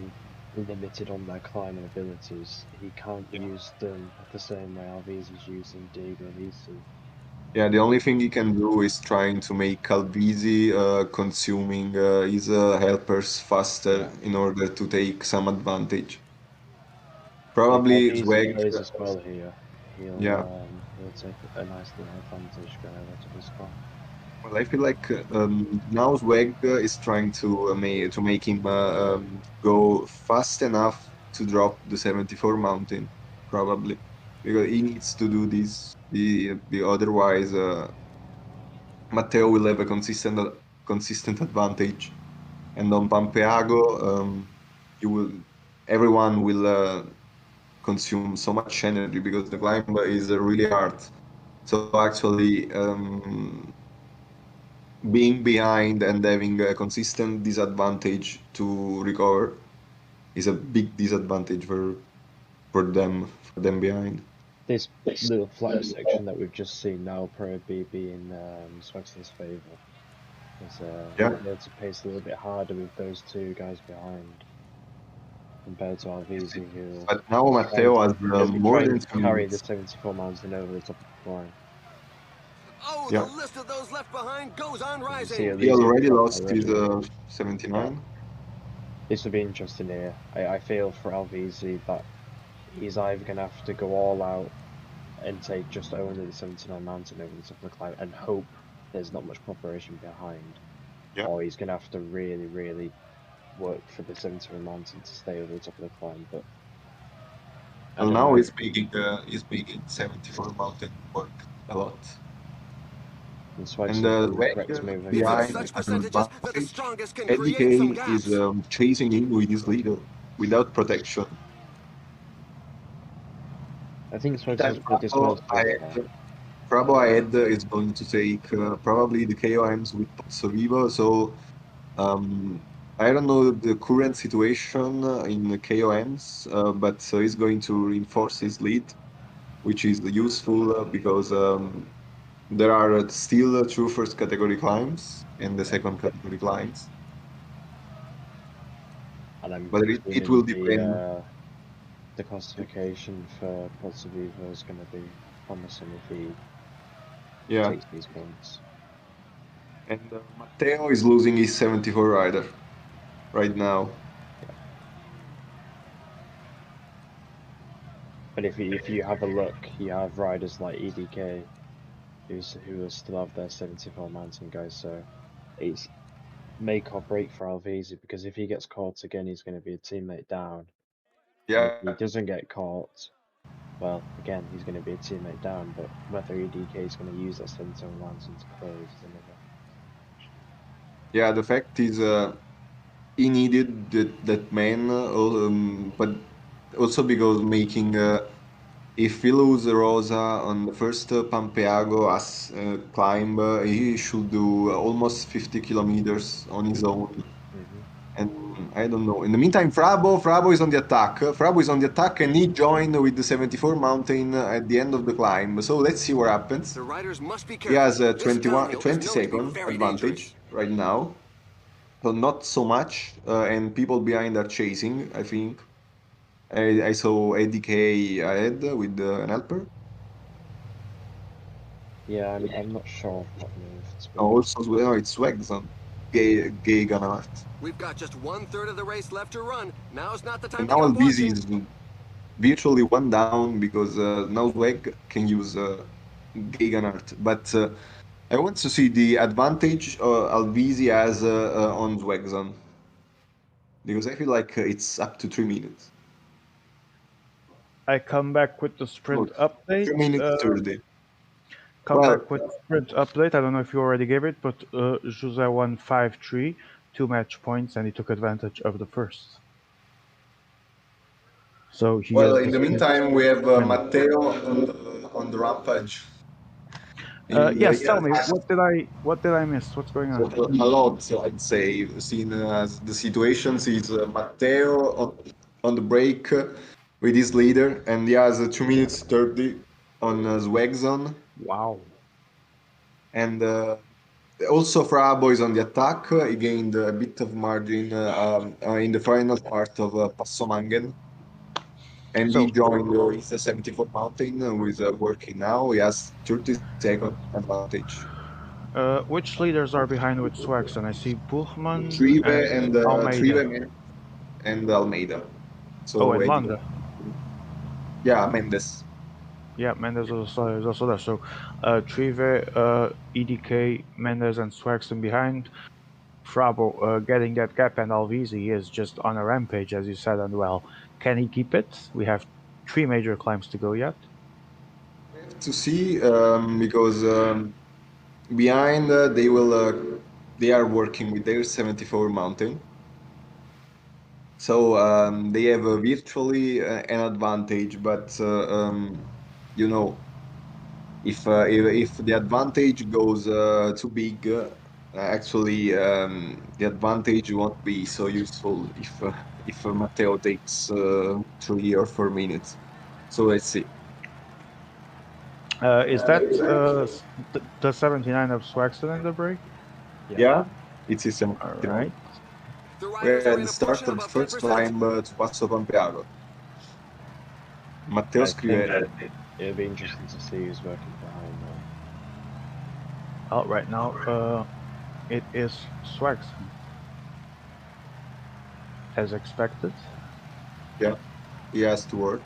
limited on their climbing abilities. He can't use them the same way Alvisi's using Dig or Lisi. Yeah, the only thing he can do is trying to make Calvisi consuming his helpers faster in order to take some advantage. If Probably Alvisi Zweg, plays as well here, yeah. he'll take a nice little advantage going over to this climb. Well, I feel like now Zweg is trying to make him go fast enough to drop the 74 mountain, probably, because he needs to do this. The otherwise, Matteo will have a consistent advantage, and on Pampeago, you will everyone will consume so much energy because the climb is really hard. So actually, being behind and having a consistent disadvantage to recover is a big disadvantage for them behind. This little flat section that we've just seen now probably be in Swagson's favour. Because he'll be able to pace a little bit harder with those two guys behind compared to Alvisi, who But now Matteo has he'll be more trying than to 2 carry the minutes. 74 mountain over the top of the climb. Oh, Yeah. the list of those left behind goes on You see rising. He Alvisi already dropped lost his already. 79. This will be interesting here. I feel for Alvisi that he's either going to have to go all out and take just only the 79 mountain over the top of the climb and hope there's not much preparation behind. Yeah. Or he's going to have to really, really work for the 74 mountain to stay over the top of the climb. But Well, now he's making 74 mountain work a lot. And Swags And is the Weg correct move He's again. in behind such has an percentages that the advantage. strongest can Eddie create some K is gaps. chasing him with his leader without protection. I think Swags is Meantime, pretty close to it there. Frabo ahead is going to take probably the KOMs with Pozzo Vivo. So I don't know the current situation in the KOMs, but he's going to reinforce his lead, which is useful because there are still two first category climbs and the second category climbs. And I'm But it will presuming depend. the classification for Pozzo Vivo is going to be promising if he Yeah. takes these points. And Matteo is losing his 74 rider right now. But if you have a look, you have riders like EDK who will still have their 74 mountain guys. So it's make or break for Alvisi, because if he gets caught again, he's going to be a teammate down. And if Yeah. he doesn't get caught, well, again, he's going to be a teammate down. But whether EDK is going to use that 77 mountain to close is another question. Yeah, the fact is he needed that man, but also because making if he lose Rosa on the first Pampeago as climb, he should do almost 50 kilometers on his own. And I don't know. In the meantime, Frabo is on the attack. Frabo is on the attack, and he joined with the 74 mountain at the end of the climb. So let's see what happens. The riders must be He careful. has a This 21, downhill is 20 known to be second very advantage dangerous. right now. So not so much, and people behind are chasing, I think. I saw ADK ahead with an helper. Yeah, I'm not sure of what move, to be honest. Also, well, it's Swagson, gay Ganart. We've got just 1/3 of the race left to run. Now's not the time And to now go Albisi watching. is virtually one down because now Swag can use gay Ganart. But I want to see the advantage Albisi has on Swagson because I feel like it's up to 3 minutes. I come back with the sprint Look, update. 3 minutes 30. Come Well, back with the sprint update. I don't know if you already gave it, but Jose won 5-3, 2 match points, and he took advantage of the first. So he well, has in the the sprint meantime, we have win. Matteo on the rampage. And Yes, yeah, tell me what did I miss? What's going so on? a lot, I'd say, seen as the situations is Matteo on the break with his leader, and he has 2 minutes 30 on Swagzone. Wow. And also Frabo is on the attack. He gained a bit of margin in the final part of Passo Mangen. And he So, joined his 74 mountain who is working now. He has 30-second advantage. which leaders are behind with Swaxon? I see Buchmann Trive and and Almeida. and Almeida. Oh, So and Eddie, Landa. yeah, Mendes. Yeah, Mendes is also there. So, Trive, EDK, Mendes, and Swaxon behind. Frabo getting that gap, and Alvisi is just on a rampage, as you said, and well, can he keep it? We have 3 major climbs to go yet. We have to see because behind they are working with their 74 mountain. So they have virtually an advantage, but you know, if the advantage goes too big, actually the advantage won't be so useful if Matteo takes 3 or 4 minutes. So let's see. Is that the 79 of Swaxon in the break? Yeah, it's his All 79. right. The We're riders at are the in a start portion of the above first 10%. climb to Passo Pampeano. Matteo I think Scrivere. it'll be interesting to see who's working behind now. Oh, right now, it is Swaxon, as expected. Yeah, he has to work.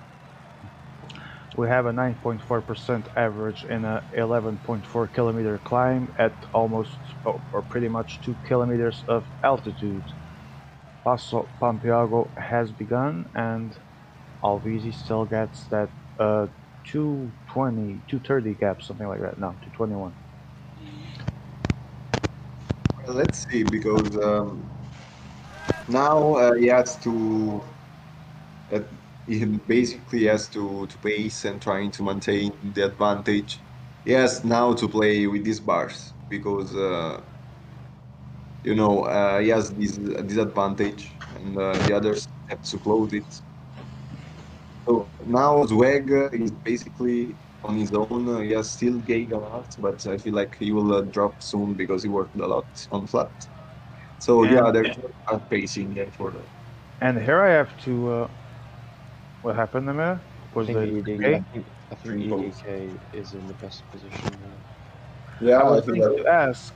We have a 9.4% average in a 11.4 kilometer climb at almost or pretty much 2 kilometers of altitude. Passo Pampeago has begun, and Alvisi still gets that 220, 230 gap, something like that. No, 221. let's see, because now he has to. Uh, he basically has to pace and trying to maintain the advantage. He has now to play with these bars because he has this disadvantage, and the others have to close it. So now Zweg is basically on his own. He has still gained a lot, but I feel like he will drop soon because he worked a lot on flat. So yeah, And there's a pacing there for that. here I have to. What happened, Amir? I Was think the ED, okay? I think Three poles. EDK is in the best position here. Yeah, I I was feel going like to ask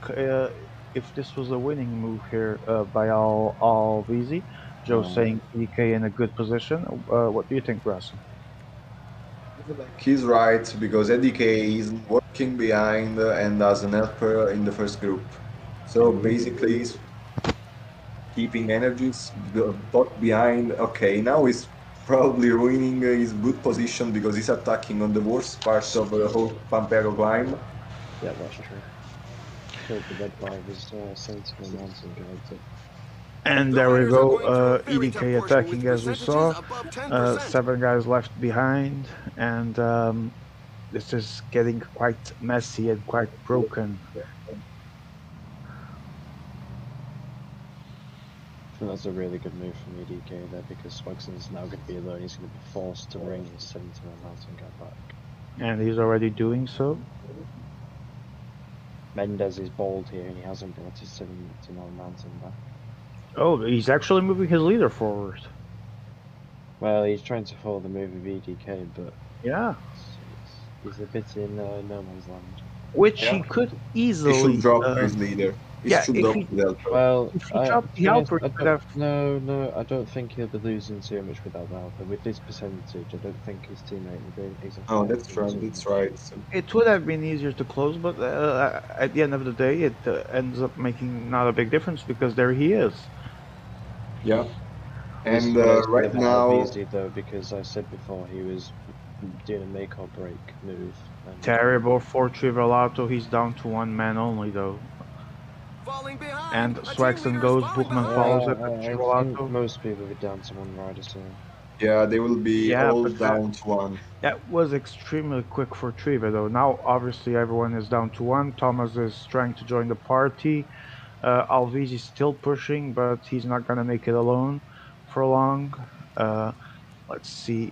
if this was a winning move here by all easy. Joe No, saying EK in a good position. What do you think, Russell? he's right because EDK is working behind and as an helper in the first group. So basically, he's keeping energies both behind. Okay, now he's probably ruining his good position because he's attacking on the worst part of the whole Pampero climb. yeah, that's true. Killed the red bar of his sentinel mountain guard, but And The there we riders are go. going through a very tough EDK portion with attacking as we percentages saw. above 10%. 7 guys left behind, and this is getting quite messy and quite broken. I think that's a really good move from EDK there because Swagson's now going to be alone. He's going to be forced to bring his sentinel mountain guard back. And he's already doing so. Mendez is bold here and he hasn't brought his sentinel mountain back. Oh, he's actually moving his leader forward. Well, he's trying to follow the move of EDK, but Yeah. he's a bit in no man's land. Which Yeah. he could He easily. should drop his leader. He yeah, should if drop he- his helper. Well, If he dropped the to be honest, helper, he could have. no, I don't think he'll be losing too much without the helper. With this percentage, I don't think his teammate will be exactly. Oh, that's right. That's right. So, It would have been easier to close, but at the end of the day, it ends up making not a big difference because there he is. yeah. This is And what I was right gonna have now, easy though, because I said before he was doing a make or break move. And Terrible for Trivelato. He's down to 1 man only, though. Falling behind. And A team Swaxton leader is goes, falling Bookman behind. follows it. I think Trivelato. most people will be down to one rider soon. yeah, they will be Yeah, all but down to one. That was extremely quick for Triva, though. Now, obviously, everyone is down to 1. Thomas is trying to join the party. Alviz is still pushing, but he's not going to make it alone for long. Let's see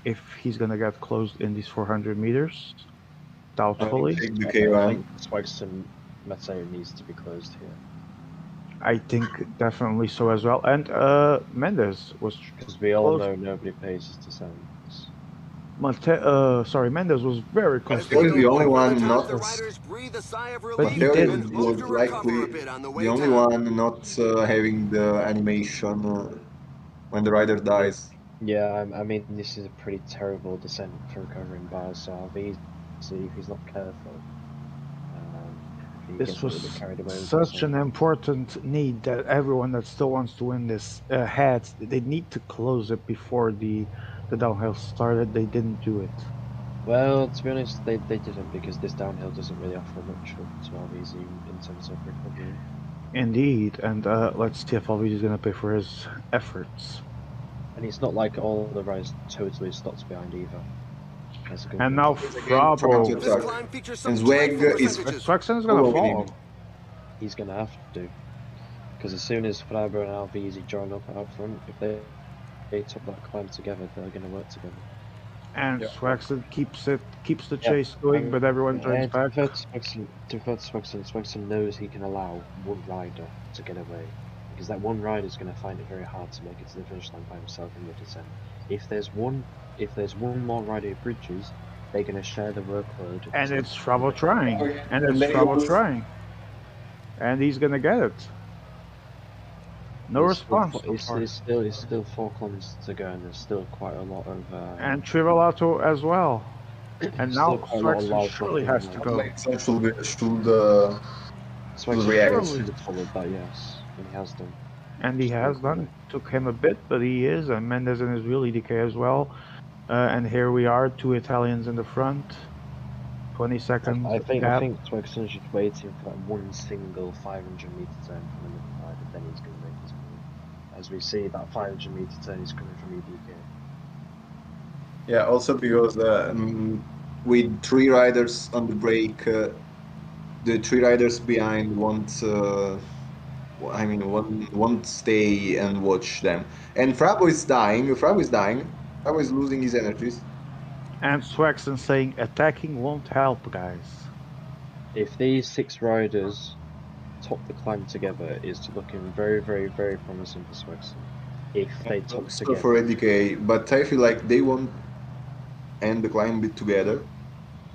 if he's going to get closed in these 400 meters. Doubtfully. Take the I K1. think Swagston Mateo needs to be closed here. I think definitely so as well. And Mendes was Because we all close. know nobody pays his descendants. Mendes was very close. As Mateo they is go the only over one top, not. the riders breathe a sigh of But he relief Mateo didn't. and hope was to recover likely a bit on the way the only down. one not having the animation when the rider dies. Yeah, I mean, this is a pretty terrible descent for recovering bars, so I'll be see if he's not careful. If he This gets a little was bit carried away with such himself. an important need that everyone that still wants to win this had. They need to close it before the downhill started. They didn't do it. Well, to be honest, they didn't because this downhill doesn't really offer much up to Alvisi in terms of recovery. Indeed, and let's see if Alvise is going to pay for his efforts. And it's not like all the riders totally stopped behind either. That's a good And thing. now Trying to Frabo. This attack. climb features some And Zweg dreadful is percentages. Swaxton is going to following fall. him. He's going to have to. Because as soon as Frabo and Alvisi join up out front, if they took that climb together, they're going to work together. And Yeah. Swaxton keeps the Yeah, chase going, but everyone joins back. Swagston knows he can allow one rider to get away. Because that one rider is going to find it very hard to make it to the finish line by himself in the descent. If there's one more rider who bridges, they're going to share the workload. And it's Frabo trying. And it's they Frabo will- trying. And he's going to get it. No response. So far. It's still 4 kilometers to go, and there's still quite a lot of. And Trivelato as well. And now still quite a lot of Swaxton live surely work has to going go. on. Swagston should Swagston react. should have followed that, yes, and he has done. And he has done. Took him a bit, but he is. And Mendes and his real EDK as well. And here we are, 2 Italians in the front. 20 seconds I think gap. Swexon's just waiting for that one single 500-meter turn from the side, and then he's going to make his move. As we see, that 500-meter turn is coming from EDK. Yeah, also because with 3 riders on the break, the 3 riders behind won't stay and watch them. And Frabo is dying. Frabo is losing his energies. And Swexon saying attacking won't help, guys. If these 6 riders top the climb together, it's looking very, very, very promising for Swexon. If they top Also together. for ADK, but I feel like they won't end the climb bit together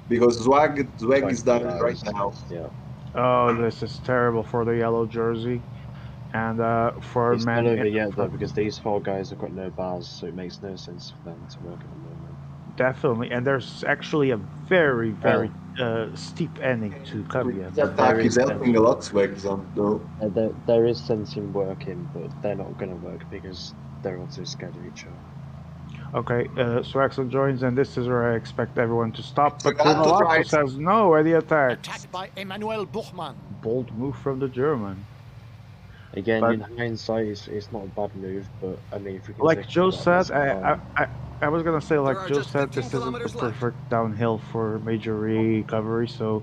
because Zwag is dying right now. Yeah. Oh, this is terrible for the yellow jersey. And for It's men not over in yet though, front. because these 4 guys have got no bars, so it makes no sense for them to work at the moment. Definitely, and there's actually a very, very steep ending to come yet. This attack is helping a lot Swag though. There is sense in working, but they're not going to work because they're all too scared of each other. Okay, Swexon joins, and this is where I expect everyone to stop. But Zagato Trivalato tries- says no at the attack. Attacked by Emmanuel Buchmann. Bold move from the German. Again, But- in hindsight, it's not a bad move, but I mean, if we can Like take Joe that, said, that's I was gonna say, like There are Joe just said, 15 this isn't the kilometers left. perfect downhill for major recovery. So,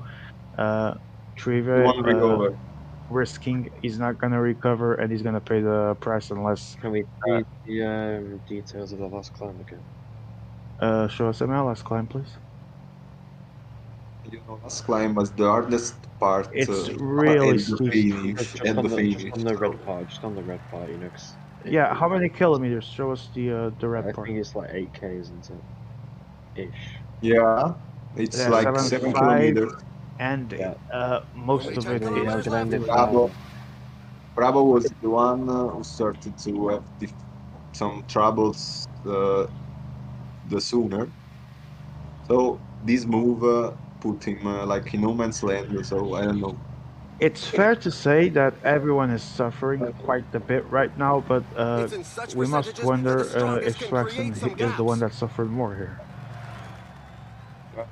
Trive One recover. risking he's not gonna recover, and he's gonna pay the price unless Can we see the details of the last climb again? show us MLS climb, please. You know, last climb was the hardest part. It's really and the steep. finish. Just And on the the, finish. just on the red part, just on the red part, you know. 'Cause Yeah, how many kilometers? Show us the red I part. think it's like 8K, isn't it? Ish. Yeah, it's Yeah, like 7.5. 7 kilometers. And Yeah. most of it Yeah, is. it's gonna end in Bravo was the one who started to have some troubles the sooner. So this move put him like in no man's land. So I don't know. It's fair to say that everyone is suffering quite a bit right now, but It's in such we must percentages wonder that the strongest if can Swexon create some is the one gaps. that suffered more here.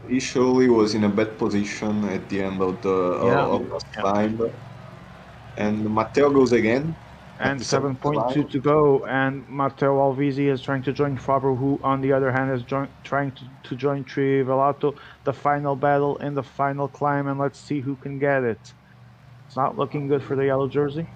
He surely was in a bad position at the end of the climb. And Matteo goes again. And at the 7.2 line. to go, and Matteo Alvisi is trying to join Fabro, who on the other hand is trying to join Trivalato. The final battle in the final climb, and let's see who can get it. It's not looking good for the yellow jersey.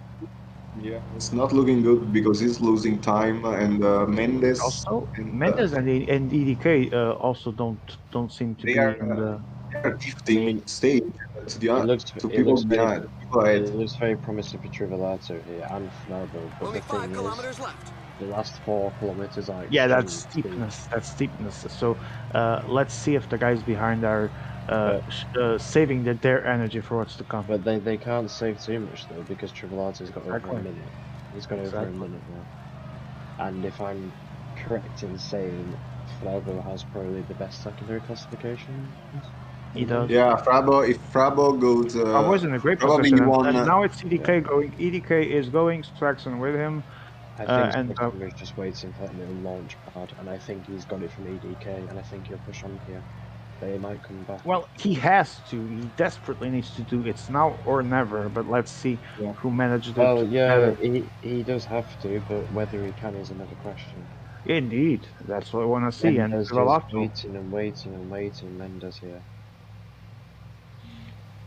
Yeah, it's not looking good because he's losing time, and Mendes. Also, and, Mendes and EDK also don't seem to they be are, in the. they are gifting stage to people behind. It looks very promising for Trivalato here and Fnarbo, but Only the 5 thing is, kilometers left. the last 4 kilometers are Yeah, that's extremely steepness. That's steepness. So let's see if the guys behind are saving their energy for what's to come. But they can't save too much though, because Trivalato's got over Exactly. a minute. He's got over Exactly. a minute now. And if I'm correct in saying Fnarbo has probably the best secondary classification. He does. Yeah, Frabo. If Frabo goes, I was in a great probably position, won. and now it's EDK going. EDK is going. Swexon with him. I think and, Swexon is just waiting for that little launch pad, and I think he's got it from EDK, and I think he'll push on here. They might come back. Well, he has to. He desperately needs to do. It's now or never. But let's see who managed it. Well, yeah, he does have to, but whether he can is another question. Indeed, that's what I want to see. And Mendes is Trivalato. waiting and waiting and waiting. Mendes here.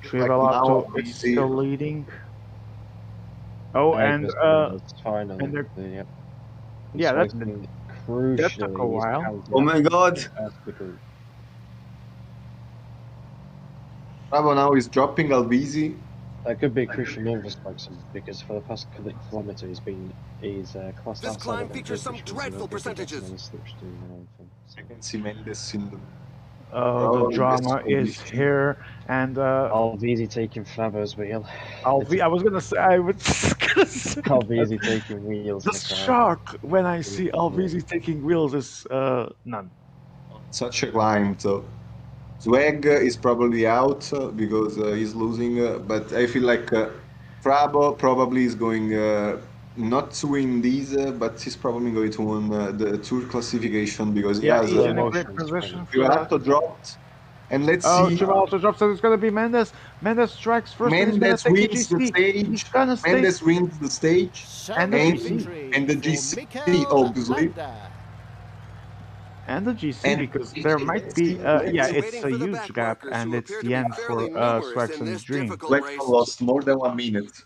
Trivalato Like is still leading. Oh, and finally, and they're- yeah, yeah, that's crucially. that took a while. Oh my God! Frabo now is dropping Albisi. That could be a crucial move for Swexon, because for the past kilometre he's classed This outside climb of that features some position, so dreadful nobody gets percentages. any slipstream or anything. I can see Mendes in the. Oh, the drama is here, and Alvisi taking Flabo's wheel. I was gonna say, I was gonna say, Alvisi taking wheels. the in the crowd. shock when I see Alvisi taking wheels is none. Such a climb, so Swag is probably out because he's losing, but I feel like Frabo probably is going not to win these, but he's probably going to win the Tour classification because he has he's in a great position for that. Trivalato dropped, And let's Oh, see. Chival also drops, so it's gonna be Mendes. Mendes strikes first, and he's gonna Mendes take the wins the GC. He's stage. gonna stay. Mendes wins the stage. And the Certain GC. victory And the for GC, Mikel obviously. Landa. And the GC, And because there might be, yeah, We're it's waiting a for the huge gap, backmarkers and who it's appear to the be end fairly for numerous in Swaxon's this dream. difficult Blackstone race. lost more than 1 minute.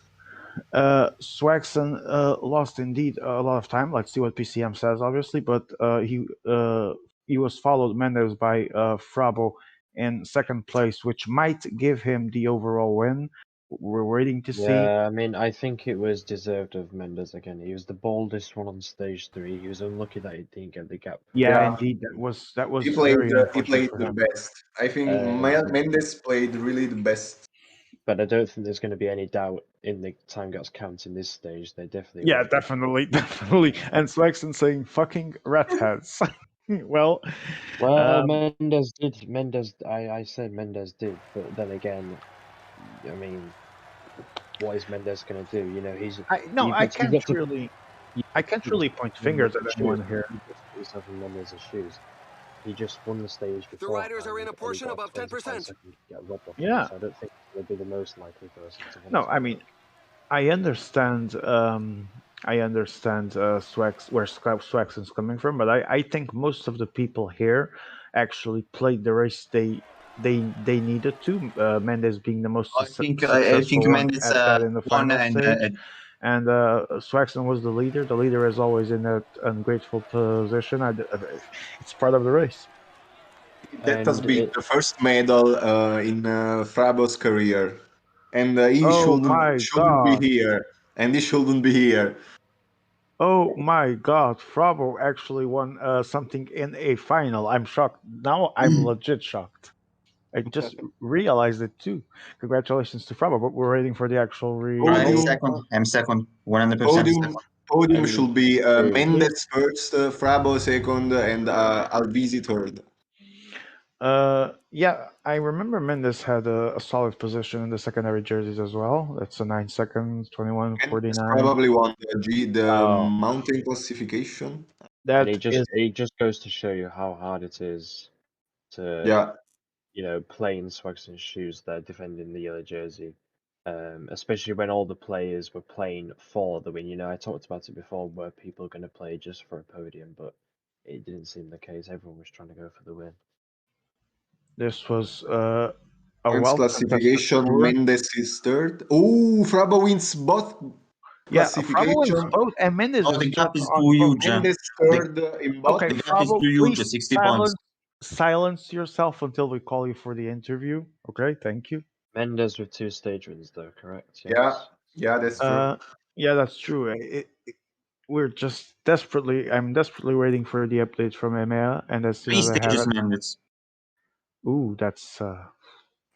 Swaxon lost indeed a lot of time. Let's see what PCM says, obviously, but he was followed Mendes by Frabo in second place, which might give him the overall win. We're waiting to see. Yeah, I mean, I think it was deserved of Mendes again. He was the boldest one on stage 3. He was unlucky that he didn't get the gap. Yeah, Yeah. indeed, that was He very played unfortunate for the him. best. I think Um, Mendes played really the best. But I don't think there's going to be any doubt in the time gaps count in this stage. They definitely Yeah, won. definitely, definitely. And Swaxon saying "fucking redheads." Well, Well, um, Mendes did. I said Mendes did, but then again, I mean, what is Mendes going to do? You know, no, I you can't got to really, you I can't you really just point put fingers Mendes' at shoes. anyone here. You just put yourself in Mendes' shoes. He just won the stage The riders are beforehand, in a and he portion got above 25 10%. seconds to get robbed off him. Yeah, So I don't think he'll be the most likely person to win no, I tonight. mean, I understand. I understand where Swaxon's coming from, but I think most of the people here actually played the race they needed to. Mendes being the most I think successful one Mendes at that in the won, final and stage, and Swaxon was the leader. The leader is always in that ungrateful position. It's part of the race. That has And been it, the first medal in Frabo's career, and he Oh my shouldn't be God! here, and he shouldn't be here. Oh my God! Frabo actually won something in a final. I'm shocked. Now I'm legit shocked. I just realized it too. Congratulations to Frabo, but we're waiting for the actual result. Podium, I'm second, 100% second. podium and should be the Mendes first, Frabo second, and Alvisi third. Yeah, I remember Mendes had a solid position in the secondary jerseys as well. That's a 9 seconds, Mendes 21:49. probably won the oh, mountain classification. and That is, it just goes to show you how hard it is to Yeah, play in Swagson's shoes. They're defending the yellow jersey, especially when all the players were playing for the win. You know, I talked about it before, where people are going to play just for a podium, but it didn't seem the case. Everyone was trying to go for the win. this was a points well-contested classification. tour. Mendes is third. Oh, Frabo wins both Yeah, Frabo wins classification. both, and Mendes Oh, is the gap just is on too both. huge. Mendes The, third in both. Okay, the gap is Frabo, too huge, please 60 points. silence yourself until we call you for the interview. Okay, thank you. Mendes with 2 stage wins, though, correct? Yeah, Yes. yeah, that's true. Uh, yeah, that's true. We're just desperately. I'm desperately waiting for the updates from EMEA, and as soon Three as I have stages, it, man. It's, ooh, that's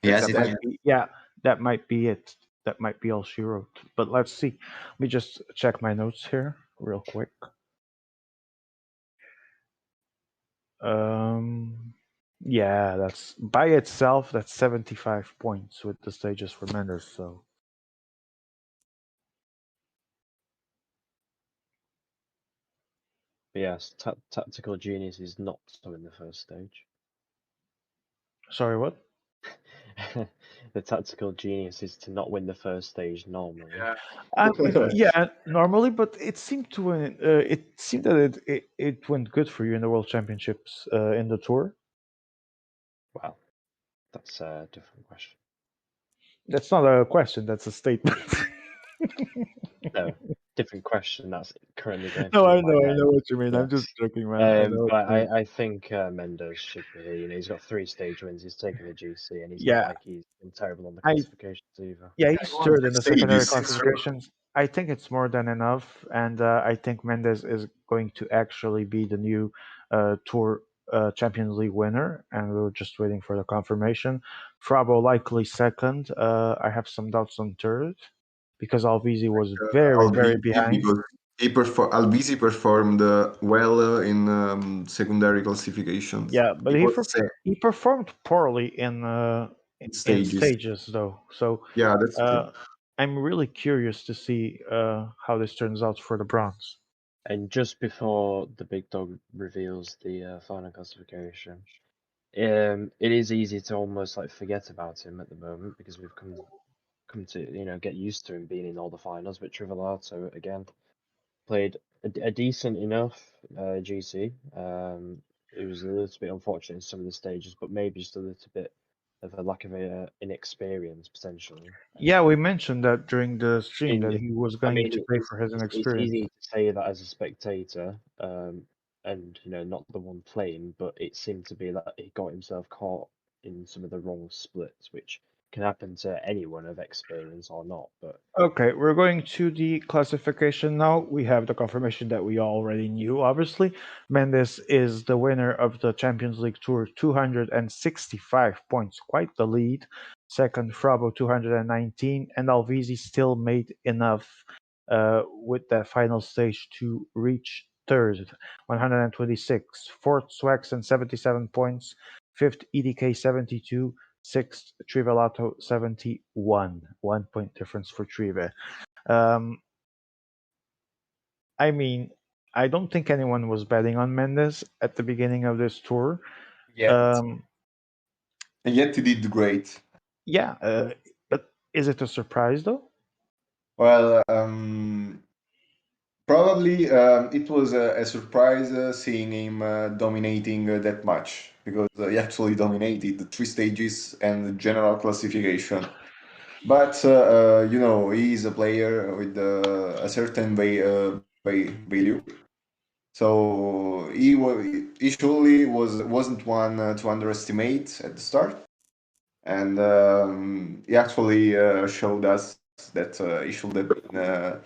yes, that it might is. be. Yeah, that might be it. That might be all she wrote. But let's see. Let me just check my notes here real quick. Yeah, that's by itself. That's 75 points with the stages for Mendes. So But yes, Tactical Genius is not to win the first stage. sorry, what? The Tactical Genius is to not win the first stage normally. Yeah, normally, but it seemed to win. It seemed that it went good for you in the World Championships in the tour. Well, that's a different question. That's not a question. That's a statement. No, different question. That's currently going No, through I my know, I head. know what you mean. I'm just Yes. joking, man. I know what But you mean. I think Mendes should be here. You know, he's got 3 stage wins. He's taken the GC, and he's not Yeah, like he's been terrible on the I classifications either. yeah, I he's want third to in the say secondary this. classifications. I think it's more than enough, and I think Mendes is going to actually be the new Tour Champions League winner, and we're just waiting for the confirmation. Frabo likely second. I have some doubts on third because Alvisi was very, very Alvisi behind. because Alvisi performed well in secondary classifications. Yeah, but He was second he performed poorly in in stages. stages though. So Yeah, that's true. I'm really curious to see how this turns out for the bronze. And just before the big dog reveals the final classification, it is easy to almost like forget about him at the moment because we've come to get used to him being in all the finals. But Trivelato again played a decent enough GC. It was a little bit unfortunate in some of the stages, but maybe just a little bit of a lack of inexperience potentially. Yeah, we mentioned that during the stream that In he was I going mean, to pay for his it's inexperience. easy to say that as a spectator, and not the one playing, but it seemed to be that he got himself caught in some of the wrong splits, which can happen to anyone of experience or not. But Okay, we're going to the classification now. We have the confirmation that we already knew, obviously. Mendes is the winner of the Champions League Tour, 265 points, quite the lead. Second, Frabo, 219, and Alvisi still made enough with that final stage to reach third, 126. Fourth, Swaxon, 77 points. Fifth, EDK, 72. Sixth, Trivelato 71. 1 point difference for Trive. Um, I mean, I don't think anyone was betting on Mendes at the beginning of this tour. Yet. Um, And yet he did great. yeah, but is it a surprise though? Well, probably it was a surprise seeing him dominating that much because he actually dominated the 3 stages and the general classification. But he is a player with a certain value. So he surely wasn't one to underestimate at the start, and he actually showed us that he should have been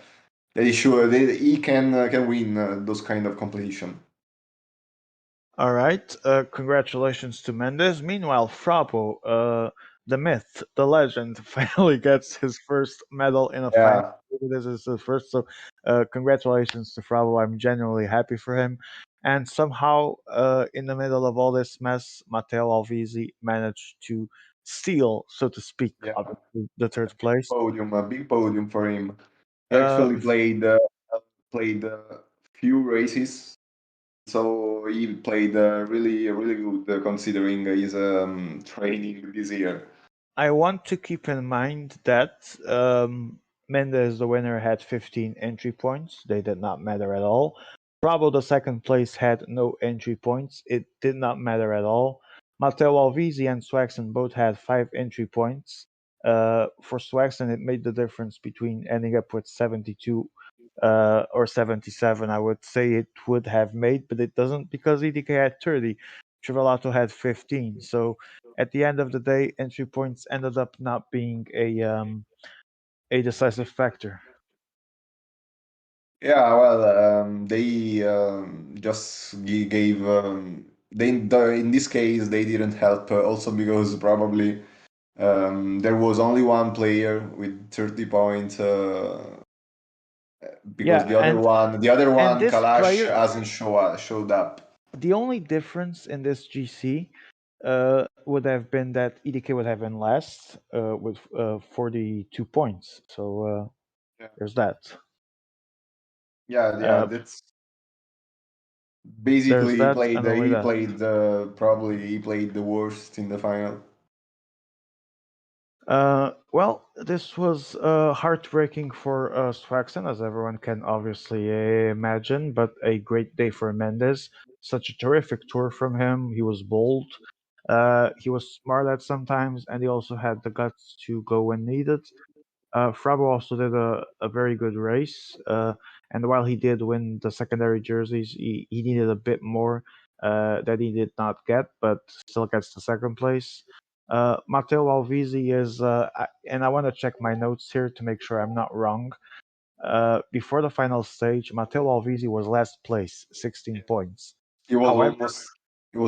that he can win those kind of competition. All right. Congratulations to Mendes. Meanwhile, Frabo, the myth, the legend, finally gets his first medal in a final. Yeah, This is the first. So, congratulations to Frabo. I'm genuinely happy for him. And somehow, in the middle of all this mess, Matteo Alvisi managed to steal, so to speak, yeah, obviously, the third place. a big podium for him. He Uh, actually played few races, so he played really really good considering his training this year. I want to keep in mind that Mendes, the winner, had 15 entry points. They did not matter at all. Bravo, the second place, had no entry points. It did not matter at all. Matteo Alvisi and Swaxon both had 5 entry points. For Swaxon, it made the difference between ending up with 72 or 77. I would say it would have made, but it doesn't because EDK had 30. Trivelato had 15. So at the end of the day, entry points ended up not being a decisive factor. Yeah, well, they just gave. In this case, they didn't help. Also because probably there was only one player with 30 points. Because Yeah, the other and one, this Kalash, player, hasn't showed up. the only difference in this GC would have been that EDK would have been last with 42 points. So Yeah, there's that. yeah, Uh, that's there's basically that, and only he that. played probably he played the worst in the final. Well, this was heartbreaking for Swaxon, as everyone can obviously imagine, but a great day for Mendes. Such a terrific tour from him. He was bold. He was smart at sometimes, and he also had the guts to go when needed. Frabo also did a very good race, and while he did win the secondary jerseys, he needed a bit more that he did not get, but still gets the second place. Matteo Alvisi is, and I want to check my notes here to make sure I'm not wrong. Before the final stage, Matteo Alvisi was last place, 16 points. He was However,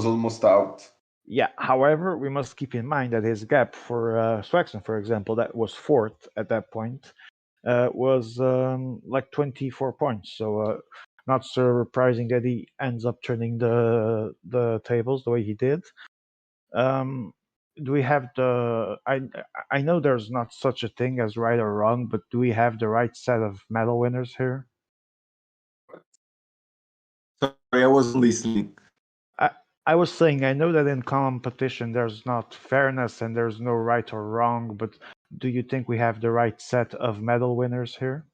almost out. yeah, however, we must keep in mind that his gap for Swaxon, for example, that was fourth at that point, was like 24 points. So not surprising that he ends up turning the tables the way he did. Do we have the? I know there's not such a thing as right or wrong, but do we have the right set of medal winners here? Sorry, I wasn't listening. I was saying, I know that in competition there's not fairness and there's no right or wrong, but do you think we have the right set of medal winners here?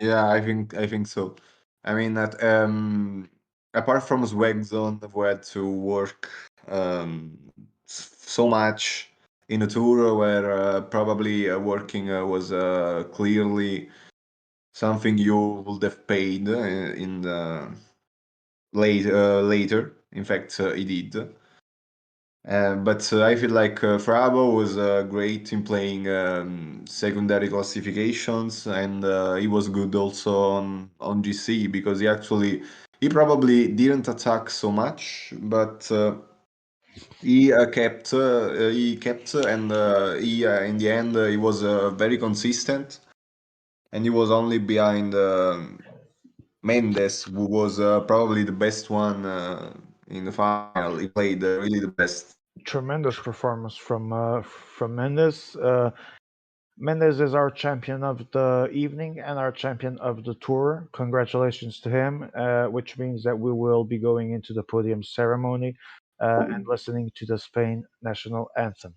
Yeah, I think so. I mean that apart from Swagzone, who had to work so much in a tour where probably working was clearly something you would have paid in the later. In fact, he did. But I feel like Frabo was great in playing secondary classifications, and he was good also on GC because he probably didn't attack so much, but he kept, and he in the end he was very consistent, and he was only behind Mendes, who was probably the best one in the final. He played really the best. Tremendous performance from Mendes. Mendes is our champion of the evening and our champion of the tour. Congratulations to him, which means that we will be going into the podium ceremony and listening to the Spain national anthem.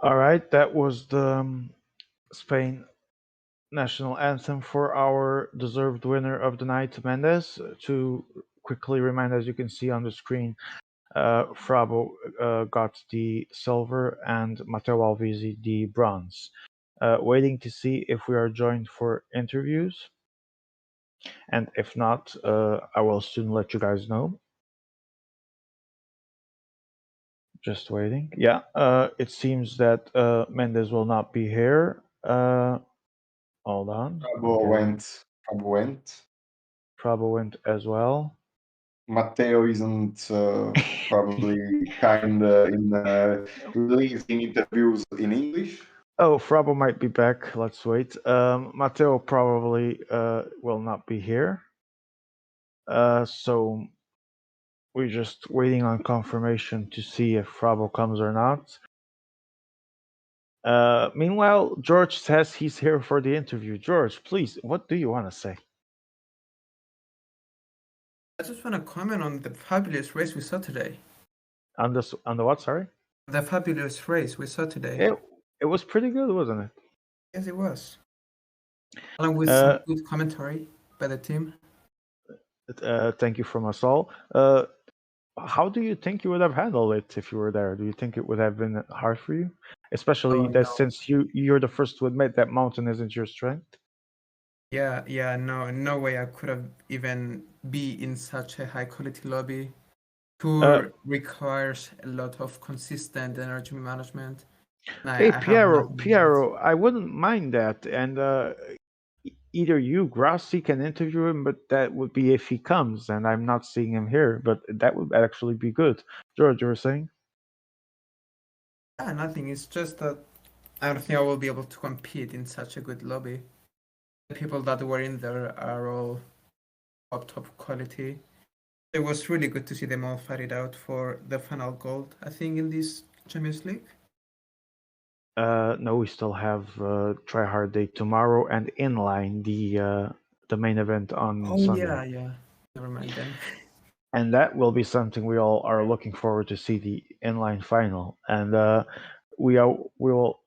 All right, that was the Spain national anthem for our deserved winner of the night, Mendes. To quickly remind, as you can see on the screen, Frabo got the silver and Matteo Alvisi the bronze. Waiting to see if we are joined for interviews. And if not, I will soon let you guys know. Just waiting. Yeah, it seems that Mendes will not be here. Hold on. Frabo Okay. went. Frabo went. Prabo went as well. Matteo isn't probably kind in releasing interviews in English. Oh, Frabo might be back. Let's wait. Matteo probably will not be here. So we're just waiting on confirmation to see if Frabo comes or not. Meanwhile, George says he's here for the interview. George, please, what do you want to say? I just want to comment on the fabulous race we saw today. On the what? Sorry. The fabulous race we saw today. It was pretty good, wasn't it? Yes, it was. Along with some good commentary by the team. Thank you from us all. How do you think you would have handled it if you were there? Do you think it would have been hard for you, especially that since you're the first to admit that mountain isn't your strength? Yeah, no way I could have even be in such a high quality lobby. Tour requires a lot of consistent energy management. Hey, Piero, I wouldn't mind that, and either you, Grassi, can interview him, but that would be if he comes, and I'm not seeing him here. But that would actually be good. George, you were saying? Yeah, nothing. It's just that I don't think I will be able to compete in such a good lobby. The people that were in there are all top quality. It was really good to see them all fight it out for the final gold, I think, in this Champions League. No, we still have Try Hard Day tomorrow and Inline, the main event on Sunday. Yeah. Never mind then. And that will be something we all are looking forward to see, the Inline final. And we will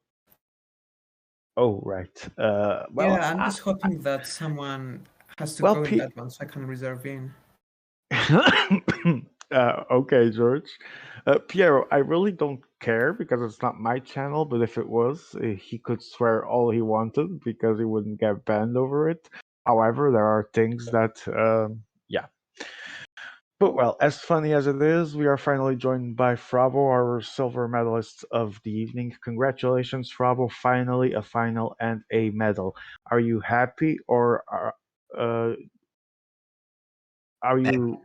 Oh, right. Yeah, I'm just hoping that someone has to well, go in that one so I can reserve in. Okay, George. Piero, I really don't care because it's not my channel, but if it was, he could swear all he wanted because he wouldn't get banned over it. However, there are things that, yeah. But well, as funny as it is, we are finally joined by Frabo, our silver medalist of the evening. Congratulations, Frabo! Finally, a final and a medal. Are you happy, or are you?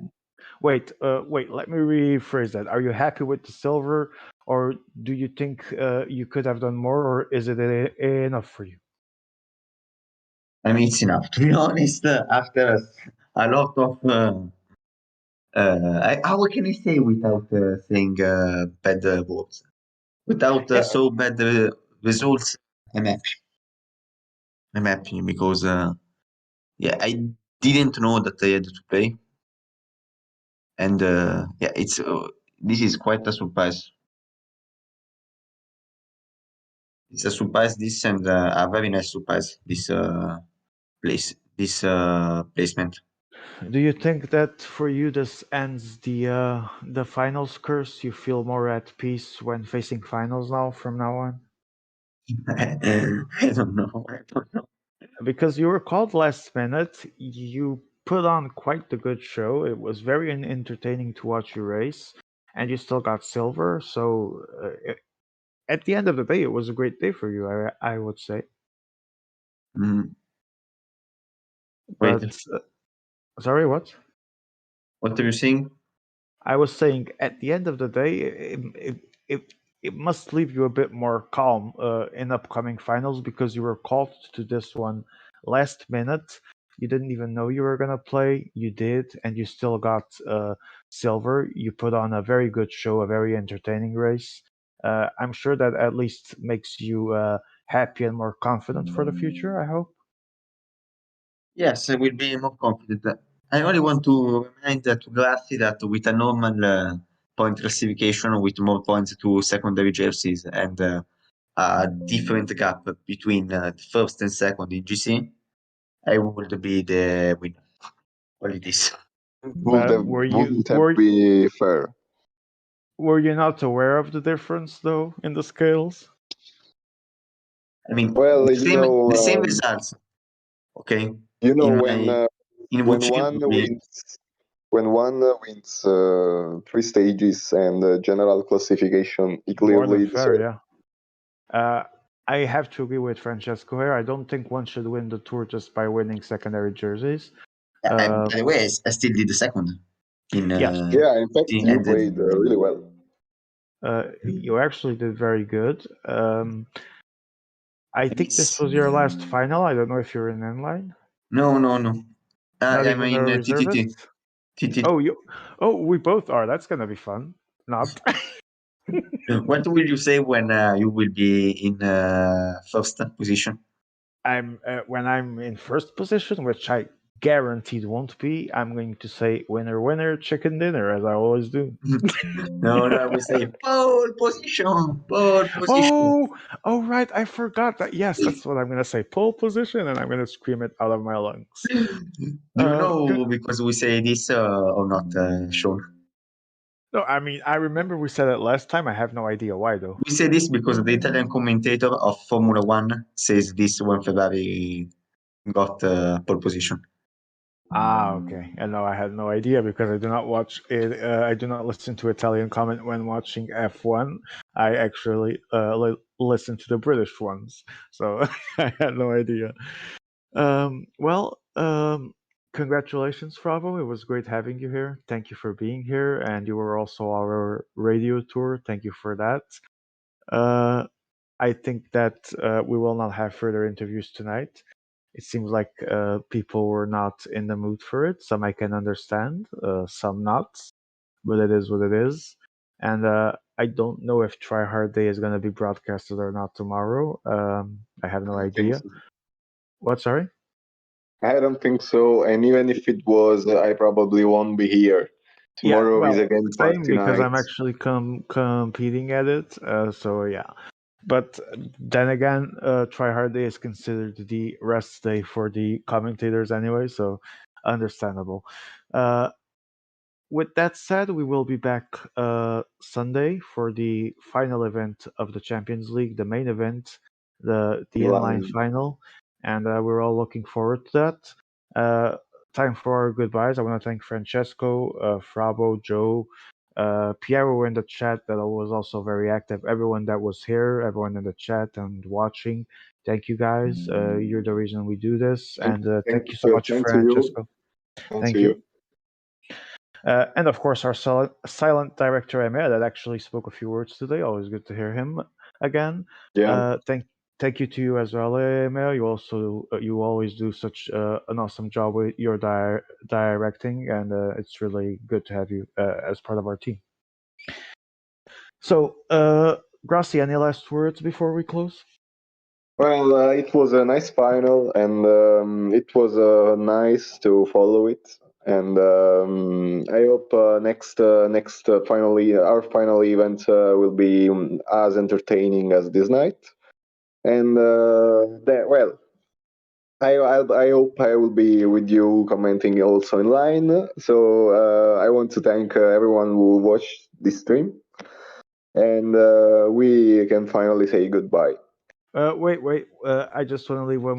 Wait, wait. Let me rephrase that. Are you happy with the silver, or do you think you could have done more, or is it enough for you? I mean, it's enough, to be honest. After a lot of, how can I say without saying bad words? Without Yeah, so bad results, I'm happy. I'm happy because, yeah, I didn't know that I had to play, and yeah, it's this is quite a surprise. It's a surprise, this, and a very nice surprise. This placement. do you think that for you this ends the finals curse? You feel more at peace when facing finals now from now on? I don't know. I don't know. Because you were called last minute, you put on quite the good show. It was very entertaining to watch you race, and you still got silver. So at the end of the day, it was a great day for you. I would say. Mm, wait, But sorry, what? what are you saying? I was saying at the end of the day, it must leave you a bit more calm in upcoming finals because you were called to this one last minute. You didn't even know you were gonna play. You did, and you still got silver. You put on a very good show, a very entertaining race. I'm sure that at least makes you happy and more confident for the future. I hope. Yes, I will be more confident. I only want to remind to Grassi that with a normal point classification with more points to secondary jerseys and a different gap between the first and second in GC, I would be the winner. Only this. But were you Wouldn't have been fair. were you not aware of the difference though in the scales? I mean, Well, the same results. Okay, you know in my in when VG one would be wins 3 stages and general classification, he More than clearly fair, deserves. yeah. Uh, I have to agree with Francesco here. I don't think one should win the tour just by winning secondary jerseys. by the way, I still did the second in Yes, Yeah, in fact, you and played really well. you actually did very good. I think this it's was your last final. I don't know if you're in inline, no. not I'm even a in TTT. reservist. TTT. Oh, we both are. That's gonna be fun. Not. What will you say when you will be in first position? I'm when I'm in first position, which I guaranteed won't be. I'm going to say winner, winner, chicken dinner, as I always do. No, I will say pole position, pole position. Oh, oh, right. I forgot that. Yes, that's what I'm gonna say. Pole position, and I'm gonna scream it out of my lungs. Do you Good. know because we say this or not, Sean? No, I mean I remember we said it last time. I have no idea why though. We say this because the Italian commentator of Formula One says this when Ferrari got pole position. Ah, okay. And no, I had no idea because I do not watch it. I do not listen to Italian comment when watching F1. I actually listen to the British ones, so I had no idea. Well, congratulations, Fravo. It was great having you here. Thank you for being here, and you were also our radio tour. Thank you for that. Uh, I think that we will not have further interviews tonight. It seems like people were not in the mood for it. Some I can understand, some not, but it is what it is. And I don't know if Try Hard Day is going to be broadcasted or not tomorrow. I have no I don't think idea. so. What? Sorry. I don't think so. And even if it was, I probably won't be here. Yeah, Tomorrow is well, again same party because night. I'm actually competing at it. So yeah. But then again, Try Hard Day is considered the rest day for the commentators anyway, so understandable. Uh, with that said, we will be back Sunday for the final event of the Champions League, the main event, the inline Line. final, and we're all looking forward to that. Time for our goodbyes. I want to thank Francesco, Frabo, Joe, Piero in the chat that was also very active. Everyone that was here, everyone in the chat and watching. Thank you guys. You're the reason we do this, and thank you so much, Thanks to you. Francesco. Thanks to Thank you. you. And of course, our silent director IMA that actually spoke a few words today. Always good to hear him again. Yeah. Thank you to you as well, IMA. You always do such an awesome job with your directing, and it's really good to have you as part of our team. So, Grassi, any last words before we close? Well, it was a nice final, and it was nice to follow it. And I hope finally our final event will be as entertaining as this night. And well, I hope I will be with you commenting also in line. So I want to thank everyone who watched this stream, and we can finally say goodbye. Wait. I just want to leave one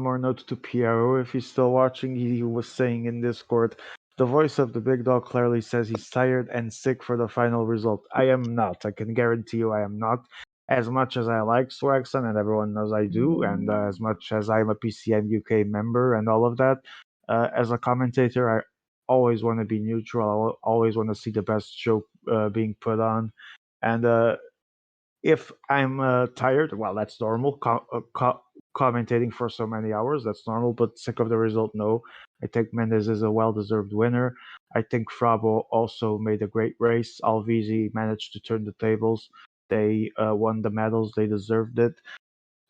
more note to Piero. If he's still watching, he was saying in Discord, the voice of the big dog clearly says he's tired and sick for the final result. I am not. I can guarantee you I am not. As much as I like Swagson, and everyone knows I do, and as much as I'm a PCM UK member and all of that, as a commentator, I always want to be neutral. I always want to see the best show being put on. And if I'm tired, well, that's normal. Commentating for so many hours, that's normal. But sick of the result, no. I think Mendes is a well-deserved winner. I think Frabo also made a great race. Alvisi managed to turn the tables. They won the medals. They deserved it.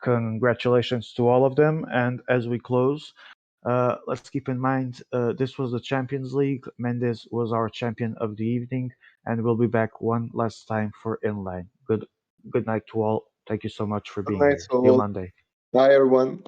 Congratulations to all of them. And as we close, let's keep in mind this was the Champions League. Mendes was our champion of the evening, and we'll be back one last time for Inline. Good night to all. Thank you so much for being here. Nice See you all. Monday. Bye, everyone.